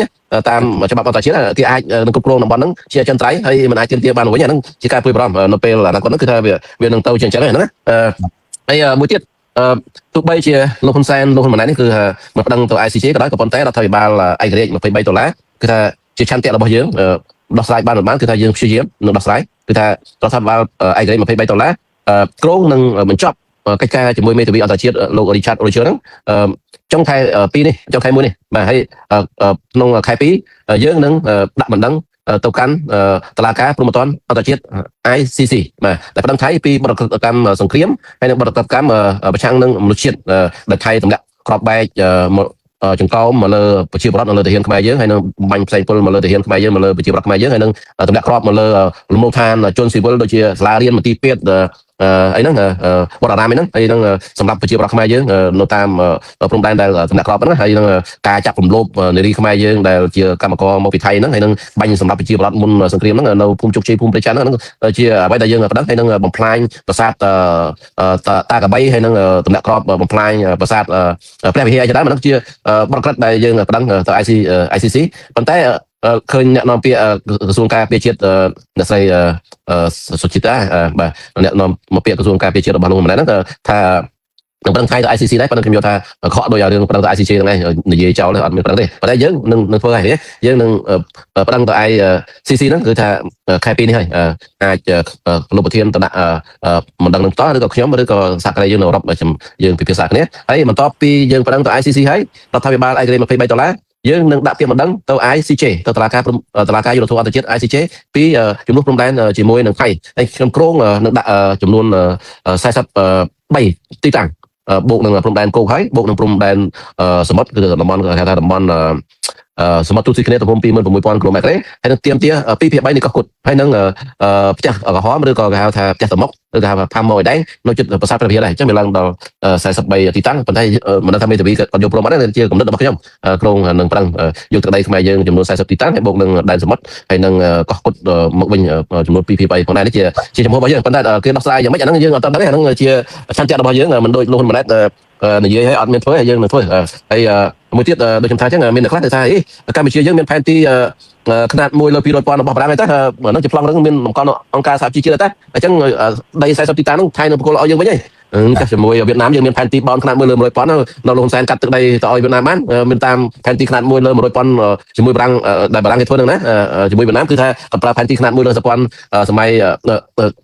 តាមច្បាប់អន្តរជាតិគេអាចនឹងគ្រប់គ្រងតំបន់ហ្នឹងជាអចិន្ត្រៃយ៍ហើយមិនអាចទាមទារបានវិញអាហ្នឹងជាការព្រួយបារម្ភនៅពេលអនាគតហ្នឹងគឺថាវានឹងទៅជាអញ្ចឹងហ្នឹងណាហើយមួយទៀតទោះបីជាលោកហ៊ុនសែនលោកហ៊ុនម៉ាណែតនេះគឺមកប្តឹងទៅ ICJ ក៏ដោយក៏ប៉ុន្តែរដ្ឋាភិបាលឯករាជ្យ$23គឺថាជាឆន្ទៈរបស់យើងដោះស្រាយបានគឺថាយើងព្យាយាមនឹងដោះស្រាយគឺថារដ្ឋាភិបាលឯករាជ្យ$23គ្រោងនឹងបញ្ចប់កិច្ចការជាមួយមេធាវីអន្តរជាតិលោក Richard Roger ហ្នឹងចុងខែ2នេះចុងខែ1នេះបាទហើយក្នុងខែ2យើងនឹងដាក់បណ្ដឹងទៅកាន់តុលាការព្រហ្មទណ្ឌអន្តរជាតិ ICC បាទតែប្តឹងថៃពីបទកម្មសង្គ្រាមហើយនិងបទកម្មប្រឆាំងនឹងមនុស្សជាតិដែលថៃទម្លាក់ក្របបែកចង្កោមមកលើប្រជាពលរដ្ឋនៅលើទាហានខ្មែរយើងហើយនឹងបាញ់ផ្សេងពលមកលើទាហានខ្មែរយើងមកលើប្រជាពលរដ្ឋខ្មែរយើងហើយនឹងទម្លាក់ក្របមកលើលំនៅឋានជនស៊ីវិលដូចជាសាលារៀនមន្ទីរពេទ្យអីហ្នឹងវត្តអារាមអីហ្នឹងហើយនឹងសម្រាប់ប្រជាពលរដ្ឋខ្មែរយើងនៅតាមព្រំដែនដែលទម្លាក់ក្របហ្នឹងហើយនឹងការចាប់រំលោភនារីខ្មែរយើងដែលជាកម្មករមកពីថៃហ្នឹងហើយនឹងបាញ់សម្រាប់ប្រជាពលរដ្ឋមុនសង្គ្រាមហ្នឹងនៅភូមិជោគជ័យភូមិព្រៃច័ន្ទហ្នឹងជាអ្វីដែលយើងប្តឹងហើយនឹងបំផ្លាញប្រាសាទតាកបីហើយនឹងទម្លាក់ក្របបំផ្លាញប្រាសាទព្រះវិហារជាដើមហ្នឹងជាបទក្រិតដែលយើងប្តឹងទៅ ICC ប៉ុន្តែឃើញអ្នកនាំពាក្យក្រសួងការពារជាតិអ្នកស្រីសុជីតាបាទអ្នកនាំមកពាក្យក្រសួងការពារជាតិរបស់លោកហ៊ុនម៉ាណែតហ្នឹងថានឹងប្រឹងថ្ងៃទៅ ICC ដែរប៉ុន្តែខ្ញុំយល់ថាខកដោយរឿងប្រឹងទៅ ICC ហ្នឹងឯងនិយាយចោលអត់មានប្រឹងទេប៉ុន្តែយើងនឹងធ្វើហើយយើងនឹងប្រឹងទៅ ICC ហ្នឹងគឺថាខែ2នេះហើយអាចលោកប្រធានទៅដាក់មិនដឹងនឹងតោះឬក៏ខ្ញុំឬក៏សហការីយើងនៅអឺរ៉ុបយើងពិភាក្សាគ្នាហើយបន្ទាប់ពីយើងប្រឹងទៅ ICC ហើយរដ្ឋាភិបាលឯករាជ្យ$23យើងនឹងដាក់ពាក្យបណ្ដឹងទៅ ICJ ទៅតុលាការយុត្តិធម៌អន្តរជាតិ ICJ ពីចំនួនព្រំដែនជាមួយនឹងថៃហើយខ្ញុំគ្រោងនឹងដាក់ចំនួន43ទីតាំងបូកនឹងព្រំដែនគោកហើយបូកនឹងព្រំដែនសមុទ្រគឺតំបន់គេហៅថាតំបន់សមុទ្រទូស៊ីគ្នាទំហំ26,000 គីឡូម៉ែត្រទេហើយនឹងទាមទារ2/3នៃកោះគុតហើយនឹងផ្ទះក្រហមឬក៏គេហៅថាផ្ទះតមុកឬគេហៅថាផាំម៉ូយដែងនៅជិតប្រាសាទព្រះវិហារដែរអញ្ចឹងវាឡើងដល់43ទីតាំងប៉ុន្តែមិនដឹងថាមេធាវីគាត់យកព្រមអត់ទេជាកំណត់របស់ខ្ញុំក្រុងនឹងប្រឹងយកទឹកដីខ្មែរយើងចំនួន40ទីតាំងហើយបូកនឹងដែនសមុទ្រហើយនឹងកោះគុតមកវិញចំនួន2/3ផងដែរនេះជាចំហរបស់យើងប៉ុន្តែគេដោះស្រាយយ៉ាងម៉េចអាហ្នឹងយើងអត់ដឹងទេអាហ្នឹងជាឆន្ទៈរបស់យើងមិនដូចលោកហ៊ុនម៉ាណែត និយាយឲ្យអត់មានធ្វើហើយយើងនឹងធ្វើហើយមួយទៀតដូចខ្ញុំថាអញ្ចឹងមានអ្នកខ្លះថាកម្ពុជាយើងមានផែនទីຂະຫນាត1លើ200,000របស់បារាំងទេហ្នឹងជាប្លង់ហ្នឹងមានអង្គការសហជីវជាតិទេអញ្ចឹងដី40ទីតាំងហ្នឹងថៃនឹងបកគលឲ្យយើងវិញហើយជាមួយវៀតណាមយើងមានផែនទីបោនຂະຫນាត1លើ100,000នៅលោកហ៊ុនសែនកាត់ទឹកដីទៅឲ្យវៀតណាមបានមានតាមផែនទីຂະຫນាត1លើ100,000ជាមួយបារាំងដែលបារាំងគេធ្វើហ្នឹងណាជាមួយវៀតណាមគឺថាប្រើផែនទីຂະຫນាត1លើ50,000សម័យ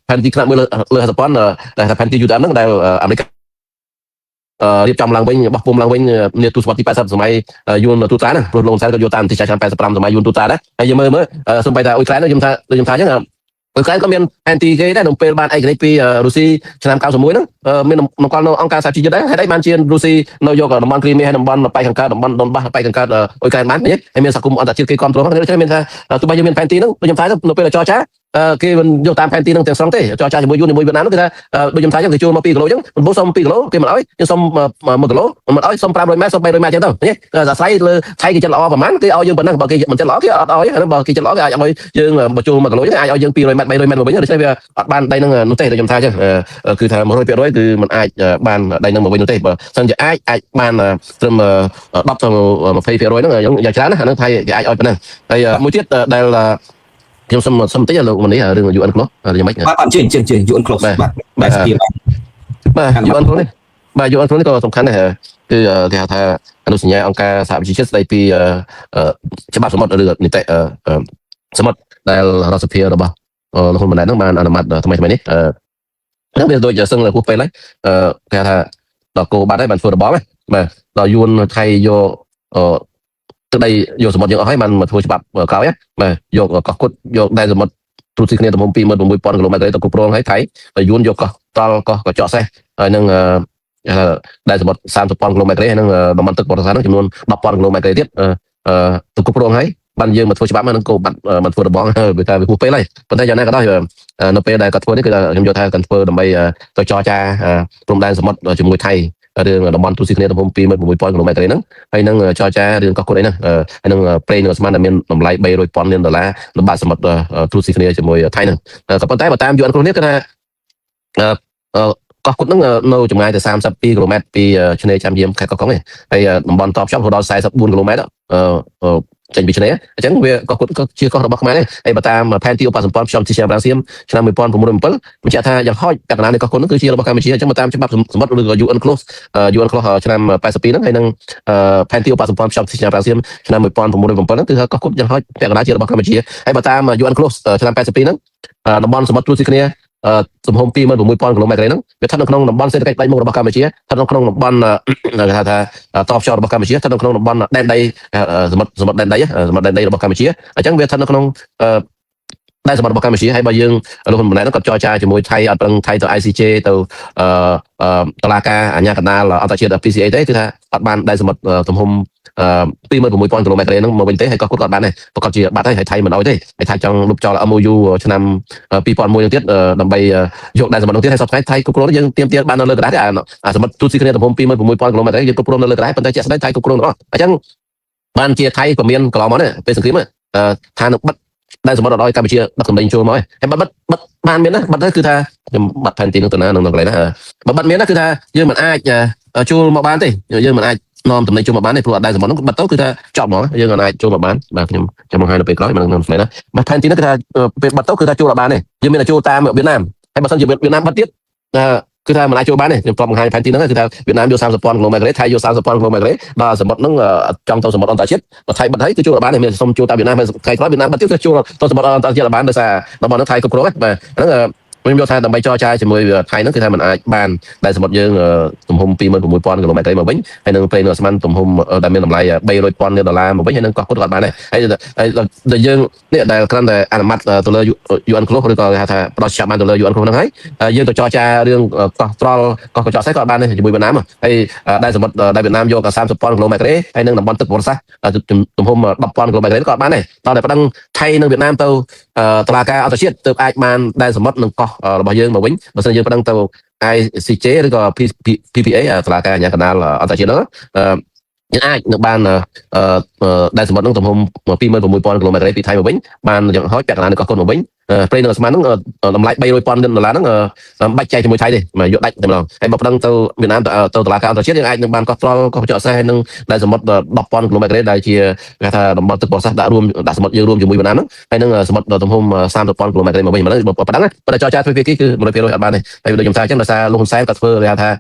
ផែនទីຂະຫນាត1លើ50,000ដែលថាផែនទី UTM ហ្នឹងដែលអាមេរិករៀបចំឡើងវិញបោះពុំឡើងវិញនាទសវត្សរ៍ទី80សម័យយួនទូតាណាព្រោះលោកហ៊ុនសែនក៏យកតាមទីឆ្នាំ85សម័យយួនទូតាដែរហើយយើងមើលសូម្បីតែអ៊ុយក្រែនខ្ញុំថាអញ្ចឹងអ៊ុយក្រែនក៏មានផែនទីគេដែរក្នុងពេលបានឯករាជ្យពីរុស្ស៊ីឆ្នាំ91ហ្នឹងមាននគរនៅអង្គការសហជីវជាតិដែរហើយបានជារុស្ស៊ីនៅយកតំបន់គ្រីមៀហើយតំបន់ប៉ែកខាងកើតតំបន់ដុនបាសប៉ែកខាងកើតអ៊ុយក្រែនបានហើយមានសហគមន៍អន្តរជាតិគេគ្រប់គ្រងហ្នឹងគឺមានថាទោះបីយើងមានផែនទីហ្នឹងខ្ញុំថានៅពេលចរចាគេមិនយកតាមផែនទីហ្នឹងទាំងស្រុងទេចរចាជាមួយយួនជាមួយវៀតណាមគឺថាដូចខ្ញុំថាអញ្ចឹងគេចូលមក2គីឡូអញ្ចឹងមិនបោះសុំ2គីឡូគេមិនអោយខ្ញុំសុំ1គីឡូមិនអោយសុំ500ម៉ែត្រសុំ300ម៉ែត្រអញ្ចឹងទៅអាស្រ័យលើថៃគេចិត្តល្អប្រហែលគេឲ្យយើងប៉ុណ្ណឹងបើគេមិនចិត្តល្អគេអត់ឲ្យបើគេចិត្តល្អគេអាចឲ្យយើងបញ្ចូល1គីឡូអញ្ចឹងអាចឲ្យយើង200ម៉ែត្រ300ម៉ែត្រមកវិញដូច្នេះវាអត់បានដីហ្នឹងនោះទេដូចខ្ញុំថាអញ្ចឹងគឺថា 100% គឺมันអាចបានដីហ្នឹងមកវិញនោះទេបើសិនជាអាចបានត្រឹម10ទៅ20%ហ្នឹងយ៉ាងច្រើនណាអាហ្នឹងថៃគេអាចឲ្យប៉ុណ្ណឹងហើយមួយទៀតដែលខ្ញុំសុំតិចលោកមនីរឿង UN Close យ៉ាងម៉េចបាទជឿ UN Close បាទស្ទាបបាទ UN Close នេះបាទ UN Close នេះក៏សំខាន់ដែរគឺគេហៅថាអនុសញ្ញាអង្គការសហប្រជាជាតិស្ដីពីច្បាប់សមុទ្រឬនីតិសមុទ្រដែលរដ្ឋសភារបស់លោកហ៊ុនម៉ាណែតហ្នឹងបានអនុម័តថ្មីនេះហ្នឹងវាដូចសឹងលើពោះពេលហើយគេថាដល់គោបាត់ហើយបានធ្វើរបបហ្នឹងបាទដល់យួនថៃយកទឹកដីយកសមុទ្រយើងអស់ហើយបានមកធ្វើច្បាប់ក្រោយបាទយកកោះគុតយកដែនសមុទ្រទូទីគ្នាទំហំ 26,000 គីឡូម៉ែត្រទៅគ្រប់គ្រងហើយថៃហើយយួនយកកោះត្រល់កោះកញ្ចក់សេះហើយនឹងដែនសមុទ្រ 30,000 គីឡូម៉ែត្រហើយនឹងតំបន់ទឹកបរិសាទនោះចំនួន 10,000 គីឡូម៉ែត្រទៀតទៅគ្រប់គ្រងហើយបានយើងមកធ្វើច្បាប់ហ្នឹងក៏បាត់មកធ្វើរបបវាថាវាពោះពេលហើយប៉ុន្តែយ៉ាងណាក៏ដោយនៅពេលដែលគាត់ធ្វើនេះគឺខ្ញុំយល់ថាគាត់ធ្វើដើម្បីទៅចរចាព្រំដែនសមុទ្រជាមួយថៃរឿងតំបន់ទូស៊ីគ្នាទំហំ 26,000 គីឡូម៉ែត្រហ្នឹងហើយនឹងចរចារឿងកោះគុតអីហ្នឹងហើយនឹងប្រេងនៅស្មានដែលមានតម្លៃ $300,000 លាននៅបាតសមុទ្រទូស៊ីគ្នាជាមួយថៃហ្នឹងក៏ប៉ុន្តែបើតាម UN នេះគឺថាកោះគុតហ្នឹងនៅចម្ងាយទៅ32 គីឡូម៉ែត្រពីឆ្នេរចាំយាមខេត្តកោះកុងឯងហើយតំបន់តបចំរហូតដល់44 គីឡូម៉ែត្រចេញពីឆ្នេរអញ្ចឹងវាកោះគុតក៏ជាកោះរបស់ខ្មែរដែរហើយបើតាមផែនទីឧបសម្ព័ន្ធខ្ញុំទីឆ្នាំប្រាំងសៀមឆ្នាំ 1907 បញ្ជាក់ថាយ៉ាងហោចពាក់កណ្ដាលនៃកោះគុតហ្នឹងគឺជារបស់កម្ពុជាអញ្ចឹងបើតាមច្បាប់សមុទ្រឬក៏ UN Close ឆ្នាំ82ហ្នឹងហើយនឹងផែនទីឧបសម្ព័ន្ធខ្ញុំទីឆ្នាំប្រាំងសៀមឆ្នាំ 1907 ហ្នឹងគឺកោះគុតយ៉ាងហោចពាក់កណ្ដាលជារបស់កម្ពុជាហើយបើតាម UN Close ឆ្នាំ82ហ្នឹងតំបន់សមុទ្រទូស៊ីគ្នាទំហំ 26,000 គីឡូម៉ែត្រហ្នឹងវាស្ថិតនៅក្នុងតំបន់សេដ្ឋកិច្ចផ្នែកមុខរបស់កម្ពុជាស្ថិតនៅក្នុងតំបន់គេហៅថាតបខ្យល់របស់កម្ពុជាស្ថិតនៅក្នុងតំបន់ដែនដីសមុទ្រដែនដីរបស់កម្ពុជាអញ្ចឹងវាស្ថិតនៅក្នុងដែនសមុទ្ររបស់កម្ពុជាហើយបើយើងលោកហ៊ុនម៉ាណែតគាត់ចរចាជាមួយថៃអត់ប្រឹងថៃទៅ ICJ ទៅតុលាការអាជ្ញាកណ្ដាលអន្តរជាតិ PCA ទេគឺថាអត់បានដែនសមុទ្រទំហំ 26,000 គីឡូម៉ែត្រហ្នឹងមកវិញទេហើយក៏គាត់បានដែរប្រកាសជាបាត់ហើយថៃមិនអោយទេហើយថៃចង់លុបចោល MOU ឆ្នាំ 2001 ហ្នឹងទៀតដើម្បីយកដែនសមុទ្រនោះទៀតហើយសប្តាហ៍ថៃគ្រប់គ្រងយើងទៀមទាត់បាននៅលើក្រដាសអាសមុទ្រទូស៊ីគ្នាទំហំ 26,000 គីឡូម៉ែត្រយើងគ្រប់គ្រងនៅលើក្រដាសប៉ុន្តែជាក់ស្ដែងថៃគ្រប់គ្រងទាំងអស់អញ្ចឹងបានជាថៃក៏មានកន្លងមកដែរពេលសង្គ្រាមថានឹងបិទដែនសមុទ្រឲ្យកម្ពុជាដឹកសម្លេងចូលមកហើយបិទបានមានណាបិទទៅគឺថាខ្ញុំបាត់ផែនទីនឹងទៅណាក្នុងកន្លែងណាបើបិទមានណាគឺថាយើងមិនអាចចូលមកបានទេយើងមិនអាចនាំតំណែងចូលមកបានទេព្រោះអត់ដែនសមុទ្រនោះបិទទៅគឺថាចប់ហ្មងយើងអាចចូលមកបានបាទខ្ញុំចាំបង្ហាញនៅពេលក្រោយក្នុងស្លាយណាបាទផែនទីនោះគឺថាពេលបិទទៅគឺថាចូលបានទេយើងមានតែចូលតាមវៀតណាមហើយបើសិនជាវៀតណាមបិទទៀតគឺថាមិនអាចចូលបានទេខ្ញុំប្រាប់បង្ហាញផែនទីហ្នឹងគឺថាវៀតណាមយក 30,000 គីឡូម៉ែត្រថៃយក 30,000 គីឡូម៉ែត្រដល់សមុទ្រហ្នឹងចង់ទៅសមុទ្រអន្តរជាតិបើថៃបិទហើយគឺចូលបានទេមានសុំចូលតាមវៀតណាមហើយថ្ងៃក្រោយវៀតណាមបិទទៀតគឺចូលទៅសមុទ្រអន្តរជាតិបានដោយសារតំបន់ហ្នឹងថៃគ្រប់គ្រងបាទហ្នឹងខ្ញុំយល់ថាដើម្បីចរចាជាមួយថៃហ្នឹងគឺថាมันអាចបានដែនសមុទ្រយើងទំហំ 26,000 គីឡូម៉ែត្រមកវិញហើយនឹងប្រេងនៅស្មានទំហំដែលមានតម្លៃ $300,000 មកវិញហើយនឹងកោះគុតក៏បានដែរហើយដែលយើងនេះដែលគ្រាន់តែអនុម័តទៅលើ UN Close ឬក៏គេហៅថាផ្ដល់ច្បាប់បានទៅលើ UN Close ហ្នឹងហើយយើងទៅចរចារឿងកោះត្រល់កោះកញ្ចក់សេះក៏បានដែរជាមួយវៀតណាមហើយដែនសមុទ្រដែលវៀតណាមយក 30,000 គីឡូម៉ែត្រហើយនឹងតំបន់ទឹកបរិសាសទំហំ 10,000 គីឡូម៉ែត្រក៏បានដែរតោះតែប៉ណ្ដឹងថៃនិងវៀតណាមទៅតុលាការអន្តរជាតិទើបអាចបានដែនសមុទ្រនិងកោះរបស់យើងមកវិញបើសិនយើងប៉ណ្ដឹងទៅ ICJ ឬក៏ PPA តុលាការអាជ្ញាកណ្ដាលអន្តរជាតិហ្នឹងយើងអាចនឹងបានដែនសមុទ្រហ្នឹងទំហំ 26,000 គីឡូម៉ែត្រពីថៃមកវិញបានយ៉ាងហោចពាក់កណ្ដាលនៃកោះកុនមកវិញ ប្រេងនៅស្មានហ្នឹងតម្លៃ$300,000ហ្នឹងបាច់ចែកជាមួយថៃទេមកយកដាច់តែម្ដងហើយបើប្តឹងទៅវៀតណាមទៅតុលាការអន្តរជាតិយើងអាចនឹងបានកោះត្រល់កោះកញ្ចក់សេះហើយនឹងដែលសមុទ្រ10,000 គីឡូម៉ែត្រក្រេដែលជាគេថាតំបន់ទឹកប្រសាសន៍ដាក់សមុទ្រយើងរួមជាមួយវៀតណាមហ្នឹងហើយនឹងសមុទ្រទំហំ30,000 គីឡូម៉ែត្រក្រេមកវិញបើប្តឹងប៉ុន្តែចរចាទ្វេភាគីគឺ100%អត់បានទេហើយដូចខ្ញុំថាអញ្ចឹងដោយសារលោកហ៊ុនសែនក៏ធ្វើគេថា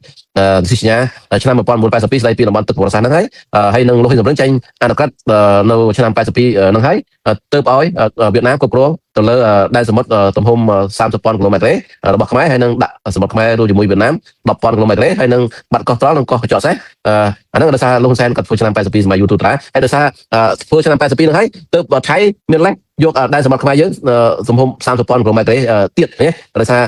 សិស្សញ្ញាឆ្នាំ1982ស្ដីពីតំបន់ទឹកប្រសាសន៍ហ្នឹងហើយនឹងលោកហ៊ុនសែនចេញអនុក្រឹត្យនៅឆ្នាំ82ហ្នឹងហើយទើបឲ្យវៀតណាមគ្រប់គ្រងទៅលើដែនសមុទ្រទំហំ30,000 គីឡូម៉ែត្រក្រេរបស់ខ្មែរហើយនឹងដាក់សមុទ្រខ្មែររួមជាមួយវៀតណាម10,000 គីឡូម៉ែត្រក្រេហើយនឹងបាត់កោះត្រល់និងកោះកញ្ចក់សេះអាហ្នឹងដោយសារលោកហ៊ុនសែនគាត់ធ្វើឆ្នាំ82សម័យយូរទូត្រាហើយដោយសារធ្វើឆ្នាំ82ហ្នឹងហើយទើបថៃមានលេសយកដែនសមុទ្រខ្មែរយើងទំហំ30,000 គីឡូម៉ែត្រក្រេទៀតណាដោយសារ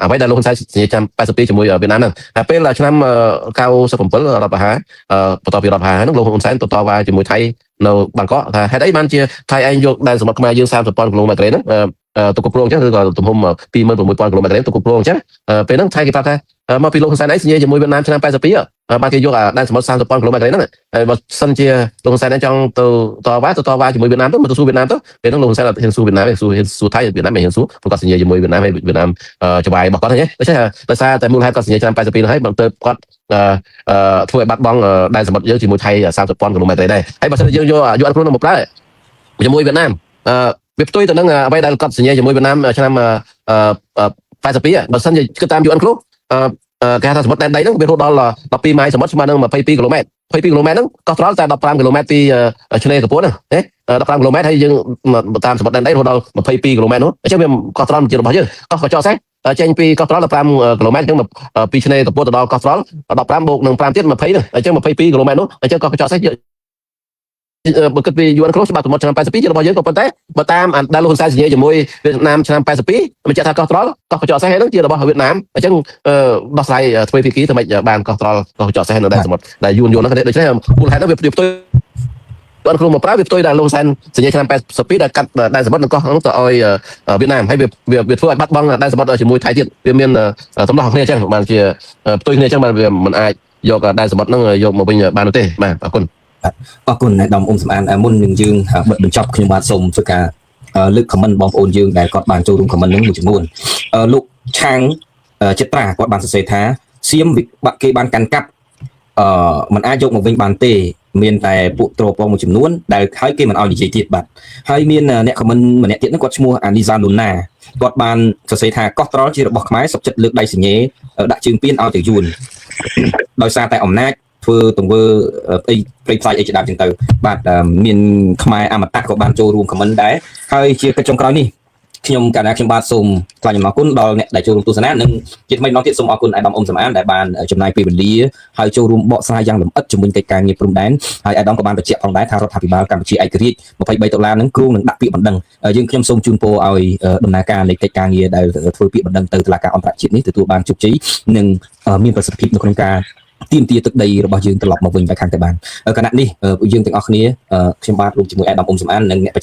អ្វីដែលលោកហ៊ុនសែនសញ្ញាឆ្នាំ82ជាមួយវៀតណាមហ្នឹងហើយពេលឆ្នាំ97រដ្ឋប្រហារបន្ទាប់ពីរដ្ឋប្រហារហ្នឹងលោកហ៊ុនសែនទៅតវ៉ាជាមួយថៃនៅបាងកកថាហេតុអីបានជាថៃឯងយកដែនសមុទ្រខ្មែរយើង30,000 គីឡូម៉ែត្រក្រេហ្នឹងទៅគ្រប់គ្រងអញ្ចឹងឬក៏ទំហំ26,000 គីឡូម៉ែត្រក្រេទៅគ្រប់គ្រងអញ្ចឹងពេលហ្នឹងថៃគេប្រាប់ថាមកពីលោកហ៊ុនសែនឯងសញ្ញាជាមួយវៀតណាមឆ្នាំ82បានគេយកដែនសមុទ្រ30,000 គីឡូម៉ែត្រក្រេហ្នឹងហើយបើសិនជាលោកហ៊ុនសែនឯងចង់ទៅតវ៉ាជាមួយវៀតណាមទៅមកទៅស៊ូវៀតណាមទៅពេលហ្នឹងលោកហ៊ុនសែនអត់ហ៊ានស៊ូវៀតណាមទេស៊ូថៃវៀតណាមមិនហ៊ានស៊ូព្រោះគាត់សញ្ញាជាមួយវៀតណាមហើយវៀតណាមច្បាយរបស់គាត់ហ្នឹងដូច្នេះដោយសារតែមូលហេតុគាត់សញ្ញាឆ្នាំ82ហ្នឹងហើយបានទៅគាត់ធ្វើឲ្យបាត់បង់ដែនសមុទ្រយើងជាមួយថៃ30,000 គីឡូម៉ែត្រដែរហើយបើសិនយើងយកអត់ខ្លួនមកប្រើជាមួយវៀតណាមវាផ្ទុយទៅនឹងអ្វីដែលគាត់សញ្ញាជាមួយវៀតណាមឆ្នាំ82បើសិនជាគិតតាម UN ខ្លួនគេថាសមុទ្រដែនដីហ្នឹងវារហូតដល់12 ម៉ាយលសមុទ្រស្មើនឹង22 គីឡូម៉ែត្រ22 គីឡូម៉ែត្រហ្នឹងកោះត្រល់តែ15 គីឡូម៉ែត្រពីឆ្នេរកំពតហ្នឹងណា15 គីឡូម៉ែត្រហើយយើងតាមសមុទ្រដែនដីរហូតដល់22 គីឡូម៉ែត្រនោះអញ្ចឹងវាកោះត្រល់ជារបស់យើងកោះកញ្ចក់សេះចេញពីកោះត្រល់15 គីឡូម៉ែត្រអញ្ចឹងពីឆ្នេរកំពតទៅដល់កោះត្រល់15បូកនឹង5ទៀត20ហ្នឹងអញ្ចឹង22 គីឡូម៉ែត្រនោះអញ្ចឹងកោះកញ្ចក់សេះបើគិតពី UN ក្នុងច្បាប់សមុទ្រឆ្នាំ82ជារបស់យើងក៏ប៉ុន្តែបើតាមដែលលោកហ៊ុនសែនសញ្ញាជាមួយវៀតណាមឆ្នាំ82បញ្ជាក់ថាកោះត្រល់កោះកញ្ចក់សេះហ្នឹងជារបស់វៀតណាមអញ្ចឹងដោះស្រាយទ្វេភាគីធ្វើម៉េចបានកោះត្រល់កោះកញ្ចក់សេះនៅដែនសមុទ្រដែលយួនហ្នឹងដូច្នេះមូលហេតុហ្នឹងវាផ្ទុយUN ក្នុងមកប្រើវាផ្ទុយដែលលោកហ៊ុនសែនសញ្ញាឆ្នាំ82ដែលកាត់ដែនសមុទ្រនិងកោះហ្នឹងទៅឲ្យវៀតណាមហើយវាធ្វើឲ្យបាត់បង់ដែនសមុទ្រជាមួយថៃទៀតវាមានសំណោះគ្នាអញ្ចឹងបានជាផ្ទុយគ្នាអញ្ចឹងបានវាមិនអាចយកដែនសមុទ្រហ្នឹងយកមកវិញបានទេបាទអរគុណអរគុណអ្នកដំអ៊ុំសំអានមុននឹងយើងបិទបញ្ចប់ខ្ញុំបាទសូមធ្វើការលើកខមមិនបងប្អូនយើងដែលគាត់បានចូលរួមខមមិននឹងមួយចំនួនលោកឆាងចិត្រាគាត់បានសរសេរថាសៀមគេបានកាន់កាប់มันអាចយកមកវិញបានទេមានតែពួកត្រពងមួយចំនួនដែលហើយគេមិនឲ្យនិយាយទៀតបាទហើយមានអ្នកខមមិនម្នាក់ទៀតហ្នឹងគាត់ឈ្មោះអានីហ្សានូណាគាត់បានសរសេរថាកោះត្រល់ជារបស់ខ្មែរសុខចិត្តលើកដៃសញ្ញេដាក់ជើងពៀនឲ្យទៅយួនដោយសារតែអំណាចធ្វើទង្វើអីព្រៃផ្សាយអីជាដើមចឹងទៅបាទមានខ្មែរអមតៈក៏បានចូលរួមខមមិនដែរហើយជាកិច្ចចុងក្រោយនេះខ្ញុំកាលណាខ្ញុំបាទសូមថ្លែងអំណរគុណដល់អ្នកដែលចូលរួមទស្សនានិងជាថ្មីម្ដងទៀតសូមអរគុណអាយដាមអ៊ុំសំអានដែលបានចំណាយពេលវេលាហើយចូលរួមបកស្រាយយ៉ាងលម្អិតជាមួយកិច្ចការងារព្រំដែនហើយអាយដាមក៏បានបញ្ជាក់ផងដែរថារដ្ឋាភិបាលកម្ពុជាឯករាជ្យ$23នឹងគ្រោងនឹងដាក់ពាក្យបណ្ដឹងយើងខ្ញុំសូមជូនពរឲ្យដំណើរការនៃកិច្ចការងារដែលធ្វើពាក្យបណ្ដឹងទៅតុលាការអន្តរជាតិនេះទទួលបានជោគជ័យនិងមានប្រសិទ្ធភាពនៅក្នុងការទាមទារទឹកដីរបស់យើងត្រឡប់មកវិញបែបខាងតែបានគណៈនេះយើងទាំងអស់គ្នាខ្ញុំបាទរួមជាមួយអាយដាមអ៊ុំសំអាននិងអ្នកបច្ចេក